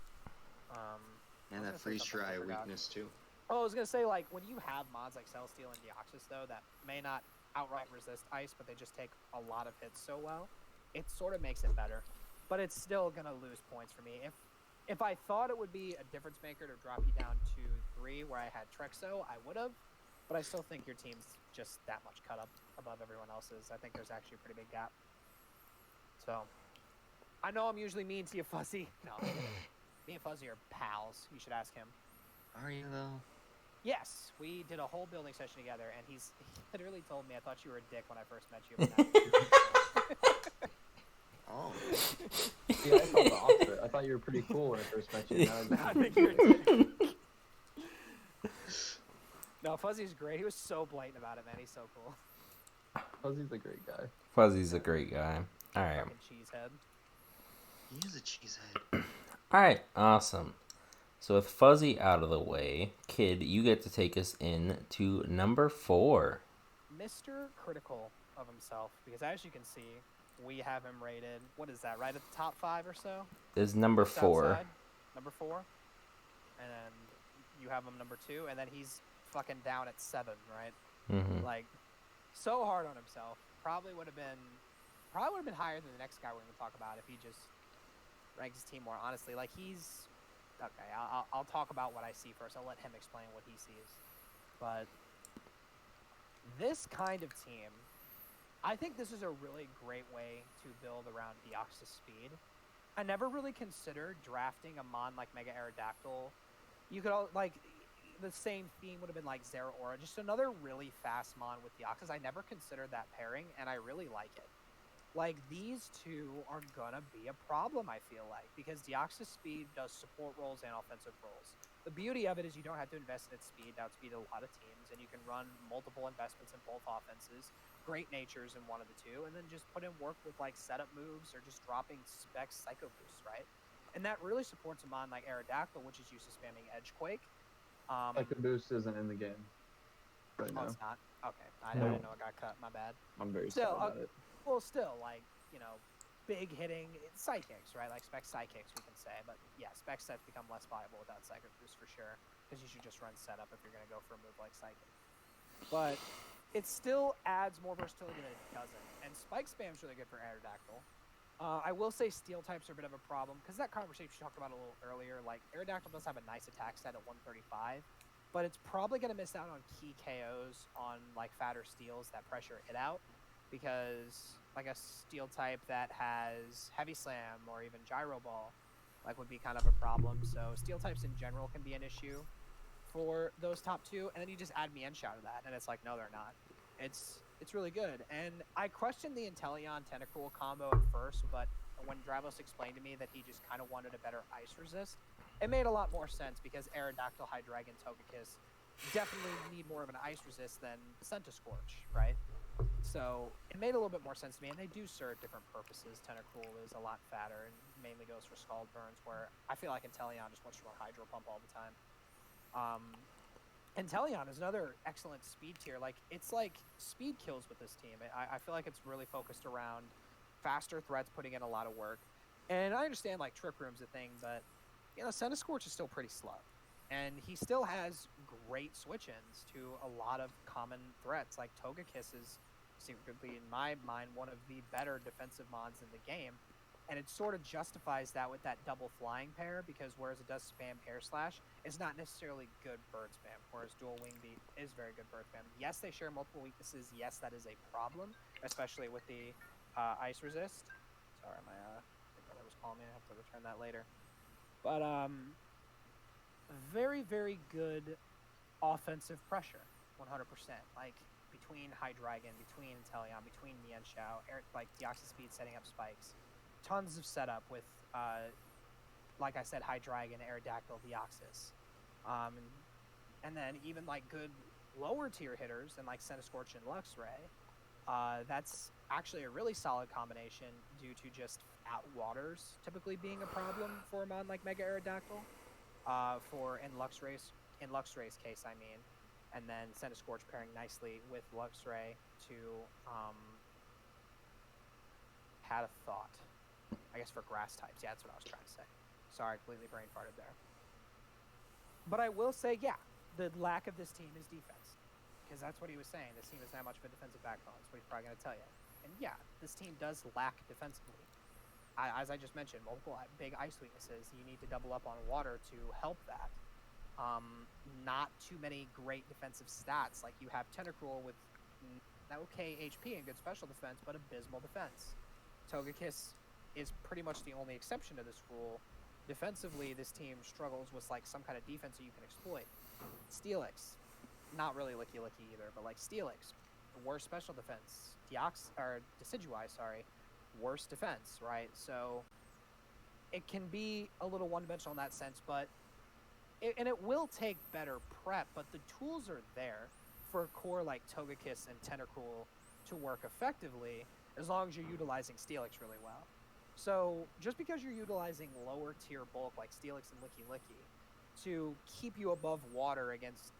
S2: And that freeze dry weakness too.
S4: Oh, I was gonna say, like, when you have mods like Celesteal and Deoxys though that may not outright resist ice, but they just take a lot of hits so well, it sort of makes it better. But it's still gonna lose points for me. If I thought it would be a difference maker to drop you down to 3 where I had Trexo, I would have. But I still think your team's just that much cut up above everyone else's. I think there's actually a pretty big gap. So, I know I'm usually mean to you, Fuzzy. No, me and Fuzzy are pals. You should ask him.
S2: Are you though?
S4: Yes, we did a whole building session together, and he literally told me, I thought you were a dick when I first met you.
S2: Oh,
S3: Yeah, I thought the opposite. I thought you were pretty cool when I first met you. Now
S4: I think you're kidding. No, Fuzzy's great. He was so blatant about it, man. He's so cool.
S3: Fuzzy's a great guy.
S1: Fuzzy's a great guy. All right.
S4: Fucking cheesehead.
S2: he is a cheesehead.
S1: All right. Awesome. So with Fuzzy out of the way, Kid, you get to take us in to number 4.
S4: Mr. Critical of himself, because as you can see, we have him rated. What is that? Right at the top 5 or so.
S1: Is number
S4: Just
S1: 4.
S4: outside, number 4, and then you have him number 2, and then he's fucking down at 7, right?
S1: Mm-hmm.
S4: Like, so hard on himself. Probably would have been higher than the next guy we're gonna talk about if he just ranked his team more honestly. Like he's okay. I'll talk about what I see first. I'll let him explain what he sees. But this kind of team, I think this is a really great way to build around Deoxys speed. I never really considered drafting a mon like Mega Aerodactyl. You could all like the same theme would have been like Zera Aura, just another really fast mon with Deoxys. I never considered that pairing, and I really like it. Like these two are gonna be a problem, I feel like, because Deoxys speed does support roles and offensive roles. The beauty of it is you don't have to invest in its speed. Now, speed a lot of teams, and you can run multiple investments in both offenses, great natures in one of the two, and then just put in work with like setup moves or just dropping specs psycho boosts, right? And that really supports a mon like Aerodactyl, which is used to spamming Edgequake.
S3: Like the boost isn't in the game right
S4: Oh,
S3: now.
S4: it's not? Okay. I
S1: No.
S4: didn't know it got cut. My bad.
S3: I'm very
S4: Still,
S3: sad about it.
S4: Well, still, like, you know, big hitting psychics, right? Like spec psychics, we can say. But yeah, spec sets become less viable without psychic boost for sure. Because you should just run setup if you're going to go for a move like psychic. But it still adds more versatility than it doesn't. And spike spam's really good for Aerodactyl. I will say steel types are a bit of a problem because that conversation we talked about a little earlier, like Aerodactyl does have a nice attack stat at 135, but it's probably going to miss out on key KOs on like fatter steels that pressure it out because like a steel type that has heavy slam or even gyro ball like would be kind of a problem. So steel types in general can be an issue for those top two, and then you just add Mienshao to that, and it's like, no, they're not. It's really good, and I questioned the Inteleon Tentacruel combo at first, but when Dravos explained to me that he just kind of wanted a better ice resist, it made a lot more sense because Aerodactyl, Hydreigon, Togekiss definitely need more of an ice resist than Centiskorch, right? So it made a little bit more sense to me, and they do serve different purposes. Tentacruel is a lot fatter and mainly goes for Scald Burns, where I feel like Inteleon just wants to run Hydro Pump all the time. Inteleon is another excellent speed tier. Like, it's like speed kills with this team. I feel like it's really focused around faster threats, putting in a lot of work. And I understand, like, Trick Room's a thing, but, you know, Centiskorch is still pretty slow. And he still has great switch-ins to a lot of common threats. Like, Togekiss is secretly, in my mind, one of the better defensive mons in the game. And it sort of justifies that with that double flying pair, because whereas it does spam Air Slash, it's not necessarily good bird spam, whereas dual wing beat is very good bird spam. Yes, they share multiple weaknesses. Yes, that is a problem, especially with the ice resist. Sorry, my brother was calling me. I have to return that later. But very, very good offensive pressure, 100%. Like between Hydreigon, between Inteleon, between Mienshao, like Deoxys speed setting up spikes. Tons of setup with, like I said, Hydreigon, Aerodactyl, Deoxys. And then even like good lower tier hitters and like Centiskorch and Luxray. That's actually a really solid combination due to just out waters typically being a problem for a mon like Mega Aerodactyl. In Luxray's case, I mean. And then Centiskorch pairing nicely with Luxray to, had a thought. I guess for grass types. Yeah, that's what I was trying to say. Sorry, I completely brain farted there. But I will say, yeah, the lack of this team is defense. Because that's what he was saying. This team is not much of a defensive backbone. That's what he's probably going to tell you. And yeah, this team does lack defensively. As I just mentioned, multiple big ice weaknesses. You need to double up on water to help that. Not too many great defensive stats. Like you have Tentacruel with okay HP and good special defense, but abysmal defense. Togekiss is pretty much the only exception to this rule. Defensively, this team struggles with like some kind of defense that you can exploit. Steelix, not really licky either, but like Steelix, worst special defense. Decidueye, sorry, worse defense, right? So it can be a little one-dimensional in that sense, but it will take better prep, but the tools are there for a core like Togekiss and Tentacool to work effectively as long as you're utilizing Steelix really well. So just because you're utilizing lower tier bulk like Steelix and Licky Licky to keep you above water against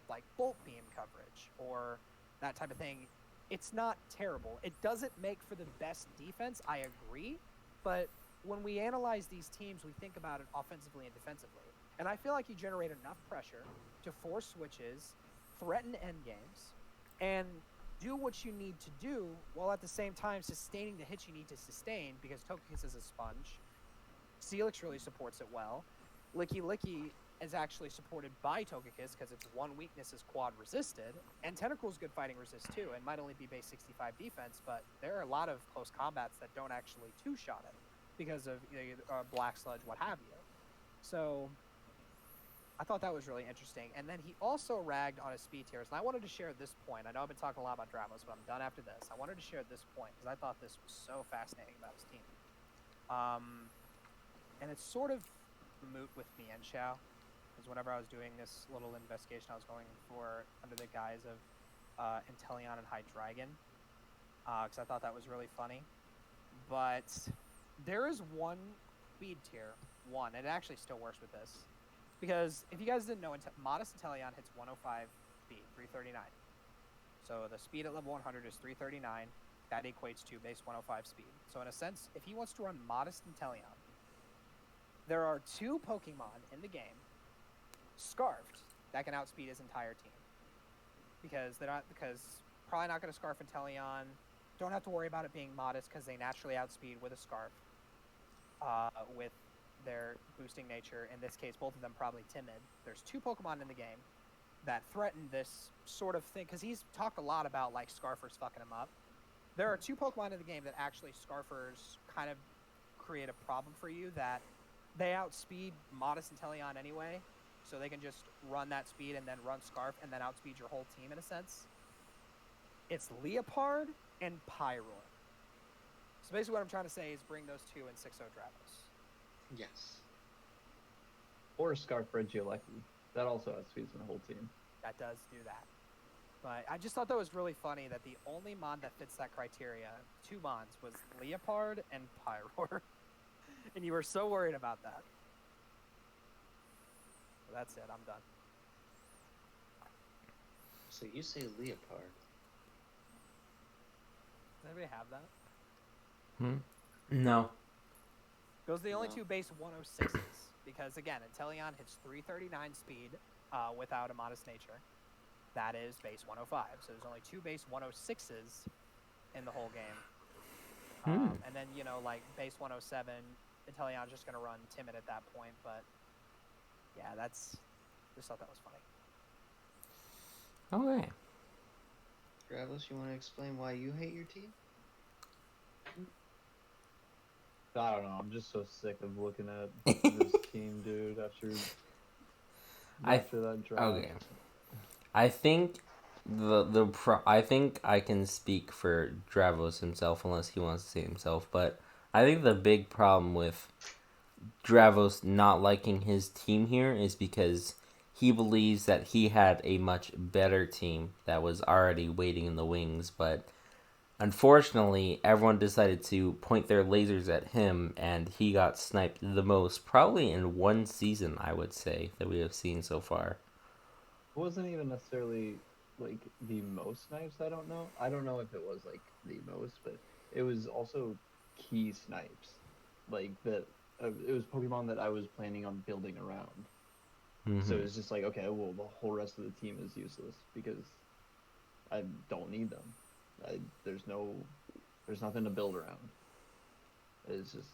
S4: like Bolt Beam coverage or that type of thing, it's not terrible. It doesn't make for the best defense, I agree, but when we analyze these teams, we think about it offensively and defensively. And I feel like you generate enough pressure to force switches, threaten end games, and do what you need to do while at the same time sustaining the hits you need to sustain because Togekiss is a sponge. Steelix really supports it well. Licky Licky is actually supported by Togekiss because its one weakness is quad resisted, and Tentacle's good fighting resist too, and might only be base 65 defense, but there are a lot of close combats that don't actually two-shot it because of Black Sludge, what have you. So I thought that was really interesting. And then he also ragged on his speed tiers, and I wanted to share this point. I know I've been talking a lot about Dravos, but I'm done after this. I wanted to share this point because I thought this was so fascinating about his team. And it's sort of moot with Mienshao, because whenever I was doing this little investigation, I was going for under the guise of Inteleon and Hydreigon, because I thought that was really funny. But there is one speed tier, and it actually still works with this. Because if you guys didn't know, Modest Inteleon hits 105 speed, 339. So the speed at level 100 is 339. That equates to base 105 speed. So in a sense, if he wants to run Modest Inteleon, there are two Pokemon in the game, Scarfed, that can outspeed his entire team. Because probably not going to Scarf Inteleon. Don't have to worry about it being Modest because they naturally outspeed with a Scarf. With their boosting nature. In this case, both of them probably timid. There's two Pokemon in the game that threaten this sort of thing, because he's talked a lot about like Scarfers fucking him up. There are two Pokemon in the game that actually Scarfers kind of create a problem for you, that they outspeed Modest Inteleon anyway, so they can just run that speed and then run Scarf and then outspeed your whole team in a sense. It's Leopard and Pyroar. So basically what I'm trying to say is bring those two in 6-0 Dravos.
S2: Yes.
S3: Or Scarf Regieleki. That also outspeeds the whole team.
S4: That does do that. But I just thought that was really funny that the only mon that fits that criteria, two mons, was Leopard and Pyroar. And you were so worried about that. So that's it. I'm done.
S2: So you say Leopard.
S4: Does anybody have that?
S1: No.
S4: Those are the only
S2: No.
S4: two base 106s. Because, again, Inteleon hits 339 speed without a Modest Nature. That is base 105. So there's only two base 106s in the whole game. And then, like base 107, Inteleon's just going to run Timid at that point. But, yeah, just thought that was funny.
S1: Okay.
S2: Travis, you want to explain why you hate your team?
S3: I don't know. I'm just so sick of looking at this team, dude. After that draft.
S1: Okay. I think I think I can speak for Dravos himself, unless he wants to say himself. But I think the big problem with Dravos not liking his team here is because he believes that he had a much better team that was already waiting in the wings, but unfortunately, everyone decided to point their lasers at him, and he got sniped the most, probably in one season, I would say, that we have seen so far.
S3: It wasn't even necessarily, like, the most snipes, I don't know. I don't know if it was, like, the most, but it was also key snipes. Like, that it was Pokemon that I was planning on building around.
S1: Mm-hmm.
S3: So it's just like, okay, well, the whole rest of the team is useless because I don't need them. There's nothing to build around. It's just,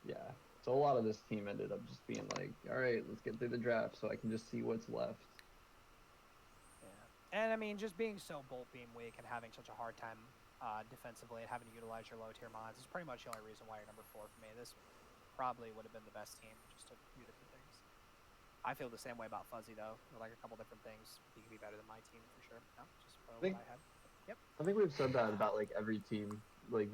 S3: yeah. So a lot of this team ended up just being like, all right, let's get through the draft so I can just see what's left.
S4: Yeah. And I mean, just being so Bolt Beam weak and having such a hard time defensively and having to utilize your low tier mons is pretty much the only reason why you're number 4 for me. This probably would have been the best team, just a few different things. I feel the same way about Fuzzy though. Like a couple different things, he could be better than my team for sure. No, just what I had. Yep.
S3: I think we've said that about like every team. Like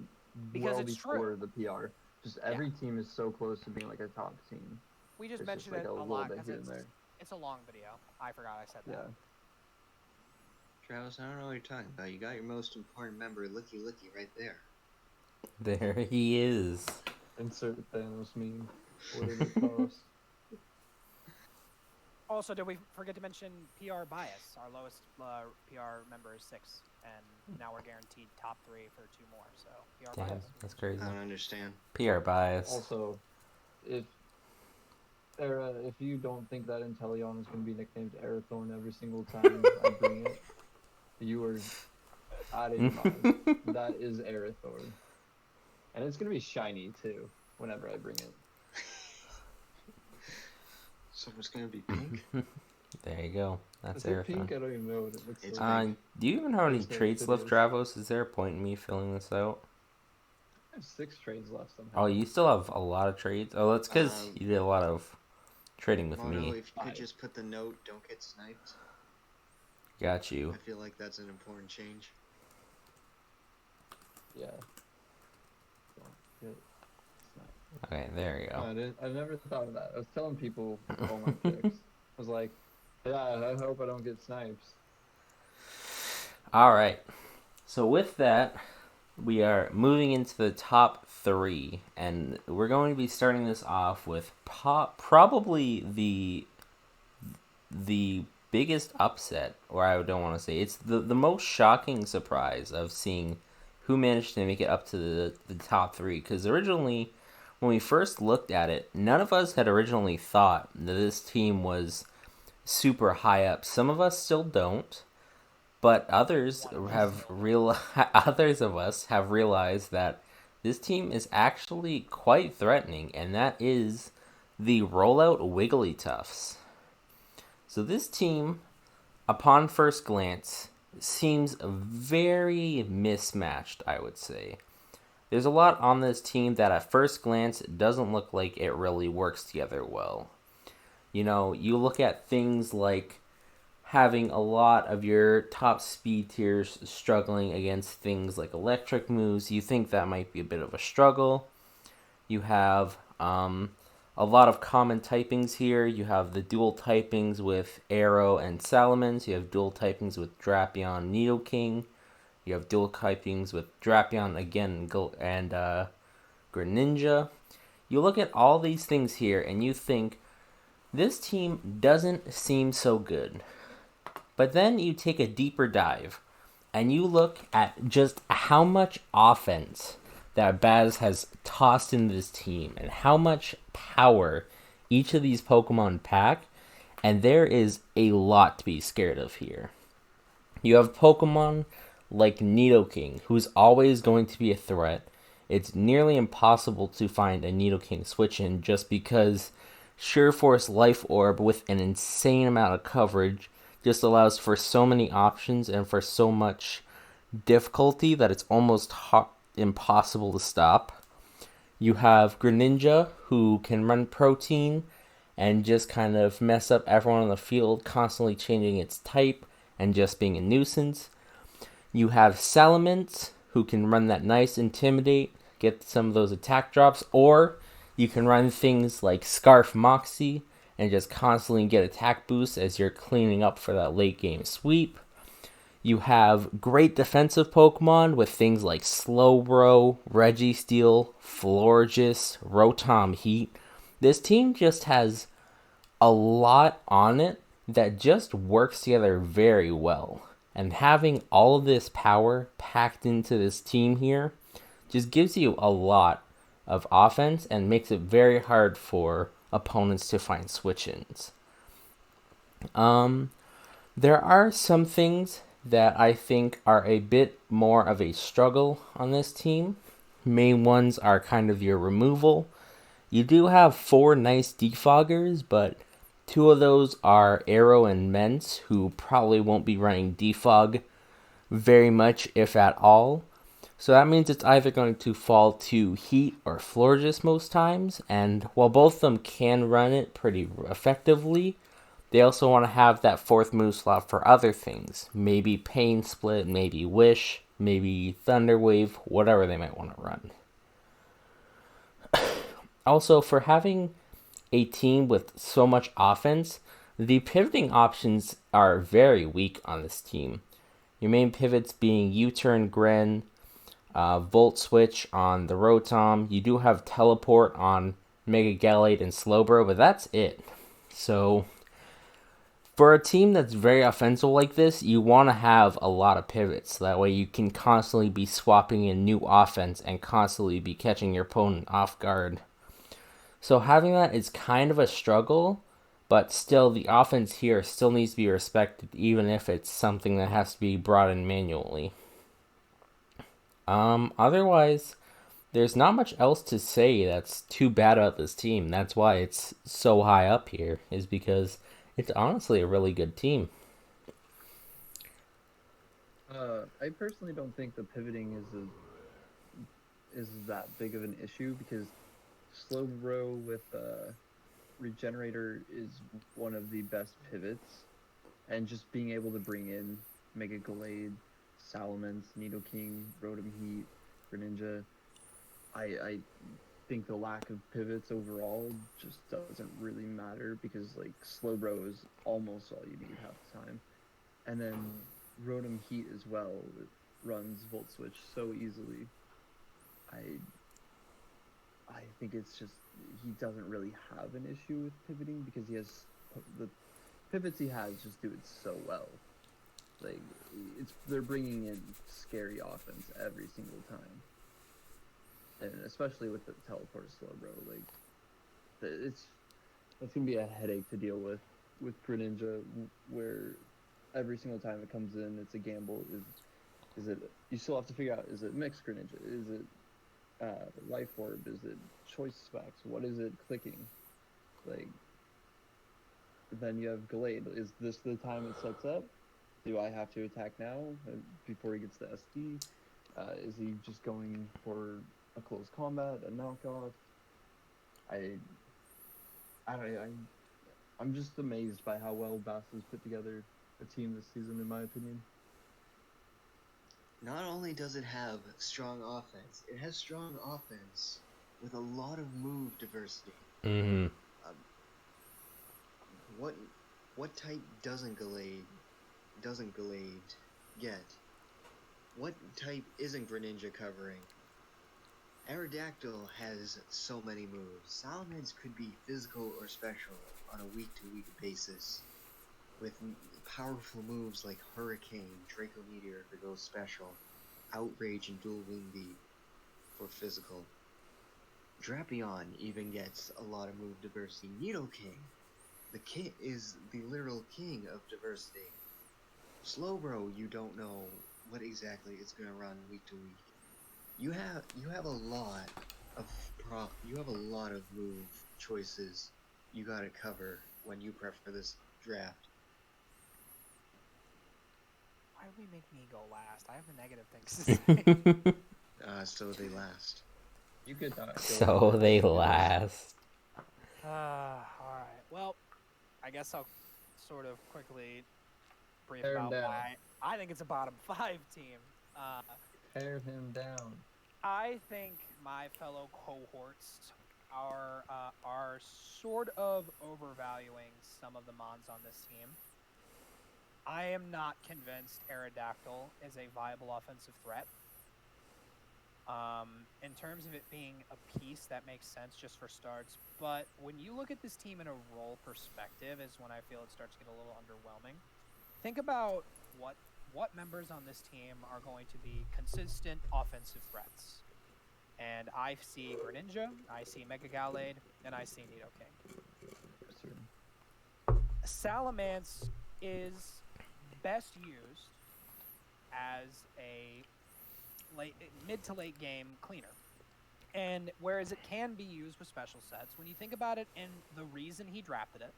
S4: Because
S3: well
S4: it's
S3: before
S4: true.
S3: the PR. Just every team is so close to being like a top team.
S4: We just
S3: It's
S4: mentioned
S3: like
S4: it
S3: a
S4: a
S3: little
S4: lot
S3: bit
S4: because
S3: here and there.
S4: it's a long video. I forgot I said that.
S3: Yeah.
S2: Travis, I don't know what you're talking about. You got your most important member, Licky Licky, right there.
S1: There he is.
S3: Insert Thanos meme. What did it cost?
S4: Also, did we forget to mention PR bias? Our lowest PR member is 6, and now we're guaranteed top 3 for 2 more. So PR
S1: Damn,
S4: bias.
S1: that's crazy.
S2: I don't understand.
S1: PR bias.
S3: Also, if you don't think that Inteleon is going to be nicknamed Aerothorn every single time I bring it, you are out of your mind. That is Aerothorn. And it's going to be shiny, too, whenever I bring it.
S2: So it's gonna be pink?
S1: There you go. That's
S3: Is it pink?
S1: Aerothon.
S3: I don't even know what it looks
S2: It's
S3: like.
S2: pink.
S1: Do you even have any
S3: There's no
S1: traits left,
S3: videos.
S1: Dravos? Is there a point in me filling this out?
S3: I have 6 trades left somehow.
S1: Oh, you still have a lot of trades? Oh, that's because you did a lot of trading with
S2: Mono,
S1: me.
S2: if you could just put the note, don't get sniped.
S1: Got you.
S2: I feel like that's an important change.
S3: Yeah. Don't get sniped.
S1: Okay, there you go.
S3: I never thought of that. I was telling people all my picks. I was like, yeah, I hope I don't get snipes.
S1: All right. So with that, we are moving into the top 3, and we're going to be starting this off with probably the biggest upset, or I don't want to say it's the most shocking surprise of seeing who managed to make it up to the top 3. Because originally, when we first looked at it, none of us had originally thought that this team was super high up. Some of us still don't, but others others of us have realized that this team is actually quite threatening, and that is the rollout Wigglytuffs. So this team, upon first glance, seems very mismatched, I would say. There's a lot on this team that at first glance doesn't look like it really works together well. You know, you look at things like having a lot of your top speed tiers struggling against things like electric moves. You think that might be a bit of a struggle. You have a lot of common typings here. You have the dual typings with Arrow and Salamence. You have dual typings with Drapion, Nidoking. You have dual typings with Drapion again and Greninja. You look at all these things here and you think, this team doesn't seem so good. But then you take a deeper dive and you look at just how much offense that Baz has tossed into this team and how much power each of these Pokemon pack, and there is a lot to be scared of here. You have Pokemon like Nidoking, who's always going to be a threat. It's nearly impossible to find a Nidoking switch-in just because Sure Force Life Orb with an insane amount of coverage just allows for so many options and for so much difficulty that it's almost impossible to stop. You have Greninja, who can run Protein and just kind of mess up everyone on the field, constantly changing its type and just being a nuisance. You have Salamence, who can run that nice Intimidate, get some of those attack drops, or you can run things like Scarf Moxie and just constantly get attack boosts as you're cleaning up for that late game sweep. You have great defensive Pokemon with things like Slowbro, Registeel, Florges, Rotom Heat. This team just has a lot on it that just works together very well. And having all of this power packed into this team here just gives you a lot of offense and makes it very hard for opponents to find switch-ins. There are some things that I think are a bit more of a struggle on this team. Main ones are kind of your removal. You do have 4 nice defoggers, but 2 of those are Arrow and Mence, who probably won't be running defog very much, if at all. So that means it's either going to fall to Heat or Florges most times, and while both of them can run it pretty effectively, they also want to have that 4th move slot for other things. Maybe Pain Split, maybe Wish. maybe Thunder Wave, whatever they might want to run. Also, for having a team with so much offense, the pivoting options are very weak on this team. Your main pivots being U-turn Gren, Volt Switch on the Rotom. You do have Teleport on Mega Gallade and Slowbro, but that's it. So, for a team that's very offensive like this, you want to have a lot of pivots. So that way you can constantly be swapping in new offense and constantly be catching your opponent off guard. So having that is kind of a struggle, but still the offense here still needs to be respected, even if it's something that has to be brought in manually. Otherwise, there's not much else to say that's too bad about this team. That's why it's so high up here, is because it's honestly a really good team.
S3: I personally don't think the pivoting is that big of an issue because Slowbro with Regenerator is one of the best pivots, and just being able to bring in Mega Gallade, Salamence, Nidoking, Rotom Heat, Greninja, I think the lack of pivots overall just doesn't really matter because like Slowbro is almost all you need half the time, and then Rotom Heat as well. It runs Volt Switch so easily. I think it's just he doesn't really have an issue with pivoting because he has the pivots he has just do it so well. Like they're bringing in scary offense every single time, and especially with the teleport Slowbro, like it's gonna be a headache to deal with Greninja, where every single time it comes in, it's a gamble. Is it? You still have to figure out: is it mixed Greninja? Is it Life Orb? Is it Choice Specs? What is it clicking? Like, then you have Gallade. Is this the time it sets up? Do I have to attack now before he gets the SD? Is he just going for a close combat, a knockoff? I'm just amazed by how well Bass has put together a team this season, in my opinion.
S2: Not only does it have strong offense, it has strong offense with a lot of move diversity.
S1: Mm-hmm.
S2: What type doesn't Gallade get? What type isn't Greninja covering? Aerodactyl has so many moves. Salamence could be physical or special on a week-to-week basis, with powerful moves like Hurricane, Draco Meteor for those special, Outrage and Dual Wing Beat for physical. Drapion even gets a lot of move diversity. Nidoking, the king, is the literal king of diversity. Slowbro, you don't know what exactly it's gonna run week to week. You have a lot of move choices you gotta cover when you prep for this draft.
S4: Why do we make me go last? I have the negative things to say.
S2: So they last.
S3: You could not.
S1: So they last.
S4: Alright. Well, I guess I'll sort of quickly brief
S3: Tear him
S4: about
S3: down.
S4: why I think it's a bottom 5 team.
S3: Tear him down.
S4: I think my fellow cohorts are sort of overvaluing some of the mons on this team. I am not convinced Aerodactyl is a viable offensive threat. In terms of it being a piece, that makes sense just for starts. But when you look at this team in a role perspective is when I feel it starts to get a little underwhelming. Think about what members on this team are going to be consistent offensive threats. And I see Greninja, I see Mega Gallade, and I see Nidoking. Salamence is best used as a mid to late game cleaner. And whereas it can be used with special sets, when you think about it and the reason he drafted it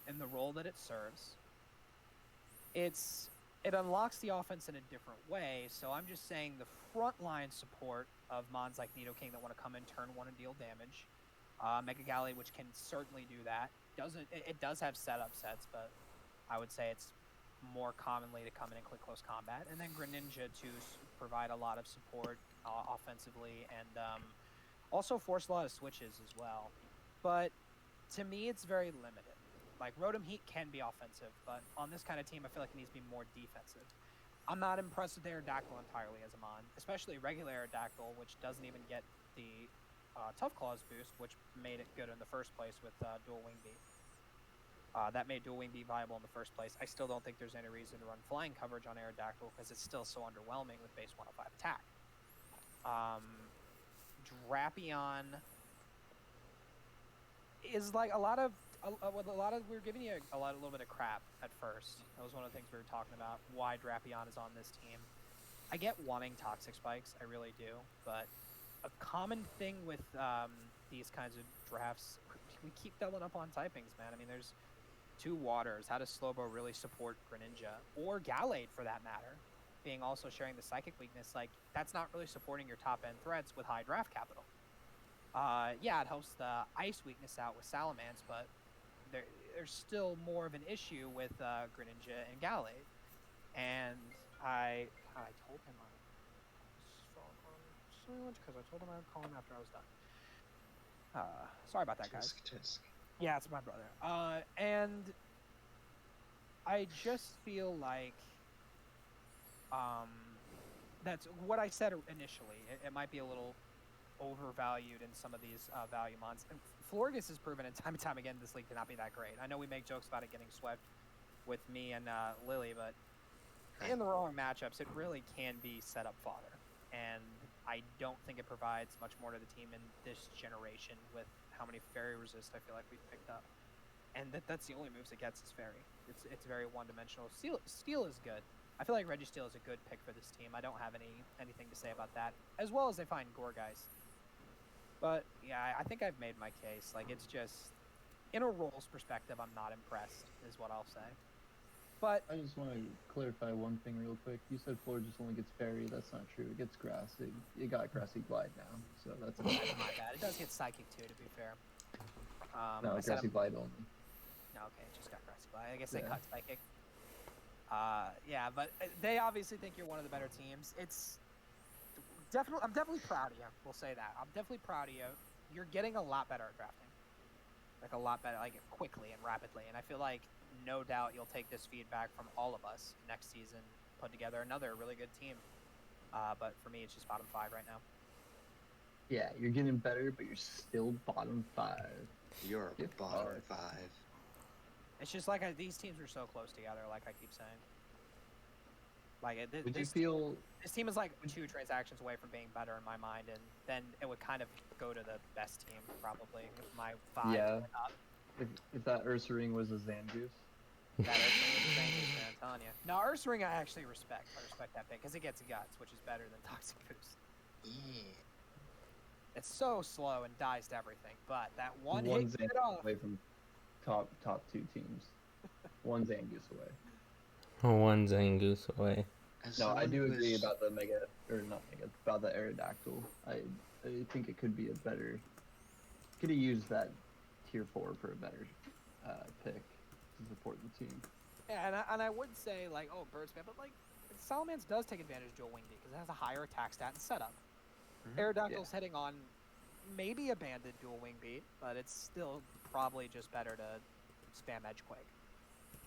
S4: and the role that it serves, it unlocks the offense in a different way. So I'm just saying the frontline support of mons like Nidoking that want to come in turn 1 and deal damage. Mega Gallade, which can certainly do that. It does have setup sets, but I would say it's more commonly to come in and click close combat. And then Greninja to provide a lot of support offensively, and also force a lot of switches as well. But to me, it's very limited. Like Rotom Heat can be offensive, but on this kind of team, I feel like it needs to be more defensive. I'm not impressed with Aerodactyl entirely as a mon, especially regular Aerodactyl, which doesn't even get the Tough Claws boost, which made it good in the first place with Dual Wing Beat. That made Dual Wing Beat viable in the first place. I still don't think there's any reason to run flying coverage on Aerodactyl because it's still so underwhelming with base 105 attack. Drapion is like a lot of we're giving you a little bit of crap at first. That was one of the things we were talking about. Why Drapion is on this team. I get wanting toxic spikes, I really do, but a common thing with these kinds of drafts, we keep doubling up on typings, man. I mean, there's two waters. How does Slowbro really support Greninja or Gallade for that matter? Being also sharing the psychic weakness, like that's not really supporting your top end threats with high draft capital. Yeah, it helps the ice weakness out with Salamence, but there's still more of an issue with Greninja and Gallade. And I told him so much because I told him I would call him after I was done. Sorry about that, guys.
S2: Tisk.
S4: Yeah, it's my brother. And I just feel like that's what I said initially. It might be a little overvalued in some of these value mons. And Florges has proven it time and time again this league to not be that great. I know we make jokes about it getting swept with me and Lily, but in the wrong matchups, it really can be set up fodder. And I don't think it provides much more to the team in this generation with how many fairy resist I feel like we've picked up. And that's the only moves it gets is fairy. It's very one-dimensional. Steel is good. I feel like Registeel is a good pick for this team. I don't have anything to say about that, as well as I find Gourgeist. But yeah, I think I've made my case. Like it's just, in a roles perspective, I'm not impressed, is what I'll say. But
S3: I just want to clarify one thing real quick. You said Florges only gets fairy. That's not true. It gets grass. It got grassy glide now, so that's
S4: my bad. It does get psychic too, to be fair.
S3: no, grassy glide only.
S4: No, okay, it just got grassy glide. I guess they
S3: Yeah.
S4: cut psychic. Yeah, but they obviously think you're one of the better teams. It's definitely, I'm definitely proud of you. We'll say that. I'm definitely proud of you. You're getting a lot better at drafting. Like a lot better, like quickly and rapidly. And I feel like no doubt you'll take this feedback from all of us next season, put together another really good team. But for me, it's just bottom 5 right now.
S3: Yeah, you're getting better, but you're still bottom 5.
S2: You're
S3: Get
S2: bottom
S3: hard.
S2: 5.
S4: It's just like these teams are so close together, like I keep saying. Like
S3: Would you feel?
S4: This team is like 2 transactions away from being better in my mind, and then it would kind of go to the best team probably with my 5.
S3: Yeah. If that Ursaring was a Zangoose.
S4: That Ursaring is the same as man, I'm telling you. No, Ursaring I actually respect. I respect that pick because it gets guts, which is better than Toxic Boost.
S2: Yeah.
S4: It's so slow and dies to everything, but that one
S3: One
S4: hit it
S3: Zangoose
S4: off.
S3: away from top 2 teams. One Zangoose away.
S1: One Zangoose away.
S2: As
S3: No, I
S2: someone
S3: do
S2: who
S3: agree
S2: is-
S3: about the about the Aerodactyl. I think it could be a better. Could have used that tier 4 for a better pick to support the team.
S4: Yeah, and I would say like, oh, Bird Spam, but like Salamence does take advantage of Dual Wing Beat because it has a higher attack stat and setup. Aerodactyl's hitting on maybe a banded Dual Wing Beat, but it's still probably just better to spam Edgequake.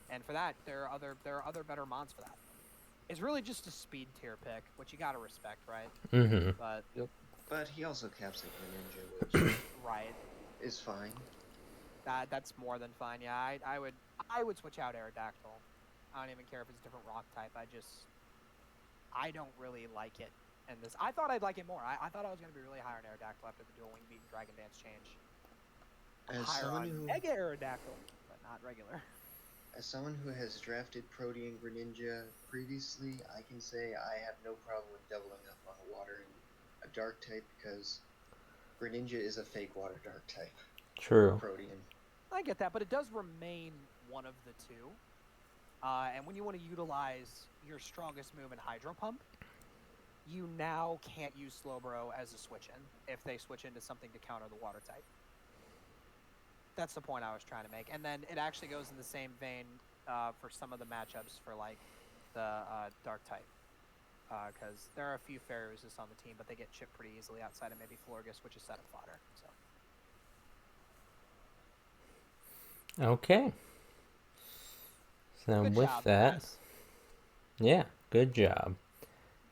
S4: And for that, there are other better mons for that. It's really just a speed tier pick, which you gotta respect, right?
S1: Mm-hmm.
S2: But he also caps like a ninja, which
S4: Right.
S2: is fine.
S4: That's more than fine. Yeah, I would switch out Aerodactyl. I don't even care if it's a different rock type. I don't really like it. And this, I thought I'd like it more. I thought I was gonna be really high on Aerodactyl after the Dual Wing Beat and Dragon Dance change.
S2: As
S4: Higher
S2: someone
S4: on
S2: who
S4: Mega Aerodactyl, but not regular.
S2: As someone who has drafted Protean Greninja previously, I can say I have no problem with doubling up on a water and a dark type because Greninja is a fake water dark type.
S1: True.
S2: Protean.
S4: I get that, but it does remain one of the two. And when you want to utilize your strongest move in Hydro Pump, you now can't use Slowbro as a switch-in if they switch into something to counter the water type. That's the point I was trying to make. And then it actually goes in the same vein for some of the matchups for like the dark type. because there are a few fairy resists on the team, but they get chipped pretty easily outside of maybe Florgus, which is set of fodder. So
S1: Okay. So
S4: good
S1: with
S4: job,
S1: that,
S4: guys.
S1: yeah, good job.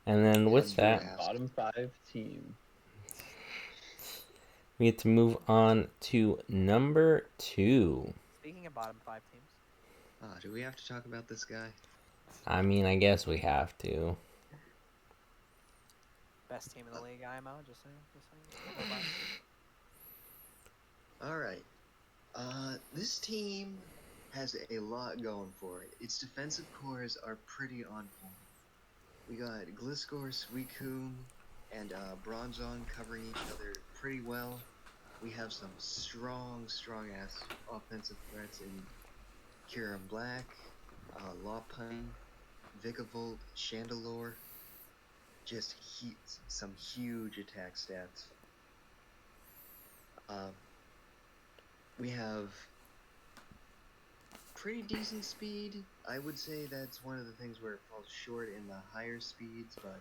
S1: And then with that,
S2: Draft.
S3: Bottom 5 team.
S1: we get to move on to number 2.
S4: Speaking of bottom 5 teams,
S2: Do we have to talk about this guy?
S1: I mean, I guess we have to.
S4: best team in the league, IMO. Just saying.
S2: All right. This team has a lot going for it. Its defensive cores are pretty on point. We got Gliscor, Suicune, and Bronzong covering each other pretty well. We have some strong ass offensive threats in Kyurem Black, Lopunny, Vikavolt, Chandelure. Just some huge attack stats. We have pretty decent speed. I would say that's one of the things where it falls short in the higher speeds, but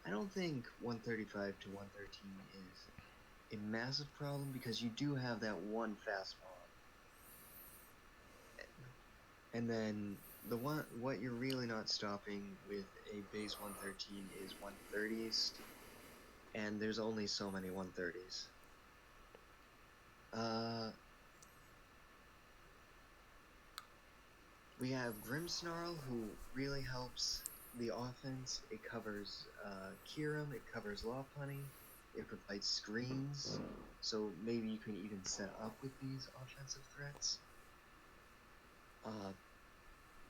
S2: I don't think 135 to 113 is a massive problem because you do have that one fast mod. And then what you're really not stopping with a base 113 is 130s, and there's only so many 130s. We have Grimmsnarl, who really helps the offense. It covers Kyurem, it covers Lopunny, it provides screens, so maybe you can even set up with these offensive threats.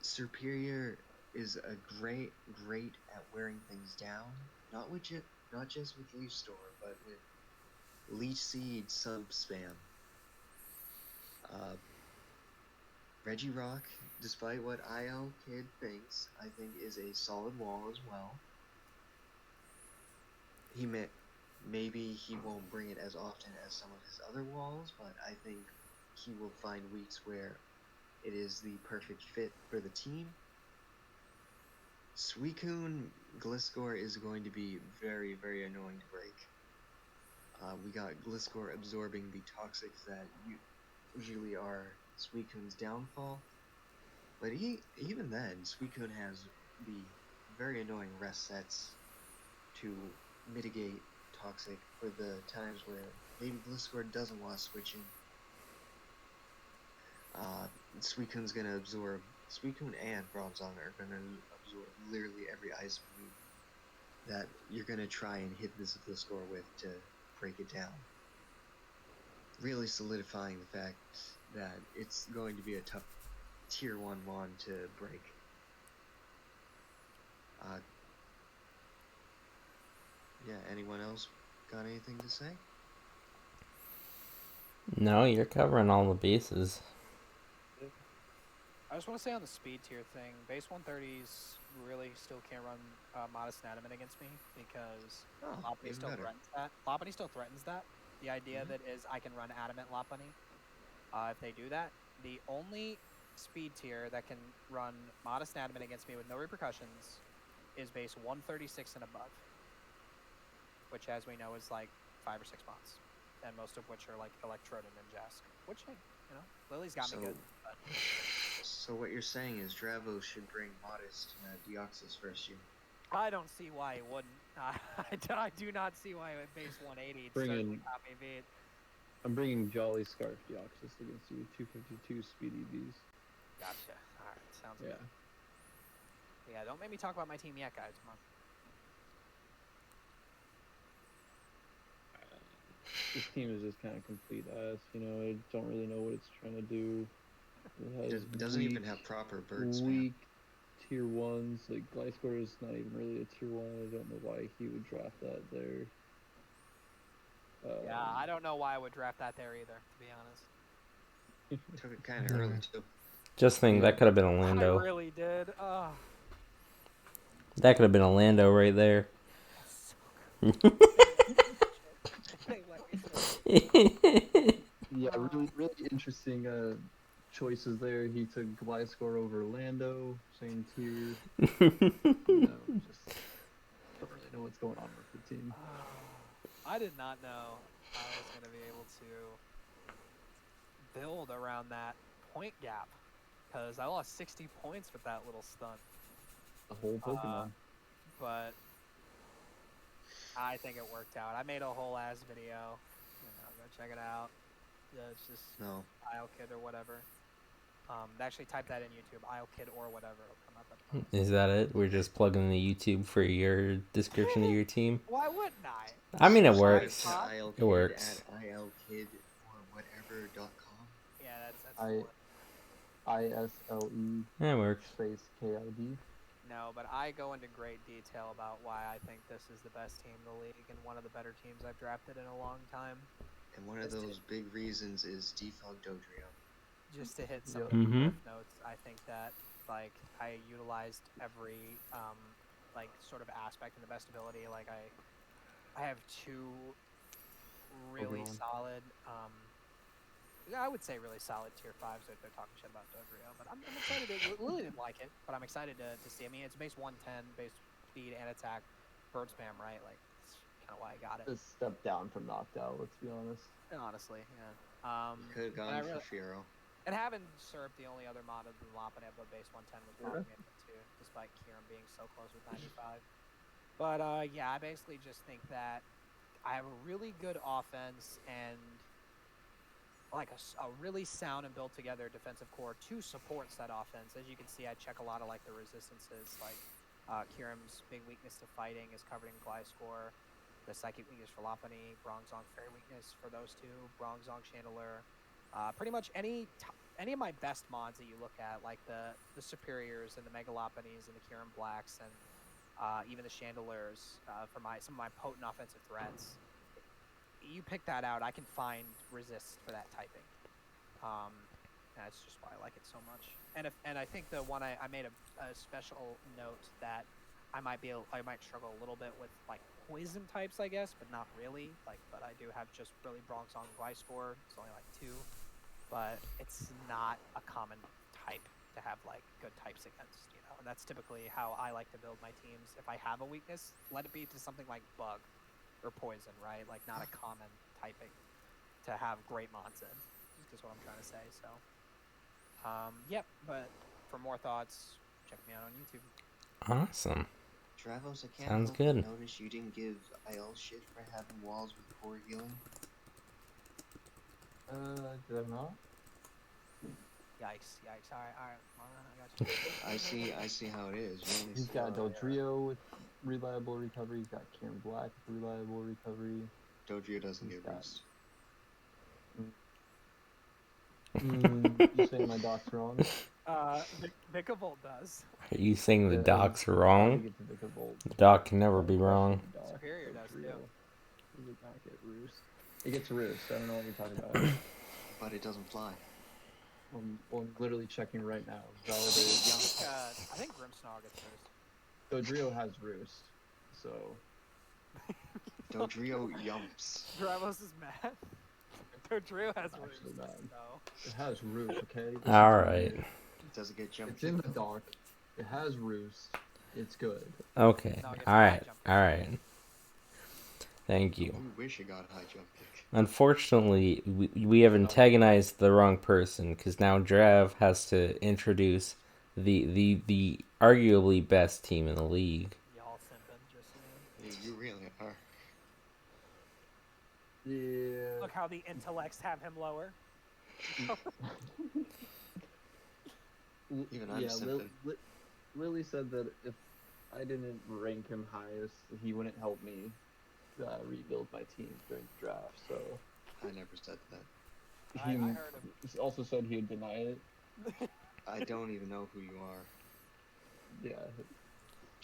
S2: Superior is a great at wearing things down, not just with Leaf Store, but with Leech Seed sub spam. Regirock, despite what IO Kid thinks, I think is a solid wall as well. Maybe he won't bring it as often as some of his other walls, but I think he will find weeks where it is the perfect fit for the team. Suicune Gliscor is going to be very annoying to break. We got Gliscor absorbing the toxics that usually are Suicune's downfall, but even then, Suicune has the very annoying rest sets to mitigate toxic for the times where maybe Gliscor doesn't want to switch in. Suicune and Bronzong are gonna absorb literally every ice move that you're gonna try and hit this Gliscor with to break it down. Really solidifying the fact that it's going to be a tough tier 1 mon to break. Yeah, anyone else got anything to say?
S1: No, you're covering all the bases.
S4: I just want to say on the speed tier thing, base 130s really still can't run Modest Adamant against me because Lopunny still threatens that. Lopunny still threatens that. The idea that is I can run Adamant Lopunny. If they do that, the only speed tier that can run Modest Adamant against me with no repercussions is base 136 and above, which, as we know, is like 5 or 6 months, and most of which are like Electrode and Jask, which, hey, Lily's got me good. But...
S2: So what you're saying is Dravo should bring Modest Deoxys first year.
S4: I don't see why he wouldn't. I do not see why at base 180 certainly got me beat.
S3: I'm bringing Jolly Scarf Deoxys against you with 252 speed EVs.
S4: Gotcha. Alright, sounds good. Yeah, don't make me talk about my team yet, guys. Come on.
S3: This team is just kind of complete ass, I don't really know what it's trying to do.
S2: It doesn't even have proper bird spam.
S3: Weak tier 1s, like Gliscor is not even really a tier 1. I don't know why he would draft that there.
S4: Yeah, I don't know why I would draft that there either, to be honest.
S2: Took it kind of early, too.
S1: Just think, that could have been a Lando.
S4: I really did.
S1: That could have been a Lando right there.
S3: Yeah, really interesting choices there. He took Gliscor over Lando, same tier. what's going on with the team.
S4: I did not know I was going to be able to build around that point gap because I lost 60 points with that little stunt.
S3: The whole Pokemon.
S4: But I think it worked out. I made a whole ass video. Go check it out. Yeah, it's just ILKid or whatever. Actually type that in YouTube, ILKid or whatever. It'll come up.
S1: Is that it? We're just plugging the YouTube for your description of your team?
S4: Why wouldn't I?
S1: I mean, it
S2: Subscribe
S1: works.
S2: to ILKid
S1: It works.
S2: At ilkid or whatever.com.
S4: Yeah, that's the one.
S3: ISLE
S1: It works.
S3: space KID.
S4: No, but I go into great detail about why I think this is the best team in the league and one of the better teams I've drafted in a long time.
S2: And one of those big reasons is defog Dodrio.
S4: Just to hit some
S3: Yep.
S4: of the notes, I think that I utilized every sort of aspect in the best ability. Like I have two really
S3: Pokemon.
S4: solid I would say really solid tier 5s that they're talking shit about Dodrio, but I'm excited to Lily didn't like it, but I'm excited to see. I mean, it's base 110, base speed and attack, bird spam, right? Like that's kind of why I got it.
S3: A step down from knocked out, let's be honest.
S4: Honestly, yeah.
S2: You could have gone for Firo.
S4: And having Serp, the only other mod of the Lopuneb of base 110 was probably me too, despite Kieran being so close with 95. But yeah, I basically just think that I have a really good offense and like a really sound and built together defensive core to support that offense. As you can see, I check a lot of like the resistances. Like Kieran's big weakness to fighting is covered in Gliscor. The psychic weakness for Lopunny, Bronzong fairy weakness for those two, Bronzong Chandelure. Pretty much any of my best mods that you look at, like the Superiors and the Megaloponies and the Kieran Blacks and even the Chandelures for some of my potent offensive threats. You pick that out, I can find resists for that typing. That's just why I like it so much. And I think the one I made a special note that I might struggle a little bit with like poison types, I guess, but not really. But I do have just really Bronzong and Gliscor. It's only like 2, but it's not a common type to have like good types against, And that's typically how I like to build my teams. If I have a weakness, let it be to something like bug or poison, right? Like not a common typing to have great mons in. Is what I'm trying to say. So, yep. But for more thoughts, check me out on YouTube.
S1: Awesome.
S2: Travos, I can't
S1: Sounds
S2: help
S1: good.
S2: but notice you didn't give IL shit for having walls with core healing.
S3: Did I not?
S4: Yikes. Alright. I got you.
S2: I see how it is. You only
S3: He's
S2: see
S3: got
S2: how-
S3: Dodrio with reliable recovery. He's got Kieran Black with reliable recovery.
S2: Dodrio doesn't
S3: He's
S2: get
S3: got-
S2: boost.
S3: You saying my doc's wrong?
S4: Vikavolt does.
S1: Are you saying the
S3: Yeah,
S1: doc's
S3: How to
S1: wrong?
S3: get to Vikavolt.
S1: The doc can never be wrong.
S4: Superior does, too.
S3: Does it not get Roost? It gets Roost. I don't know what you're talking about.
S2: But it doesn't fly.
S3: I'm literally checking right now. Validated.
S4: I think Grimmsnarl gets first.
S3: Dodrio has Roost, so
S2: Dodrio yumps.
S4: Dravos is mad. Dodrio has
S3: Actually
S4: roost,
S3: mad.
S4: so.
S3: it has Roost. Okay.
S1: All right.
S2: Does it get jumped?
S3: It's in the dock. It has Roost. It's good.
S1: Okay.
S4: No, it gets
S1: All
S4: high
S1: right.
S4: jump.
S1: All right. Thank you.
S2: We wish it got high jump kick.
S1: Unfortunately, we have antagonized the wrong person because now Drav has to introduce the arguably best team in the league.
S4: Y'all simping, just saying.
S2: You really are.
S3: Yeah.
S4: Look how the intellects have him lower.
S2: Even I'm simping.
S3: Lily said that if I didn't rank him highest, he wouldn't help me rebuild my team during the draft. So
S2: I never said that.
S4: I
S3: he
S4: heard him.
S3: also said he would deny it.
S2: I don't even know who you are.
S3: Yeah,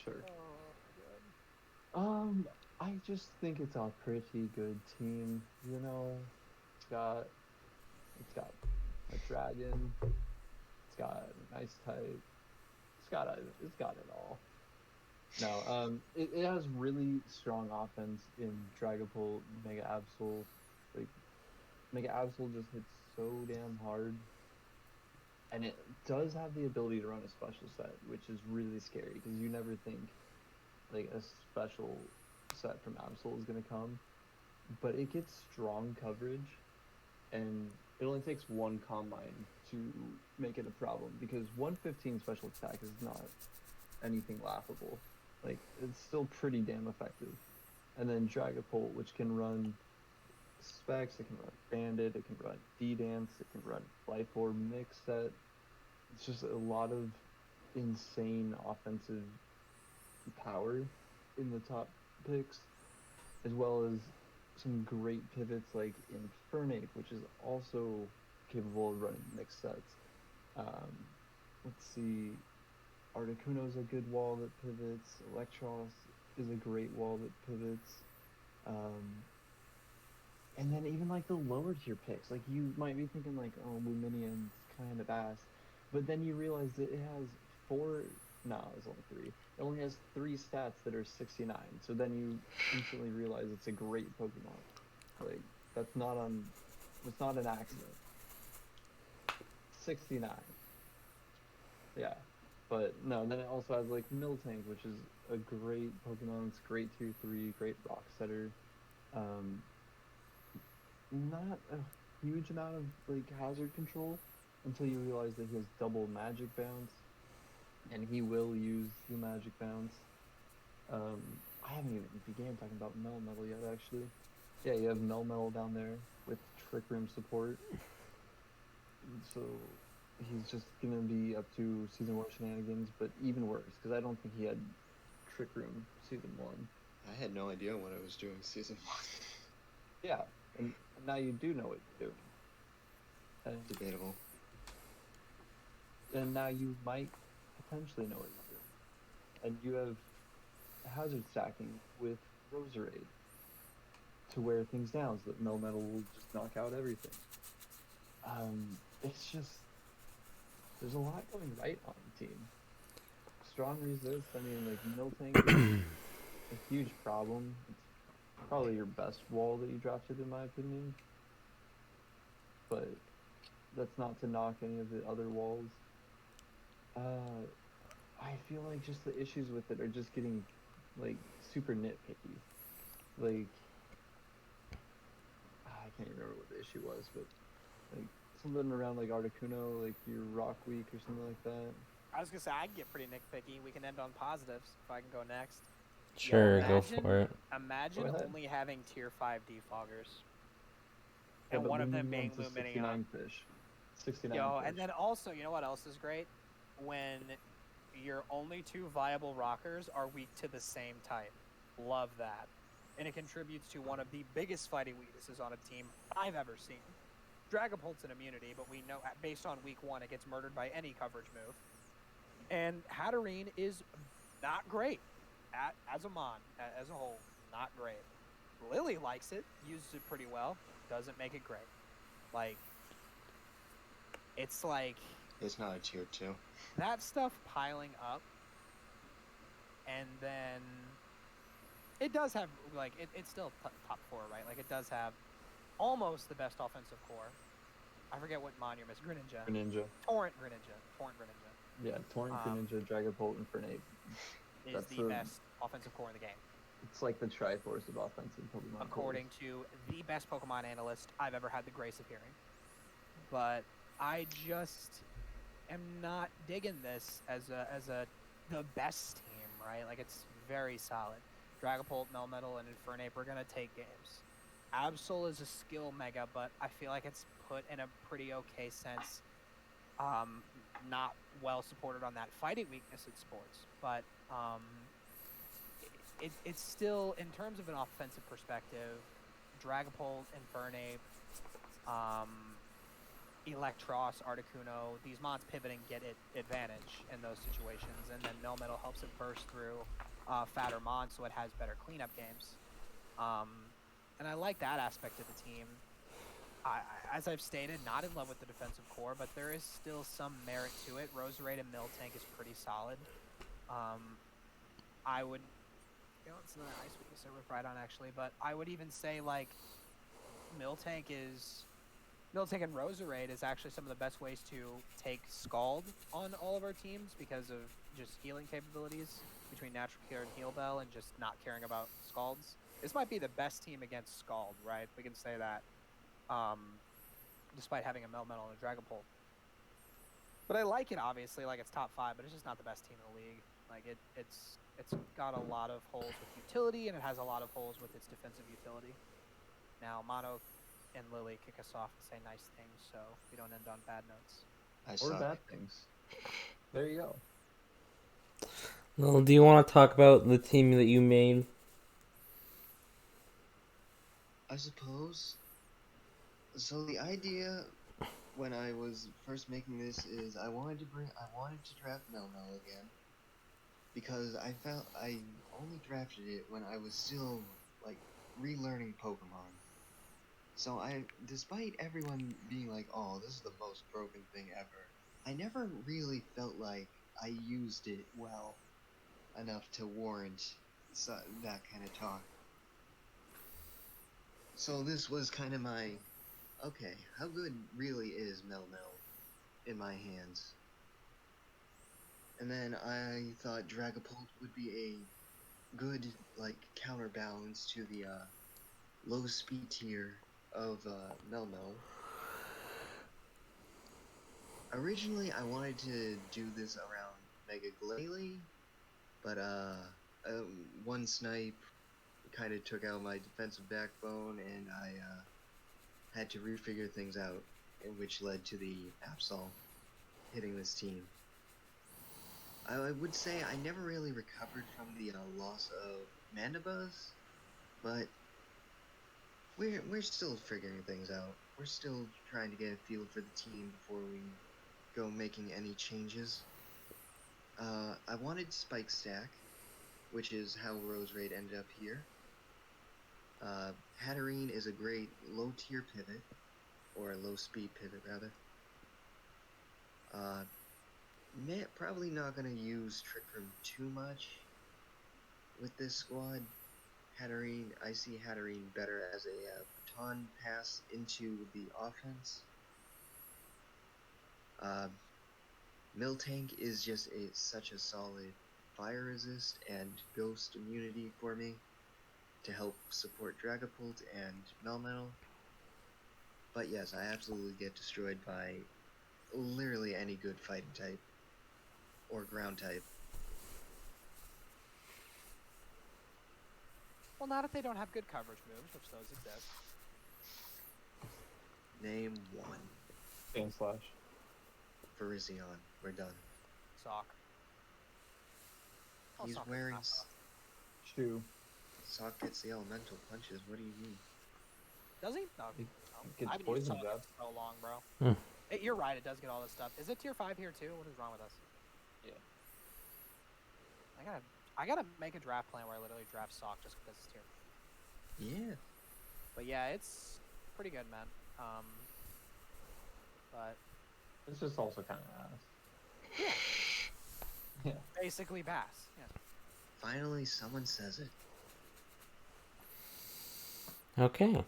S3: sure.
S4: Oh, God.
S3: I just think it's a pretty good team. It's got a dragon. It's got a nice type. It's got it all. No, it has really strong offense in Dragapult, Mega Absol. Like Mega Absol just hits so damn hard, and it does have the ability to run a special set, which is really scary because you never think like a special set from Absol is going to come, but it gets strong coverage, and it only takes one Combine to make it a problem, because 115 special attack is not anything laughable. Like, it's still pretty damn effective. And then Dragapult, which can run Specs, it can run Bandit, it can run D-Dance, it can run Life Orb Mix Set. It's just a lot of insane offensive power in the top picks, as well as some great pivots like Infernape, which is also capable of running mixed sets. Let's see, Articuno's a good wall that pivots. Electros is a great wall that pivots. And then even like the lower tier picks, like you might be thinking like, oh, Luminion's kind of ass, but then you realize that it has it's only 3. It only has 3 stats that are 69. So then you instantly realize it's a great Pokemon. Like, that's not an accident. 69. Yeah. But no, and then it also has like Miltank, which is a great Pokemon. It's great tier 3, great rock setter. Not a huge amount of like hazard control until you realize that he has double magic bounce, and he will use the magic bounce. I haven't even began talking about Melmetal yet, actually. Yeah, you have Melmetal down there with Trick Room support. So he's just gonna be up to Season 1 shenanigans, but even worse, because I don't think he had Trick Room Season 1.
S2: I had no idea what I was doing Season 1.
S3: Yeah, and now you do know what you're doing. And,
S2: Debatable.
S3: and now you might potentially know what you're doing. And you have hazard stacking with Roserade to wear things down so that Melmetal will just knock out everything. It's just, there's a lot going right on the team. Strong resist, I mean, like, Miltank is a huge problem. It's probably your best wall that you drafted, in my opinion. But that's not to knock any of the other walls. I feel like just the issues with it are just getting, like, super nitpicky. Like, I can't remember what the issue was, but, like, something around, like, Articuno, like, your Rock Week or something like that.
S4: I was gonna say I can get pretty nitpicky. We can end on positives if I can go next.
S1: Sure, go
S4: Imagine-
S1: for it.
S4: Imagine
S3: Go ahead.
S4: only having tier 5 defoggers.
S3: Yeah,
S4: And
S3: but
S4: one of them
S3: Luminium's
S4: being
S3: a
S4: Luminium.
S3: 69 fish. 69
S4: Yo,
S3: fish.
S4: and then also, you know what else is great? When your only 2 viable rockers are weak to the same type. Love that. And it contributes to one of the biggest fighting weaknesses on a team I've ever seen. Dragapult's an immunity, but we know based on week 1 it gets murdered by any coverage move. And Hatterene is not great as a mon, as a whole, not great. Lily likes it, uses it pretty well, doesn't make it great. Like, it's like
S2: It's not a tier 2.
S4: that stuff piling up, and then it does have, like, it's still top 4, right? Like, it does have almost the best offensive core. I forget what mon you're missing. Greninja.
S3: Greninja.
S4: Torrent Greninja.
S3: Yeah, Torrent, Greninja, Dragapult, and Infernape.
S4: Is
S3: That's
S4: the best offensive core in the game,
S3: It's like the Triforce of offensive Pokemon.
S4: according to the best Pokemon analyst I've ever had the grace of hearing. But I just am not digging this as the best team, right? Like, it's very solid. Dragapult, Melmetal, and Infernape are gonna take games. Absol is a skill mega, but I feel like it's put in a pretty okay sense. Not well supported on that fighting weakness in sports, but it's still, in terms of an offensive perspective, Dragapult, Infernape, Electros, Articuno, these mons pivot and get it advantage in those situations, and then Melmetal helps it burst through fatter mons, so it has better cleanup games. And I like that aspect of the team. As I've stated, not in love with the defensive core, but there is still some merit to it. Roserade and Miltank is pretty solid. I would, it's not Ice Weakness I would ride on, actually, but I would even say, like, Miltank and Roserade is actually some of the best ways to take Scald on all of our teams because of just healing capabilities. between Natural Cure and Heal Bell and just not caring about Scalds. This might be the best team against Scald, right? We can say that, despite having a Melmetal and a Dragapult. But I like it, obviously, like it's top 5, but it's just not the best team in the league. Like it's got a lot of holes with utility, and it has a lot of holes with its defensive utility. Now, Mono and Lily kick us off and say nice things, so we don't end on bad notes.
S2: I
S3: Or
S2: suck.
S3: bad things. There you go.
S1: Well, do you want to talk about the team that you made?
S2: I suppose. So the idea when I was first making this is I wanted to draft Melmetal again. Because I felt I only drafted it when I was still like relearning Pokemon. So despite everyone being like, "Oh, this is the most broken thing ever," I never really felt like I used it well enough to warrant that kind of talk. So this was kind of my, okay, how good really is Melmetal in my hands? And then I thought Dragapult would be a good, like, counterbalance to the low speed tier of Melmetal. Originally, I wanted to do this around Mega Glalie, but one snipe kind of took out my defensive backbone, and I had to refigure things out, which led to the Absol hitting this team. I would say I never really recovered from the loss of Mandibuzz, but we're still figuring things out. We're still trying to get a feel for the team before we go making any changes. I wanted Spike Stack, which is how Rose Raid ended up here. Hatterene is a great low tier pivot, or a low speed pivot rather. Probably not going to use Trick Room too much with this squad. I see Hatterene better as a baton pass into the offense. Miltank is just such a solid fire resist and ghost immunity for me to help support Dragapult and Melmetal. But yes, I absolutely get destroyed by literally any good fighting type or ground type.
S4: Well, not if they don't have good coverage moves, which those exist.
S2: Name one.
S3: Fan Slash.
S2: Virizion. We're done.
S4: Sock. Oh,
S2: He's
S4: Sock is
S2: wearing...
S4: not soft.
S3: Shoe.
S2: Sock gets the elemental punches. What do you mean?
S4: Does he? No.
S3: He
S4: No.
S3: gets
S4: I haven't
S3: poison
S4: used Sock
S3: jab.
S4: in so long, bro.
S1: Hmm.
S4: You're right, it does get all this stuff. Is it tier 5 here too? What is wrong with us?
S3: Yeah.
S4: I gotta make a draft plan where I literally draft Sock just because it's tier.
S2: Yeah.
S4: But yeah, it's pretty good, man. But
S3: It's just also kind of ass.
S4: yeah,
S3: Yeah.
S4: basically Bass. Yeah.
S2: Finally, someone says it.
S1: Okay.
S2: I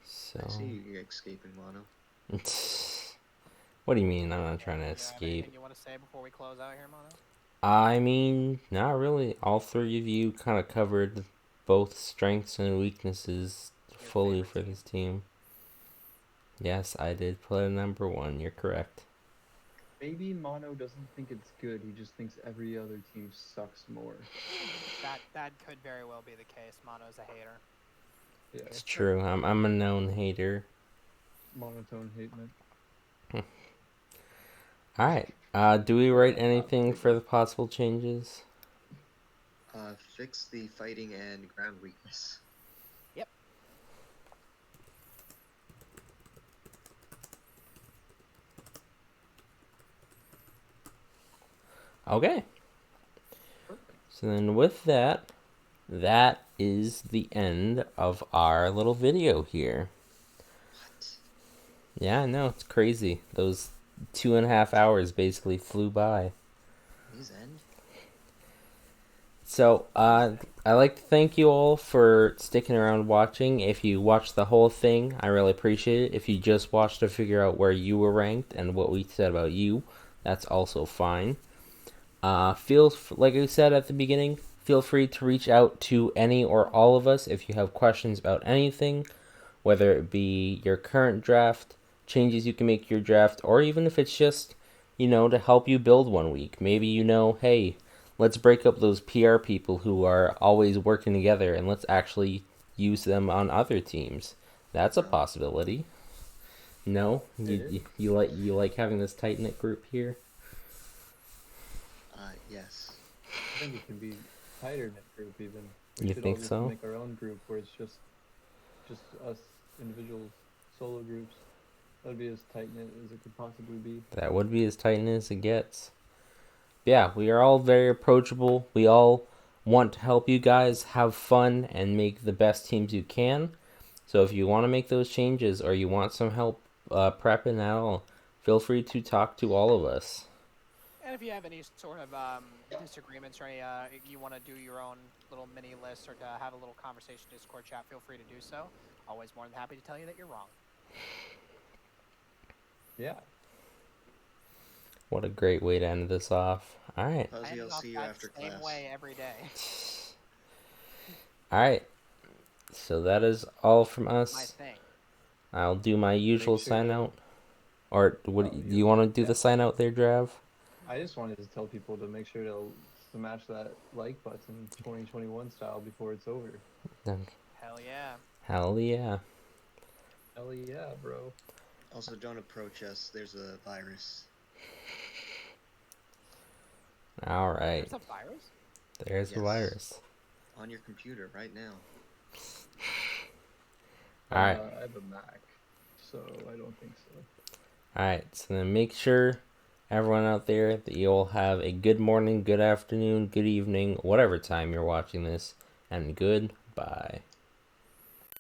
S1: So.
S2: see you escaping Mono.
S1: What do you mean? I'm not trying to
S4: Do you have
S1: escape.
S4: anything you want to say before we close out here, Mono?
S1: I mean, not really. All three of you kind of covered both strengths and weaknesses
S4: Your
S1: fully
S4: favorite
S1: for
S4: team.
S1: this team. Yes, I did put a number 1. You're correct.
S3: Maybe Mono doesn't think it's good. He just thinks every other team sucks more.
S4: That could very well be the case. Mono's a hater.
S3: Yeah.
S1: It's true. I'm a known hater.
S3: Monotone hate, man.
S1: All right. Do we write anything for the possible changes?
S2: Fix the fighting and ground weakness.
S4: Yep.
S1: Okay. So then with that is the end of our little video here.
S2: What?
S1: Yeah, no, it's crazy. Those 2.5 hours basically flew by.
S2: His end?
S1: So, I'd like to thank you all for sticking around watching. If you watched the whole thing, I really appreciate it. If you just watched to figure out where you were ranked and what we said about you, that's also fine. Like I said at the beginning, feel free to reach out to any or all of us if you have questions about anything, whether it be your current draft, changes you can make to your draft, or even if it's just, to help you build 1 week. Maybe hey, let's break up those PR people who are always working together and let's actually use them on other teams. That's a possibility. No, you like having this tight knit group here.
S2: Yes.
S3: I think it can be tighter knit group even.
S1: You
S3: We should
S1: think
S3: all just
S1: so?
S3: make our own group where it's just us individuals, solo groups. That'd be as tight knit as it could possibly be.
S1: That would be as tight knit as it gets. Yeah, we are all very approachable. We all want to help you guys have fun and make the best teams you can. So if you want to make those changes or you want some help prepping at all, feel free to talk to all of us.
S4: And if you have any sort of disagreements or any, you want to do your own little mini list or to have a little conversation Discord chat, feel free to do so. Always more than happy to tell you that you're wrong.
S3: Yeah.
S1: What a great way to end this off. All right.
S2: Fuzzy, I'll see you after class.
S4: Same way every day.
S1: All right. So that is all from us.
S4: My thing.
S1: I'll do my usual
S3: sure
S1: sign
S3: to-
S1: out. Or do you want to do the sign out there, Drav?
S3: I just wanted to tell people to make sure to smash that like button 2021 style before it's over.
S4: Hell yeah.
S1: Hell yeah.
S3: Hell yeah, bro.
S2: Also, don't approach us. There's a virus.
S1: All right.
S4: There's a virus?
S1: There's the
S2: Yes.
S1: virus.
S2: On your computer right now.
S1: All right.
S3: I have a Mac, so I don't think so.
S1: All right. So then make sure, everyone out there, that you all have a good morning, good afternoon, good evening, whatever time you're watching this, and goodbye.